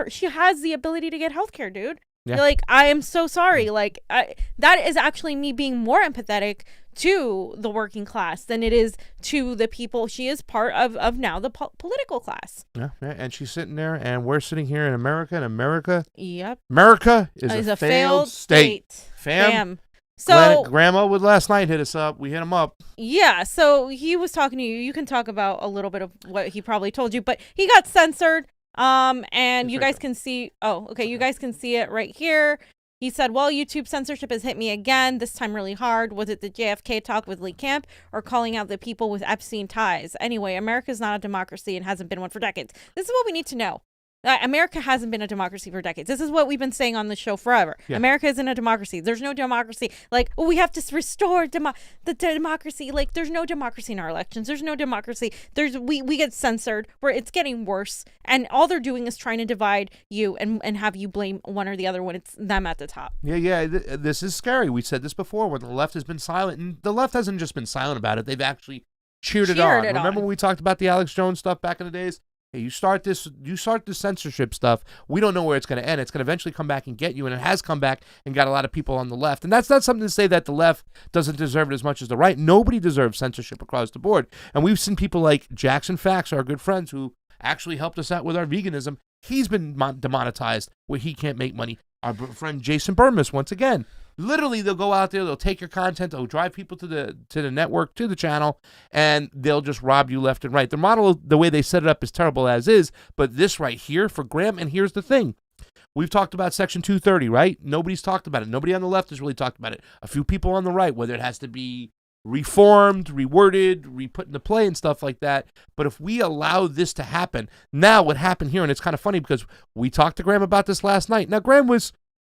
She has the ability to get healthcare, dude. Yeah. Like, I am so sorry. Like, that is actually me being more empathetic to the working class than it is to the people. She is part of now the political class. Yeah, and she's sitting there, and we're sitting here in America, and America. Yep. America is a failed state. Fam. So Grandma would last night hit us up. We hit him up. Yeah. So he was talking to you. You can talk about a little bit of what he probably told you, but he got censored. And you guys can see, you guys can see it right here. He said, well, YouTube censorship has hit me again, this time really hard. Was it the JFK talk with Lee Camp or calling out the people with Epstein ties? Anyway, America is not a democracy and hasn't been one for decades. This is what we need to know. America hasn't been a democracy for decades. This is what we've been saying on the show forever. Yeah. America isn't a democracy. There's no democracy. Like, we have to restore the democracy. Like, there's no democracy in our elections. There's no democracy. We get censored. It's getting worse. And all they're doing is trying to divide you and have you blame one or the other when it's them at the top. Yeah. This is scary. We said this before when the left has been silent. And the left hasn't just been silent about it. They've actually cheered it on. Remember when we talked about the Alex Jones stuff back in the days? Hey, you start the censorship stuff. We don't know where it's going to end. It's going to eventually come back and get you, and it has come back and got a lot of people on the left. And that's not something to say that the left doesn't deserve it as much as the right. Nobody deserves censorship across the board. And we've seen people like Jackson Fax, our good friends, who actually helped us out with our veganism. He's been demonetized where he can't make money. Our friend Jason Burmis, once again. Literally, they'll go out there, they'll take your content, they'll drive people to the network, to the channel, and they'll just rob you left and right. The model, the way they set it up is terrible as is, but this right here for Graham, and here's the thing. We've talked about Section 230, right? Nobody's talked about it. Nobody on the left has really talked about it. A few people on the right, whether it has to be reformed, reworded, re-put into play and stuff like that. But if we allow this to happen, now what happened here, and it's kind of funny because we talked to Graham about this last night. Now, Graham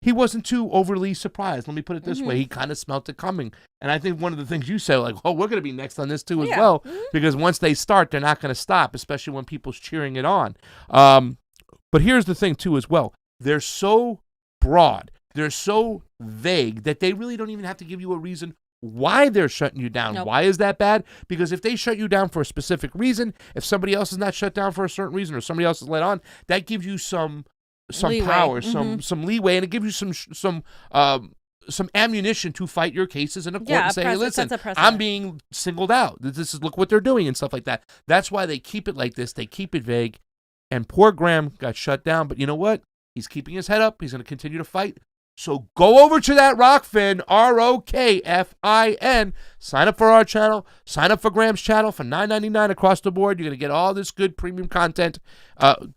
he wasn't too overly surprised. Let me put it this way. He kind of smelt it coming. And I think one of the things you said, like, oh, we're going to be next on this too as well. Because once they start, they're not going to stop, especially when people's cheering it on. But here's the thing too as well. They're so broad. They're so vague that they really don't even have to give you a reason why they're shutting you down. Nope. Why is that bad? Because if they shut you down for a specific reason, if somebody else is not shut down for a certain reason or somebody else is let on, that gives you some Leeway. power, some leeway, and it gives you some ammunition to fight your cases in a court and say, hey, listen, I'm being singled out. This is, look what they're doing and stuff like that. That's why they keep it like this. They keep it vague. And poor Graham got shut down. But you know what? He's keeping his head up. He's going to continue to fight. So go over to that Rokfin, Rokfin. Sign up for our channel. Sign up for Graham's channel for $9.99 across the board. You're going to get all this good premium content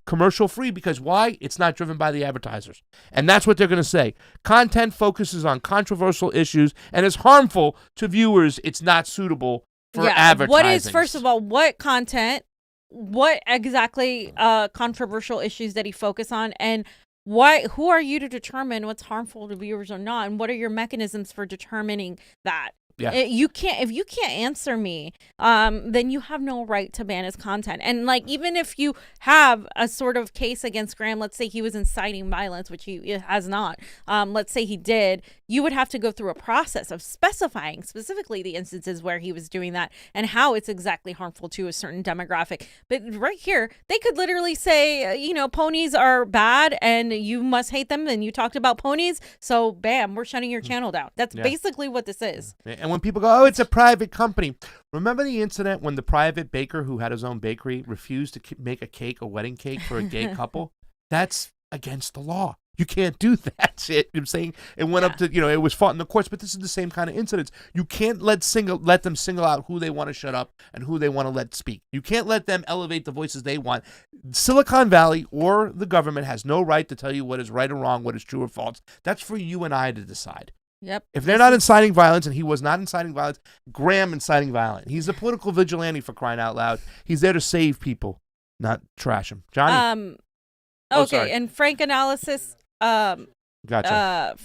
commercial free. Because why? It's not driven by the advertisers. And that's what they're going to say. Content focuses on controversial issues and is harmful to viewers. It's not suitable for advertising. What is, first of all, what content, what exactly controversial issues did he focus on? And who are you to determine what's harmful to viewers or not? And what are your mechanisms for determining that? Yeah. If you can't answer me, then you have no right to ban his content. And like, even if you have a sort of case against Graham, let's say he was inciting violence, which he has not. Let's say he did. You would have to go through a process of specifying specifically the instances where he was doing that and how it's exactly harmful to a certain demographic. But right here, they could literally say, ponies are bad and you must hate them. And you talked about ponies. So bam, we're shutting your channel down. That's basically what this is. And when people go, oh, it's a private company. Remember the incident when the private baker who had his own bakery refused to make a wedding cake for a gay couple? That's against the law. You can't do that shit. I'm saying it went up to, it was fought in the courts, but this is the same kind of incidents. You can't let them single out who they want to shut up and who they want to let speak. You can't let them elevate the voices they want. Silicon Valley or the government has no right to tell you what is right or wrong, what is true or false. That's for you and I to decide. Yep. If they're not inciting violence, and he was not inciting violence, Graham inciting violence. He's a political vigilante, for crying out loud. He's there to save people, not trash them. Johnny? Okay, and Frank Analysis gotcha.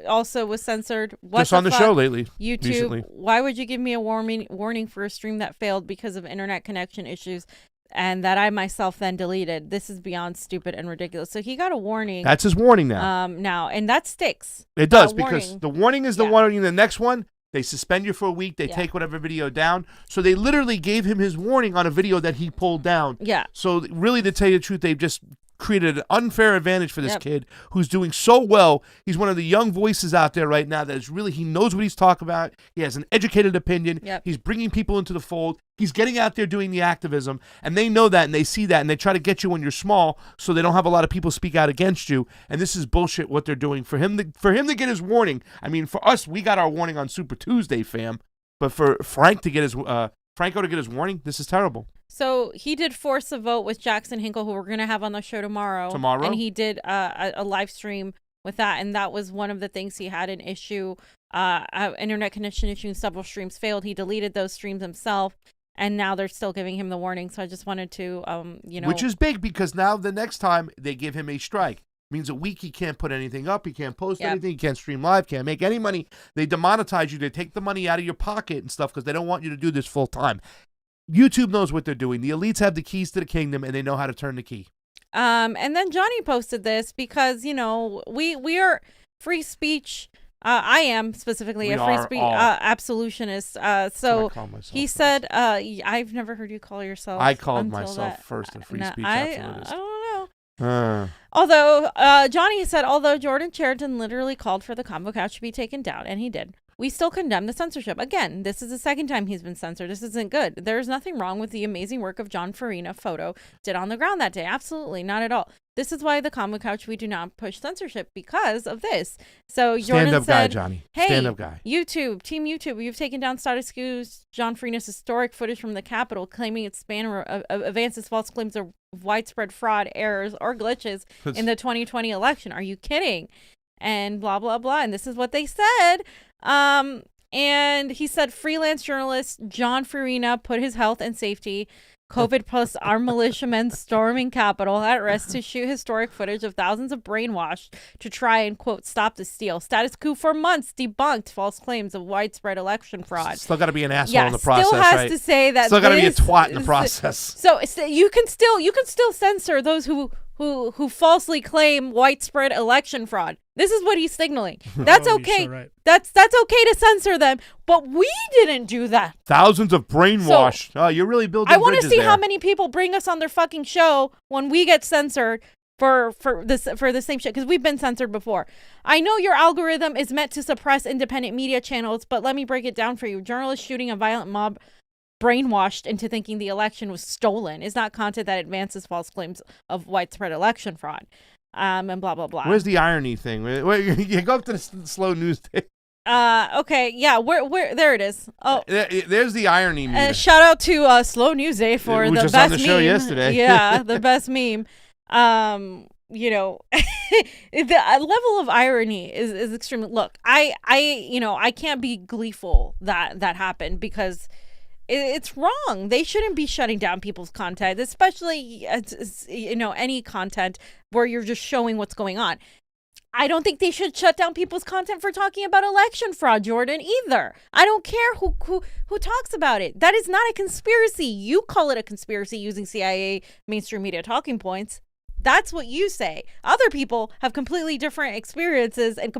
Also was censored. Just on the show lately. YouTube, recently. Why would you give me a warning for a stream that failed because of internet connection issues and that I myself then deleted? This is beyond stupid and ridiculous. So he got a warning. That's his warning now. And that sticks. It does, because the warning is the warning. The next one, they suspend you for a week. They take whatever video down. So they literally gave him his warning on a video that he pulled down. Yeah. So really, to tell you the truth, they've just created an unfair advantage for this kid who's doing so well. He's one of the young voices out there right now that is really, he knows what he's talking about. He has an educated opinion. He's bringing people into the fold. He's getting out there doing the activism, and they know that, and they see that, and they try to get you when you're small so they don't have a lot of people speak out against you. And this is bullshit what they're doing. For him to get his warning, I mean, for us, we got our warning on Super Tuesday, fam. But for Franco to get his warning, this is terrible. So he did force a vote with Jackson Hinkle, who we're going to have on the show tomorrow. And he did a live stream with that. And that was one of the things he had an issue. Internet connection issue and several streams failed. He deleted those streams himself. And now they're still giving him the warning. So I just wanted to, Which is big, because now the next time they give him a strike. Means a week he can't put anything up, he can't post anything, he can't stream live, can't make any money. They demonetize you, they take the money out of your pocket and stuff because they don't want you to do this full time. YouTube knows what they're doing. The elites have the keys to the kingdom, and they know how to turn the key. And then Johnny posted this because, we are free speech. I am specifically a free speech absolutionist. So he said, I've never heard you call yourself. I called myself first a free speech absolutist. I don't know. Although Johnny said, although Jordan Chariton literally called for the Convo Couch to be taken down, and he did, we still condemn the censorship. Again, this is the second time he's been censored. This isn't good. There's nothing wrong with the amazing work of John Farina Photo did on the ground that day. Absolutely not at all. This is why the Convo Couch, we do not push censorship, because of this. So Jordan said, guy, Johnny. Hey, stand-up guy. YouTube, Team YouTube, you've taken down status quo's John Farina's historic footage from the Capitol, claiming its banner advances false claims of widespread fraud, errors, or glitches in the 2020 election. Are you kidding? And blah, blah, blah. And this is what they said. And he said freelance journalist John Farina put his health and safety, COVID plus our militiamen storming Capitol, at risk to shoot historic footage of thousands of brainwashed to try and, quote, stop the steal. Status quo for months debunked false claims of widespread election fraud. Still got to be an asshole in the process, still has to say that. Still got to be a twat in the process. So you can still censor those who who falsely claim widespread election fraud. This is what he's signaling. That's okay. So right. That's okay to censor them, but we didn't do that. Thousands of brainwash. Oh, you're really building I want to bridges see there. how many people bring us on their fucking show when we get censored for the same shit, because we've been censored before. I know your algorithm is meant to suppress independent media channels, but let me break it down for you. Journalists shooting a violent mob brainwashed into thinking the election was stolen is not content that advances false claims of widespread election fraud. And blah blah blah. Where's the irony thing? You go up to the slow news thing. Okay, yeah, where there it is. Oh, there's the irony. Shout out to Slow News Day for the best on the meme. show yesterday. Yeah, the best meme. You know, the level of irony is extremely. Look, I can't be gleeful that happened, because it's wrong. They shouldn't be shutting down people's content, especially any content where you're just showing what's going on. I don't think they should shut down people's content for talking about election fraud, Jordan, either. I don't care who talks about it. That is not a conspiracy. You call it a conspiracy using CIA mainstream media talking points. That's what you say. Other people have completely different experiences and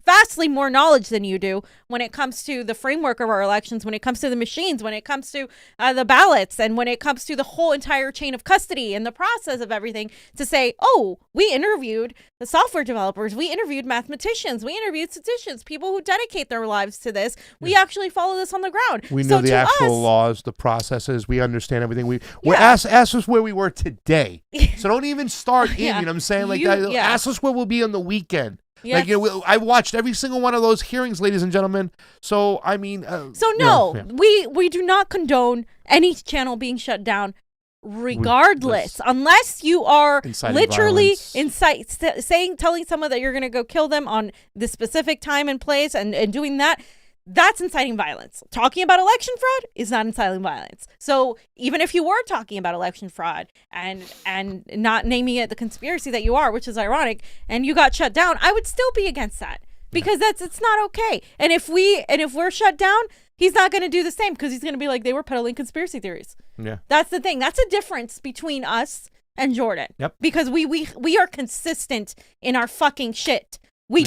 vastly more knowledge than you do when it comes to the framework of our elections, when it comes to the machines, when it comes to the ballots, and when it comes to the whole entire chain of custody and the process of everything, to say, oh, we interviewed the software developers, we interviewed mathematicians, we interviewed statisticians, people who dedicate their lives to this. We actually follow this on the ground. We know the actual laws, the processes. We understand everything. Ask us where we were today. So don't even start in, you know what I'm saying? Like that. Ask us where we'll be on the weekend. Yes. Like, I watched every single one of those hearings, ladies and gentlemen. So, I mean... we do not condone any channel being shut down, regardless, unless you are literally telling someone that you're going to go kill them on this specific time and place and doing that. That's inciting violence. Talking about election fraud is not inciting violence. So even if you were talking about election fraud and not naming it the conspiracy that you are, which is ironic, and you got shut down, I would still be against that, because it's not okay. And if we're shut down, he's not going to do the same, because he's going to be like, they were peddling conspiracy theories. Yeah, that's the thing. That's a difference between us and Jordan. Yep. Because we are consistent in our fucking shit. We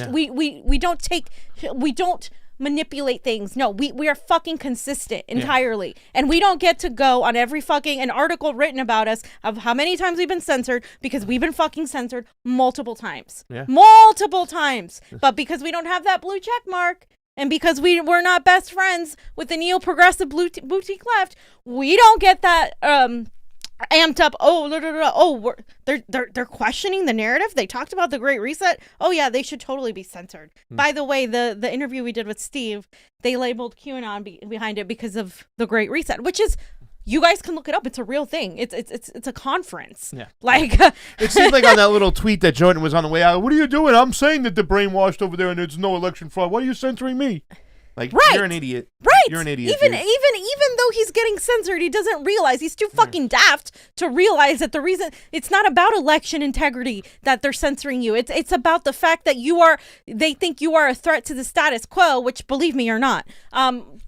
don't manipulate things. No, we are fucking consistent entirely. And we don't get to go on every fucking an article written about us of how many times we've been censored, because we've been fucking censored multiple times. Multiple times. But because we don't have that blue check mark, and because we're not best friends with the neo-progressive boutique left, we don't get that amped up. They're questioning the narrative. They talked about the Great Reset. Oh yeah, they should totally be censored. By the way, the interview we did with Steve, they labeled QAnon behind it because of the Great Reset, which is, you guys can look it up. It's a real thing. It's a conference. Yeah. Like it seemed like on that little tweet that Jordan was on the way out. What are you doing? I'm saying that they're brainwashed over there and there's no election fraud. Why are you censoring me? Like, you're an idiot. Right. You're an idiot. Even though he's getting censored, he doesn't realize, he's too fucking daft to realize that the reason, it's not about election integrity that they're censoring you. It's about the fact that they think you are a threat to the status quo, which, believe me, you're not.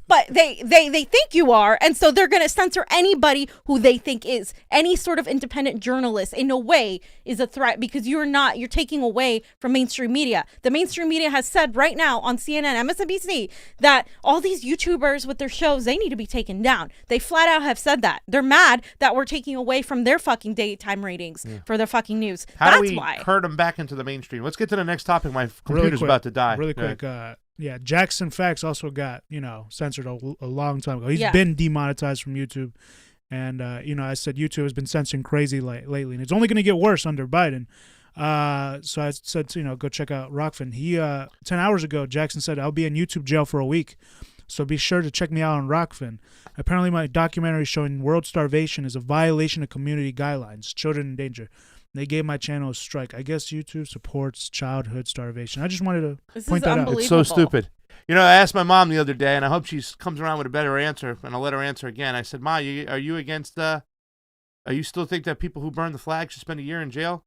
But they think you are, and so they're going to censor anybody who they think is. Any sort of independent journalist, in a way, is a threat, because you're taking away from mainstream media. The mainstream media has said right now on CNN, MSNBC, that all these YouTubers with their shows, they need to be taken down. They flat out have said that. They're mad that we're taking away from their fucking daytime ratings for their fucking news. That's why. How do we herd them back into the mainstream? Let's get to the next topic. My computer's about to die. Really quick. Yeah, Jackson Facts also got, censored a long time ago. He's been demonetized from YouTube. And, I said YouTube has been censoring crazy lately. And it's only going to get worse under Biden. So I said, go check out Rokfin. 10 hours ago, Jackson said, I'll be in YouTube jail for a week. So be sure to check me out on Rokfin. Apparently my documentary showing world starvation is a violation of community guidelines. Children in danger. They gave my channel a strike. I guess YouTube supports childhood starvation. I just wanted to point that out. It's so stupid. I asked my mom the other day, and I hope she comes around with a better answer, and I'll let her answer again. I said, Ma, are you against, are you still think that people who burn the flag should spend a year in jail?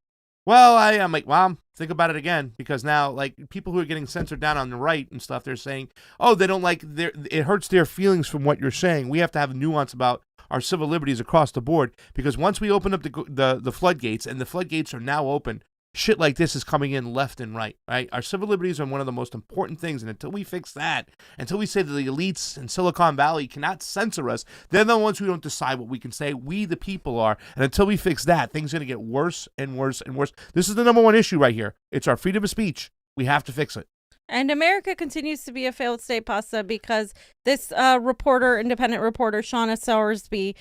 Well, I'm like, Mom, think about it again, because now, like, people who are getting censored down on the right and stuff, they're saying, oh, they don't like, it hurts their feelings from what you're saying. We have to have nuance about our civil liberties across the board, because once we open up the floodgates, and the floodgates are now open, shit like this is coming in left and right, right? Our civil liberties are one of the most important things, and until we fix that, until we say that the elites in Silicon Valley cannot censor us, they're the ones who don't decide what we can say. We, the people, are. And until we fix that, things are going to get worse and worse and worse. This is the number one issue right here. It's our freedom of speech. We have to fix it. And America continues to be a failed state, Pasta, because this independent reporter, Shauna Sowersby,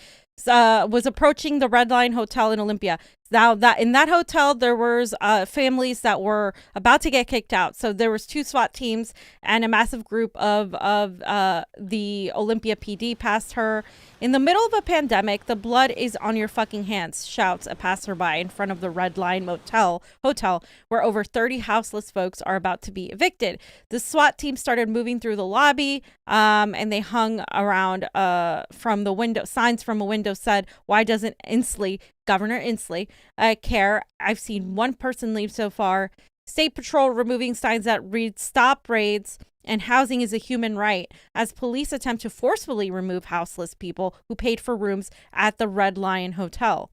was approaching the Red Line Hotel in Olympia. Now, that in that hotel, there was families that were about to get kicked out. So there was 2 SWAT teams and a massive group of the Olympia PD passed her. In the middle of a pandemic, the blood is on your fucking hands, shouts a passerby in front of the Red Line hotel, where over 30 houseless folks are about to be evicted. The SWAT team started moving through the lobby, and they hung around from the window. Signs from a window said, "Why doesn't Governor Inslee care?" I've seen one person leave so far. State Patrol removing signs that read "Stop raids" and "Housing is a human right," as police attempt to forcefully remove houseless people who paid for rooms at the Red Lion Hotel.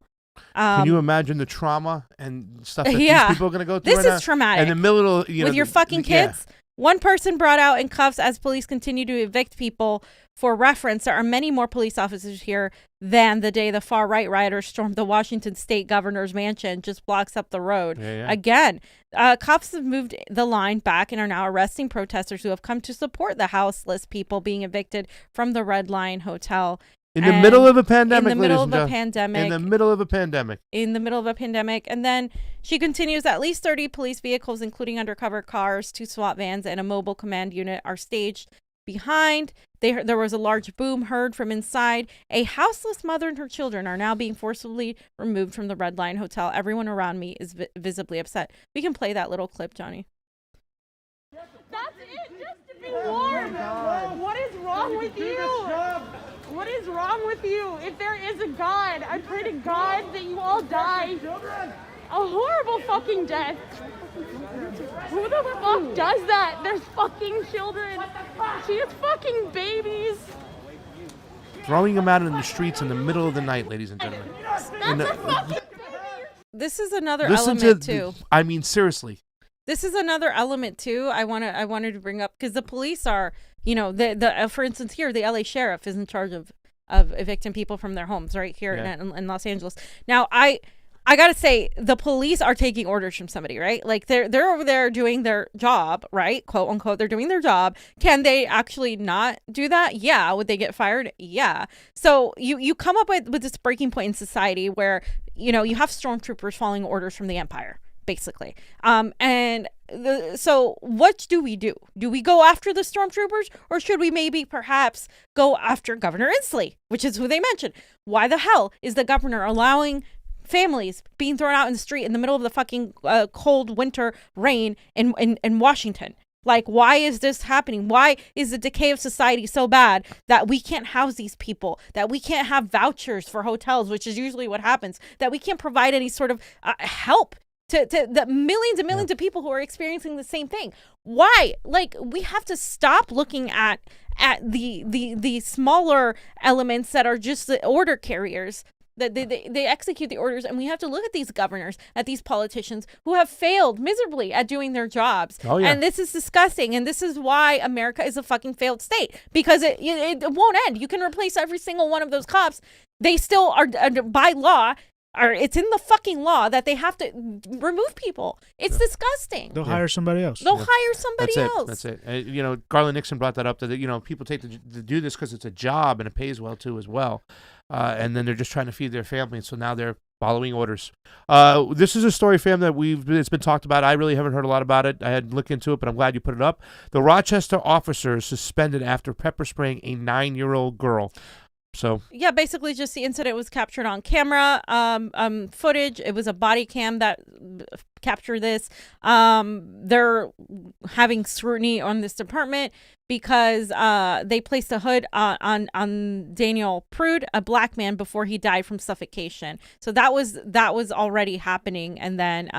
Can you imagine the trauma and stuff that these people are going to go through? This is traumatic. In the middle of, with your fucking kids. Yeah. One person brought out in cuffs as police continue to evict people. For reference, there are many more police officers here than the day the far-right rioters stormed the Washington state governor's mansion just blocks up the road. Again, cops have moved the line back and are now arresting protesters who have come to support the houseless people being evicted from the Red Lion Hotel. In the middle of a pandemic, In the middle of a pandemic. In the middle of a pandemic. In the middle of a pandemic. And then she continues, at least 30 police vehicles, including undercover cars, 2 SWAT vans, and a mobile command unit are staged behind. There was a large boom heard from inside. A houseless mother and her children are now being forcibly removed from the Red Lion Hotel. Everyone around me is visibly upset. We can play that little clip, Johnny. That's it, just to be warm. What is wrong with you? What is wrong with you? If there is a God, I pray to God that you all die a horrible fucking death. Who the fuck does that? There's fucking children. She has fucking babies. Throwing them out in the streets in the middle of the night, ladies and gentlemen. This is another element too. I mean, seriously. This is another element too. I wanted to bring up, because the police are, for instance, here the LA sheriff is in charge of evicting people from their homes right here in Los Angeles. Now, I gotta say, the police are taking orders from somebody, right? Like they're over there doing their job, right? Quote unquote, they're doing their job. Can they actually not do that? Yeah. Would they get fired? Yeah. So you come up with this breaking point in society where, you have stormtroopers following orders from the Empire, basically. So what do we do? Do we go after the stormtroopers, or should we maybe perhaps go after Governor Inslee, which is who they mentioned? Why the hell is the governor allowing families being thrown out in the street in the middle of the fucking cold winter rain in Washington? Like, why is this happening? Why is the decay of society so bad that we can't house these people, that we can't have vouchers for hotels, which is usually what happens, that we can't provide any sort of help to the millions and millions of people who are experiencing the same thing? Why? Like, we have to stop looking at the smaller elements that are just the order carriers, that they execute the orders, and we have to look at these governors, at these politicians who have failed miserably at doing their jobs. And this is disgusting, and this is why America is a fucking failed state, because it won't end. You can replace every single one of those cops. They still are, by law, it's in the fucking law that they have to remove people. It's disgusting. They'll hire somebody else. They'll hire somebody else. That's it. Garland Nixon brought that up, that people take to do this because it's a job and it pays well too as well. And then they're just trying to feed their family, so now they're following orders. This is a story, fam, that it's been talked about. I really haven't heard a lot about it. I had to look into it, but I'm glad you put it up. The Rochester officer is suspended after pepper spraying a 9-year-old girl. So yeah, basically just the incident was captured on camera footage. It was a body cam that captured this. They're having scrutiny on this department because they placed a hood on Daniel Prude, a black man, before he died from suffocation. So that was already happening, and then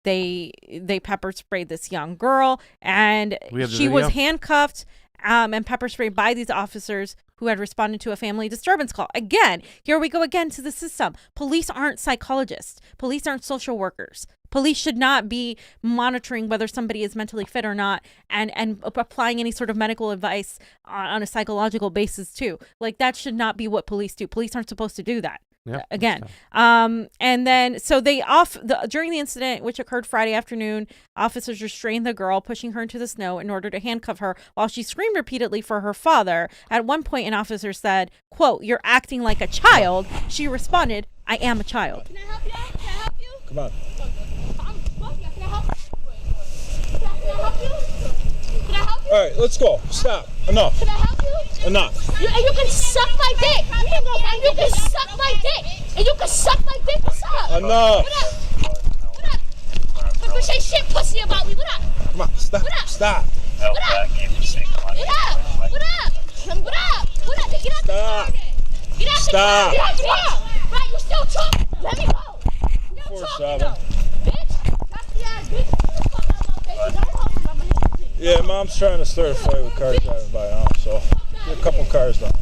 they pepper sprayed this young girl, and she was handcuffed. and pepper spray by these officers who had responded to a family disturbance call. Again, here we go again to the system. Police aren't psychologists. Police aren't social workers. Police should not be monitoring whether somebody is mentally fit or not and applying any sort of medical advice on a psychological basis too. Like, that should not be what police do. Police aren't supposed to do that. Yeah, again. And then, so during the incident, which occurred Friday afternoon, officers restrained the girl, pushing her into the snow in order to handcuff her while she screamed repeatedly for her father. At one point, an officer said, quote, "You're acting like a child." She responded, "I am a child." Can I help you? Can I help you? Come on. Can I help you? Can I help you? Can I help you? All right, let's go. Stop. Enough. Can I help you? Enough. You can suck my dick. You can suck my dick. And you can suck my dick. What's up? Enough. What up? What up? Don't say shit pussy about me. What up? Come on, stop. What up? Stop. What up? What up? What up? What up? What up? Get out the car. Get out the car. Get out the car. Right, you still talking? Let me go. 4-7. Bitch. That's the ass, bitch. Get the fuck out of my face. Don't hold me by my head. Yeah, Mom's trying to start a fight with cars driving by now, so get a couple cars done.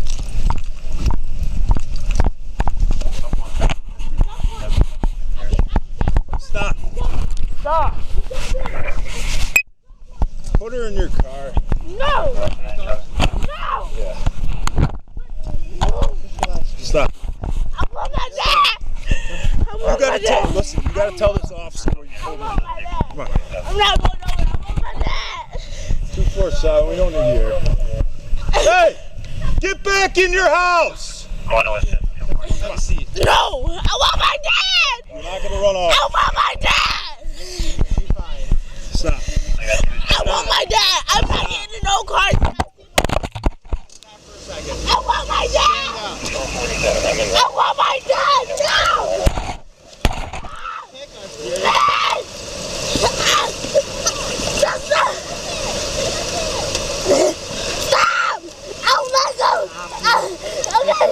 Stop. Stop. Put her in your car. No. No. Yeah. Stop. I want my dad. You gotta tell. Listen, you gotta tell this officer where you pulled in. Come on. I'm not going nowhere. I want my dad. 247. We don't need you here. Hey, get back in your house. No, I want my dad. You're not gonna run off. I want my dad. Stop. I want my dad. I'm not getting in no car. I want my dad. I want my dad now. Stop! Oh my God! Okay.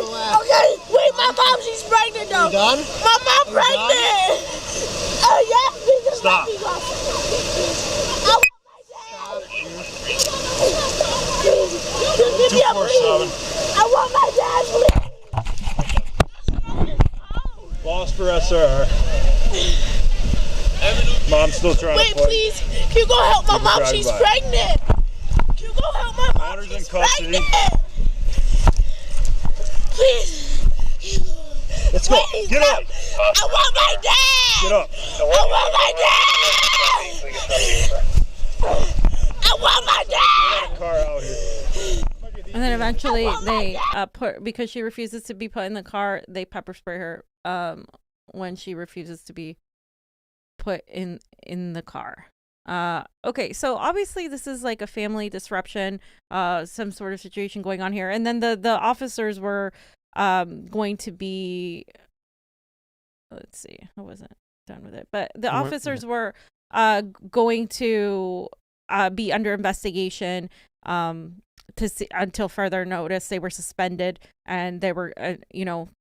Wait, my mom, she's pregnant though. You done? My mom pregnant. Oh yeah, please Stop. let me go. I want my dad. Please, give me a please. I want my dad, please. Lost for SR. Mom's still trying Wait, to play. please. Can you go help my Keep mom? driving She's by. pregnant. Can you go help my mom? Daughter's in She's custody. pregnant. Please. Let's go. Please, Get up. I want my dad. Get up. I want my dad. I want my dad. Car out here. And then eventually they because she refuses to be put in the car, they pepper spray her when she refuses to be put in the car. Okay, so obviously this is like a family disruption, some sort of situation going on here. And then the officers were going to be, let's see, I wasn't done with it, but the officers were going to be under investigation to see until further notice. They were suspended and they were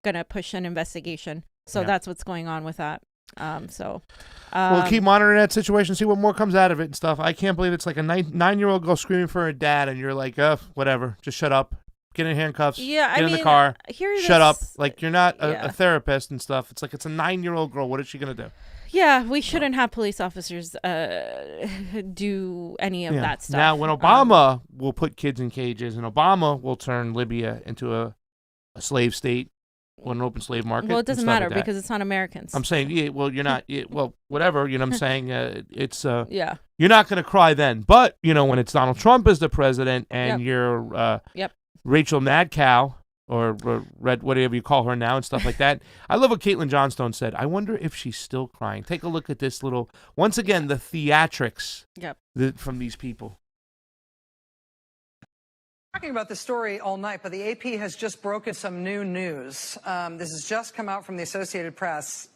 gonna push an investigation. So that's what's going on with that. We'll keep monitoring that situation, see what more comes out of it and stuff. I can't believe it's like a 9-year-old girl screaming for her dad, and you're like, whatever, just shut up, get in handcuffs, get in the car, shut up. Like, you're not a therapist and stuff. It's like, it's a 9-year-old girl. What is she gonna do? Yeah, we shouldn't have police officers do any of that stuff. Now, when Obama will put kids in cages, and Obama will turn Libya into a slave state, or an open slave market. Well, it doesn't matter because it's not Americans. I'm saying, you're not, whatever, you know what I'm saying? It's, you're not going to cry then. But, when it's Donald Trump as the president and you're Rachel Mad Cow, or Red, whatever you call her now and stuff like that. I love what Caitlin Johnstone said. I wonder if she's still crying. Take a look at this little, once again, the theatrics from these people. Talking about this story all night, but the AP has just broken some new news. This has just come out from the Associated Press.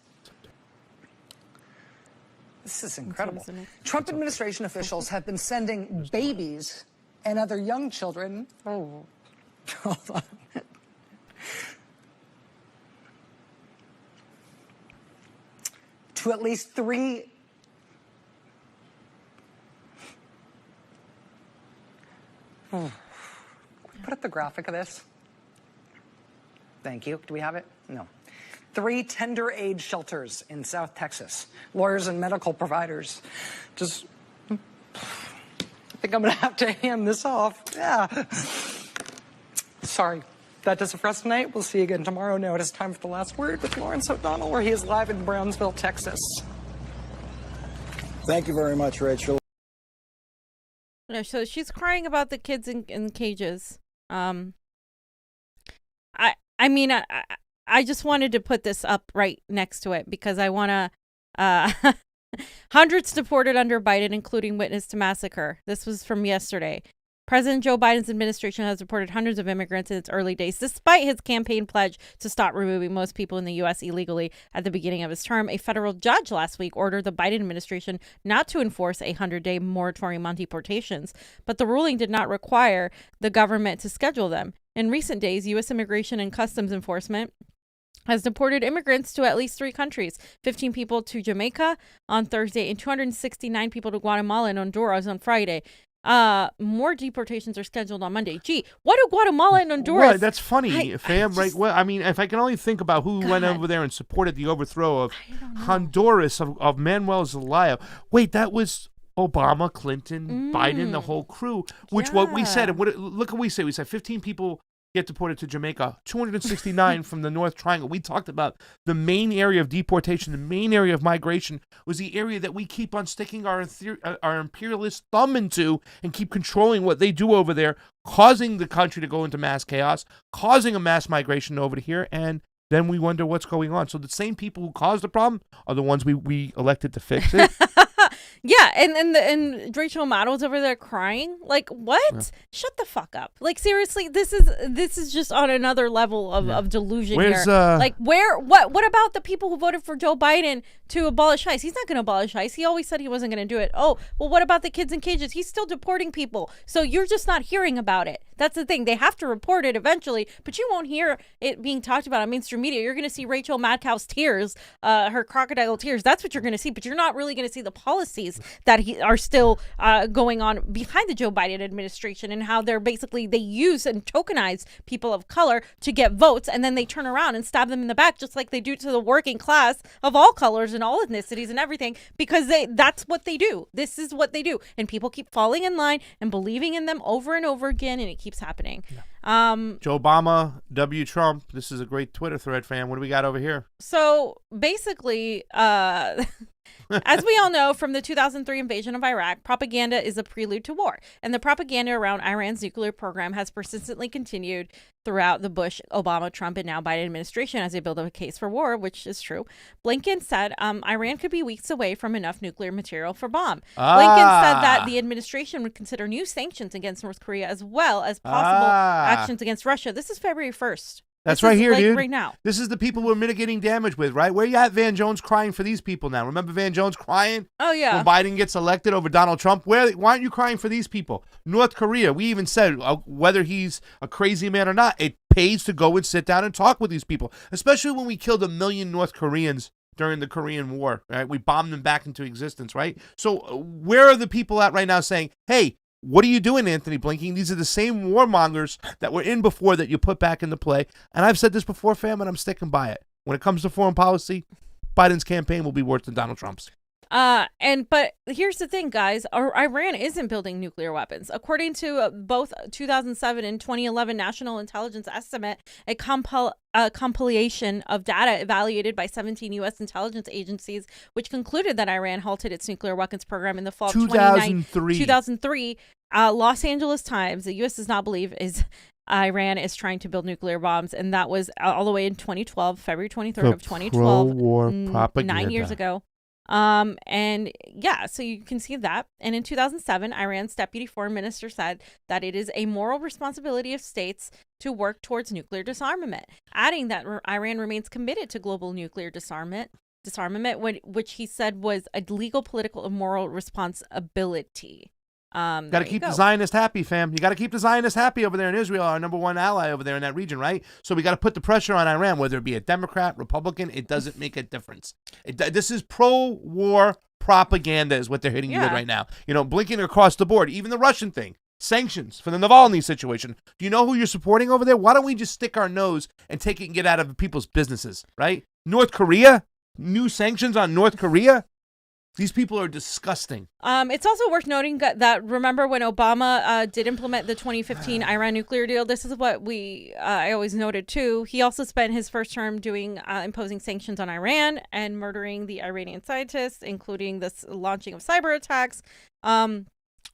This is incredible. Trump administration officials have been sending babies and other young children. Oh, hold on. To at least 3. the graphic of this? Thank you. Do we have it? No. 3 tender age shelters in South Texas. Lawyers and medical providers. Just, I think I'm going to have to hand this off. Yeah. Sorry. That does it for us tonight. We'll see you again tomorrow. Now it is time for The Last Word with Lawrence O'Donnell, where he is live in Brownsville, Texas. Thank you very much, Rachel. No, so she's crying about the kids in cages. I mean, I just wanted to put this up right next to it because I want to. Hundreds deported under Biden, including witness to massacre. This was from yesterday. President Joe Biden's administration has deported hundreds of immigrants in its early days, despite his campaign pledge to stop removing most people in the U.S. illegally at the beginning of his term. A federal judge last week ordered the Biden administration not to enforce a 100-day moratorium on deportations, but the ruling did not require the government to schedule them. In recent days, U.S. Immigration and Customs Enforcement has deported immigrants to at least 3 countries, 15 people to Jamaica on Thursday and 269 people to Guatemala and Honduras on Friday. More deportations are scheduled on Monday. Gee, what do Guatemala and Honduras? Right, that's funny, fam. Right? Well, I mean, if I can only think about who went over there and supported the overthrow of Honduras of Manuel Zelaya. Wait, that was Obama, Clinton, Biden, the whole crew. Which what we said, and look what we said. We said 15 people get deported to Jamaica, 269 from the North Triangle. We talked about the main area of deportation, the main area of migration was the area that we keep on sticking our imperialist thumb into and keep controlling what they do over there, causing the country to go into mass chaos, causing a mass migration over to here, and then we wonder what's going on. So the same people who caused the problem are the ones we elected to fix it. Yeah, and Rachel Maddow's over there crying. Like, what? Yeah. Shut the fuck up. Like, seriously, this is just on another level of delusion here. Like, what about the people who voted for Joe Biden to abolish ICE? He's not going to abolish ICE. He always said he wasn't going to do it. Oh, well, what about the kids in cages? He's still deporting people. So you're just not hearing about it. That's the thing. They have to report it eventually, but you won't hear it being talked about on mainstream media. You're going to see Rachel Madcow's tears, her crocodile tears. That's what you're going to see, but you're not really going to see the policies that are still going on behind the Joe Biden administration and how they use and tokenize people of color to get votes, and then they turn around and stab them in the back just like they do to the working class of all colors and all ethnicities and everything, because that's what they do. This is what they do, and people keep falling in line and believing in them over and over again, and it keeps happening. Joe Obama, W. Trump. This is a great Twitter thread, fam. What do we got over here? So basically, as we all know from the 2003 invasion of Iraq, propaganda is a prelude to war. And the propaganda around Iran's nuclear program has persistently continued throughout the Bush, Obama, Trump, and now Biden administration as they build up a case for war, which is true. Blinken said Iran could be weeks away from enough nuclear material for bomb. Blinken said that the administration would consider new sanctions against North Korea as well as possible actions against Russia. This is February 1st. That's right here, dude. Right now. This is the people we're mitigating damage with, right? Where you at, Van Jones, crying for these people now? Remember Van Jones crying? Oh, yeah. When Biden gets elected over Donald Trump? Why aren't you crying for these people? North Korea, we even said whether he's a crazy man or not, it pays to go and sit down and talk with these people, especially when we killed 1 million North Koreans during the Korean War, right? We bombed them back into existence, right? So where are the people at right now saying, hey, what are you doing, Anthony Blinken? These are the same warmongers that were in before that you put back into play. And I've said this before, fam, and I'm sticking by it. When it comes to foreign policy, Biden's campaign will be worse than Donald Trump's. But here's the thing, guys. Iran isn't building nuclear weapons. According to both 2007 and 2011 National Intelligence Estimate, a compilation of data evaluated by 17 U.S. intelligence agencies, which concluded that Iran halted its nuclear weapons program in the fall of 2003. Los Angeles Times, the U.S. does not believe Iran is trying to build nuclear bombs, and that was all the way in 2012, February 23rd of 2012, pro-war propaganda. 9 years ago. And yeah, so you can see that. And in 2007, Iran's deputy foreign minister said that it is a moral responsibility of states to work towards nuclear disarmament, adding that Iran remains committed to global nuclear disarmament, which he said was a legal, political, and moral responsibility. Got to keep the Zionists happy, fam. You got to keep the Zionists happy over there in Israel, our #1 ally over there in that region, right? So we got to put the pressure on Iran, whether it be a Democrat, Republican, it doesn't make a difference. This is pro-war propaganda is what they're hitting you with right now. You know, blinking across the board, even the Russian thing. sanctions for the Navalny situation. Do you know who you're supporting over there? Why don't we just stick our nose and take it and get out of people's businesses, right? North Korea? New sanctions on North Korea? These people are disgusting. It's also worth noting that remember when Obama did implement the 2015 Iran nuclear deal? This is what I always noted too. He also spent his first term doing imposing sanctions on Iran and murdering the Iranian scientists, including the launching of cyber attacks,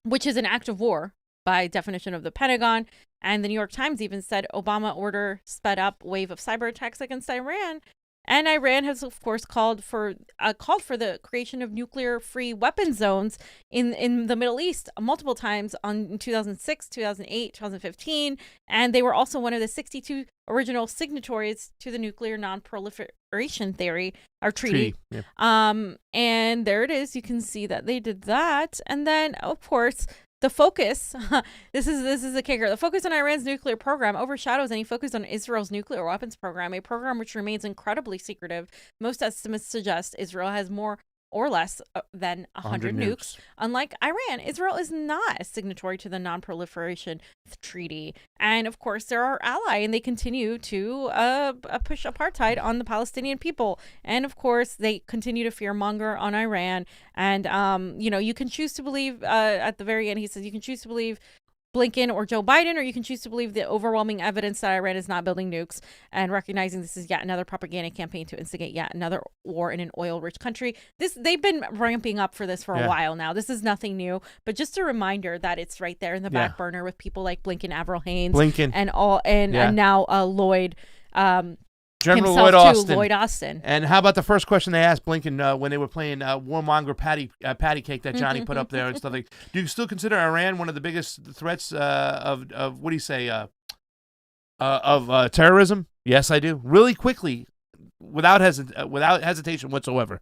which is an act of war by definition of the Pentagon. And the New York Times even said Obama order sped up wave of cyber attacks against Iran. And Iran has, of course, called for the creation of nuclear-free weapon zones in the Middle East multiple times in 2006, 2008, 2015. And they were also one of the 62 original signatories to the nuclear non-proliferation theory, or treaty. Yeah. And there it is. You can see that they did that. And then, of course, the focus, this is the kicker. The focus on Iran's nuclear program overshadows any focus on Israel's nuclear weapons program, a program which remains incredibly secretive. Most estimates suggest Israel has more or less than 100 nukes. Unlike Iran, Israel is not a signatory to the non-proliferation treaty. And of course, they're our ally, and they continue to push apartheid on the Palestinian people. And of course, they continue to fearmonger on Iran. And, you can choose to believe, at the very end, he says, you can choose to believe Blinken or Joe Biden, or you can choose to believe the overwhelming evidence that Iran is not building nukes, and recognizing this is yet another propaganda campaign to instigate yet another war in an oil-rich country. They've been ramping up for this for a while now. This is nothing new, but just a reminder that it's right there in the back burner with people like Blinken, Avril Haines, and now Lloyd. General Lloyd Austin. And how about the first question they asked Blinken when they were playing warmonger patty cake that Johnny put up there and stuff like? Do you still consider Iran one of the biggest threats of what do you say of terrorism? Yes, I do. Really quickly, without hesitation whatsoever.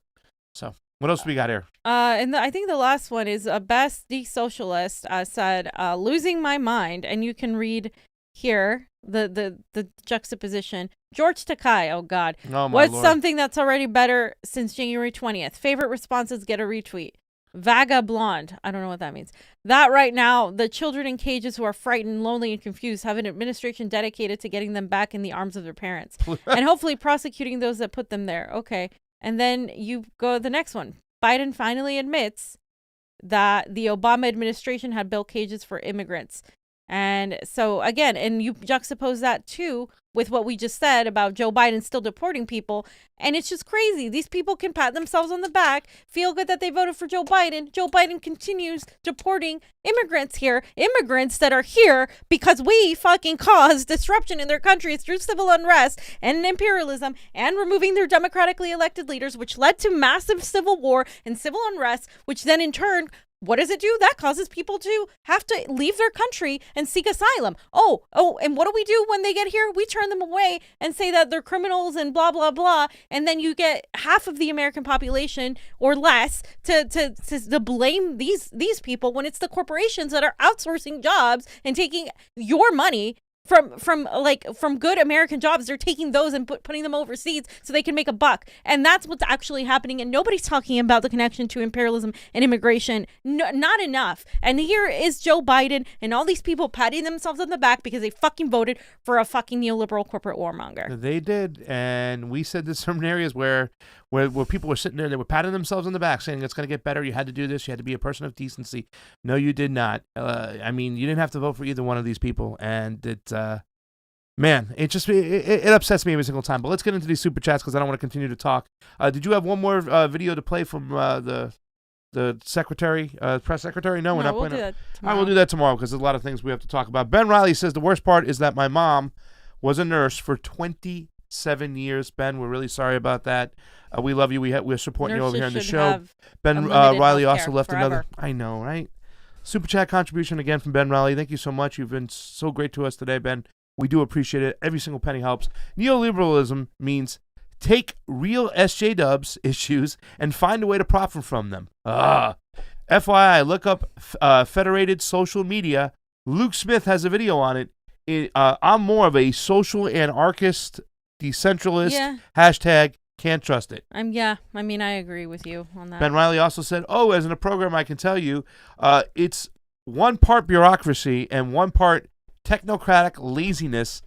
So what else do we got here? And I think the last one is Best Socialist said, "Losing my mind," and you can read here the juxtaposition. George Takei, oh God. Oh, What's Lord. something that's already better since January 20th? Favorite responses get a retweet. Vagabond, I don't know what that means. That right now, the children in cages who are frightened, lonely, and confused have an administration dedicated to getting them back in the arms of their parents. And hopefully prosecuting those that put them there. Okay. And then you go to the next one. Biden finally admits that the Obama administration had built cages for immigrants. And so, again, and you juxtapose that, too, with what we just said about Joe Biden still deporting people. And it's just crazy. These people can pat themselves on the back, feel good that they voted for Joe Biden. Joe Biden continues deporting immigrants here, immigrants that are here because we fucking caused disruption in their countries through civil unrest and imperialism and removing their democratically elected leaders, which led to massive civil war and civil unrest, which then in turn, what does it do? That causes people to have to leave their country and seek asylum. Oh, and what do we do when they get here? We turn them away and say that they're criminals and blah, blah, blah. And then you get half of the American population or less to blame these people when it's the corporations that are outsourcing jobs and taking your money from good American jobs. They're taking those and putting them overseas so they can make a buck. And that's what's actually happening. And nobody's talking about the connection to imperialism and immigration. No, not enough. And here is Joe Biden and all these people patting themselves on the back because they fucking voted for a fucking neoliberal corporate warmonger. They did. And we said this from areas where people were sitting there, they were patting themselves on the back saying it's going to get better. You had to do this. You had to be a person of decency. No, you did not. I mean, you didn't have to vote for either one of these people. And man, it upsets me every single time. But let's get into these super chats because I don't want to continue to talk. Did you have one more video to play from the secretary, press secretary? No, we're not playing it. All right, we'll do that tomorrow because there's a lot of things we have to talk about. Ben Riley says the worst part is that my mom was a nurse for 27 years. Ben, we're really sorry about that. We love you. We're supporting you over here on the show. Ben Riley also left another. I know, right? Super chat contribution again from Ben Riley. Thank you so much. You've been so great to us today, Ben. We do appreciate it. Every single penny helps. Neoliberalism means take real SJWs issues and find a way to profit from them. FYI, look up Federated Social Media. Luke Smith has a video on it. I'm more of a social anarchist, decentralist, hashtag can't trust it. I mean, I agree with you on that. Ben Riley also said, as in a program, I can tell you, it's one part bureaucracy and one part technocratic laziness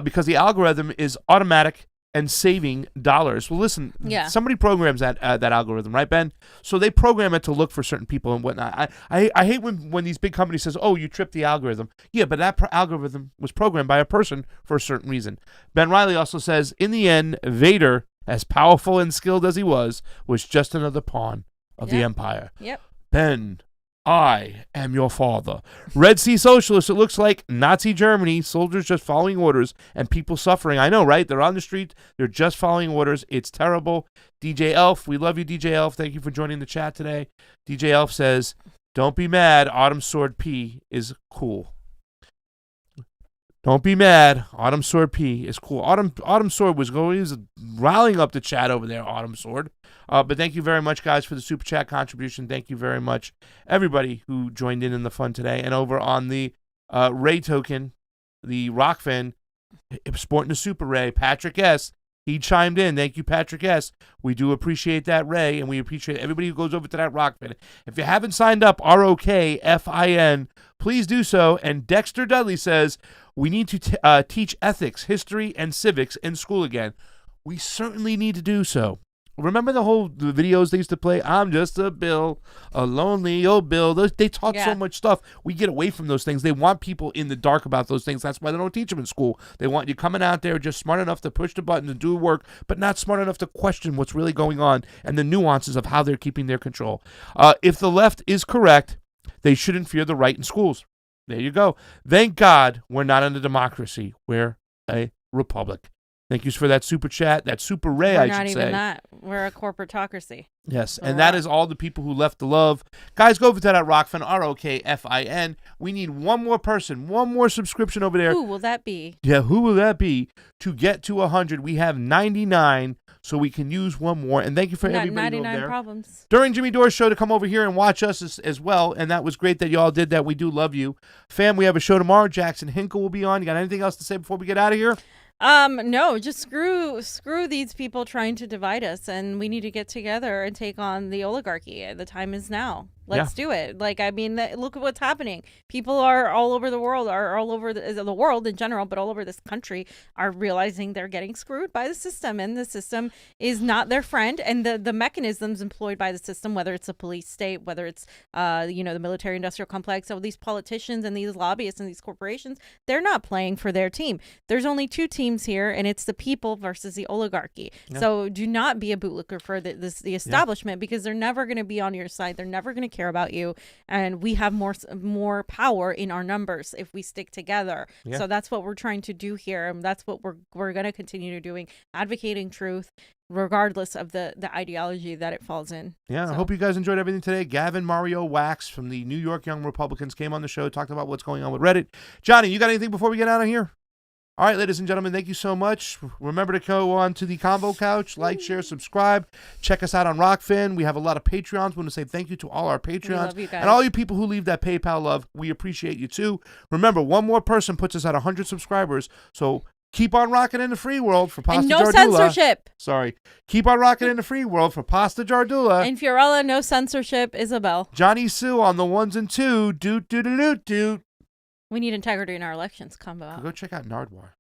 because the algorithm is automatic and saving dollars. Well, listen, somebody programs that algorithm, right, Ben? So they program it to look for certain people and whatnot. I hate when these big companies says, oh, you tripped the algorithm. Yeah, but that algorithm was programmed by a person for a certain reason. Ben Riley also says, in the end, Vader, as powerful and skilled as he was just another pawn of the Empire. Yep. Ben, I am your father. Red Sea Socialists, it looks like Nazi Germany, soldiers just following orders and people suffering. I know, right? They're on the street. They're just following orders. It's terrible. DJ Elf, we love you, DJ Elf. Thank you for joining the chat today. DJ Elf says, don't be mad. Autumn Sword P is cool. Don't be mad. Autumn Sword P is cool. Autumn Sword was rallying up the chat over there, Autumn Sword. But thank you very much, guys, for the super chat contribution. Thank you very much, everybody who joined in the fun today. And over on the Ray token, the Rokfin, sporting the super Ray, Patrick S., he chimed in. Thank you, Patrick S. We do appreciate that, Ray, and we appreciate everybody who goes over to that Rokfin. If you haven't signed up, ROKFIN, please do so. And Dexter Dudley says, we need to teach ethics, history, and civics in school again. We certainly need to do so. Remember the videos they used to play? I'm just a Bill, a lonely old Bill. They talk so much stuff. We get away from those things. They want people in the dark about those things. That's why they don't teach them in school. They want you coming out there just smart enough to push the button and do work, but not smart enough to question what's really going on and the nuances of how they're keeping their control. If the left is correct, they shouldn't fear the right in schools. There you go. Thank God we're not in a democracy. We're a republic. Thank you for that super chat, that super Ray, I should say. We're not even that. We're a corporatocracy. Yes, and that is all the people who left the love. Guys, go over to that Rokfin, ROKFIN. We need one more person, one more subscription over there. Who will that be? Yeah, who will that be? To get to 100, we have 99, so we can use one more. And thank you for everybody 99 over there. problems. During Jimmy Dore's show to come over here and watch us as well, and that was great that you all did that. We do love you. Fam, we have a show tomorrow. Jackson Hinkle will be on. You got anything else to say before we get out of here? No, just screw these people trying to divide us, and we need to get together and take on the oligarchy. The time is now. Let's do it. Like, I mean, look at what's happening. People are all over the world, are all over the world in general, but all over this country are realizing they're getting screwed by the system, and the system is not their friend. And the mechanisms employed by the system, whether it's a police state, whether it's the military-industrial complex, so these politicians and these lobbyists and these corporations, they're not playing for their team. There's only two teams here, and it's the people versus the oligarchy. Yeah. So do not be a bootlicker for the establishment, because they're never going to be on your side. They're never going to care about you, and we have more power in our numbers if we stick together. So that's what we're trying to do here, and that's what we're going to continue doing, advocating truth regardless of the ideology that it falls in. I hope you guys enjoyed everything today. Gavin Wax from the New York Young Republicans came on the show, talked about what's going on with Reddit. Johnny, you got anything before we get out of here? All right, ladies and gentlemen, thank you so much. Remember to go on to the Convo Couch, like, share, subscribe. Check us out on Rokfin. We have a lot of Patreons. We want to say thank you to all our Patreons. And all you people who leave that PayPal love, we appreciate you too. Remember, one more person puts us at 100 subscribers. So keep on rocking in the free world for Pasta Jardula. And no censorship. Sorry. Keep on rocking in the free world for Pasta Jardula. And Fiorella, no censorship, Isabel. Johnny Sue on the ones and two. Doot, doot, doot, doot. We need integrity in our elections, Combo. Go check out Nardwar.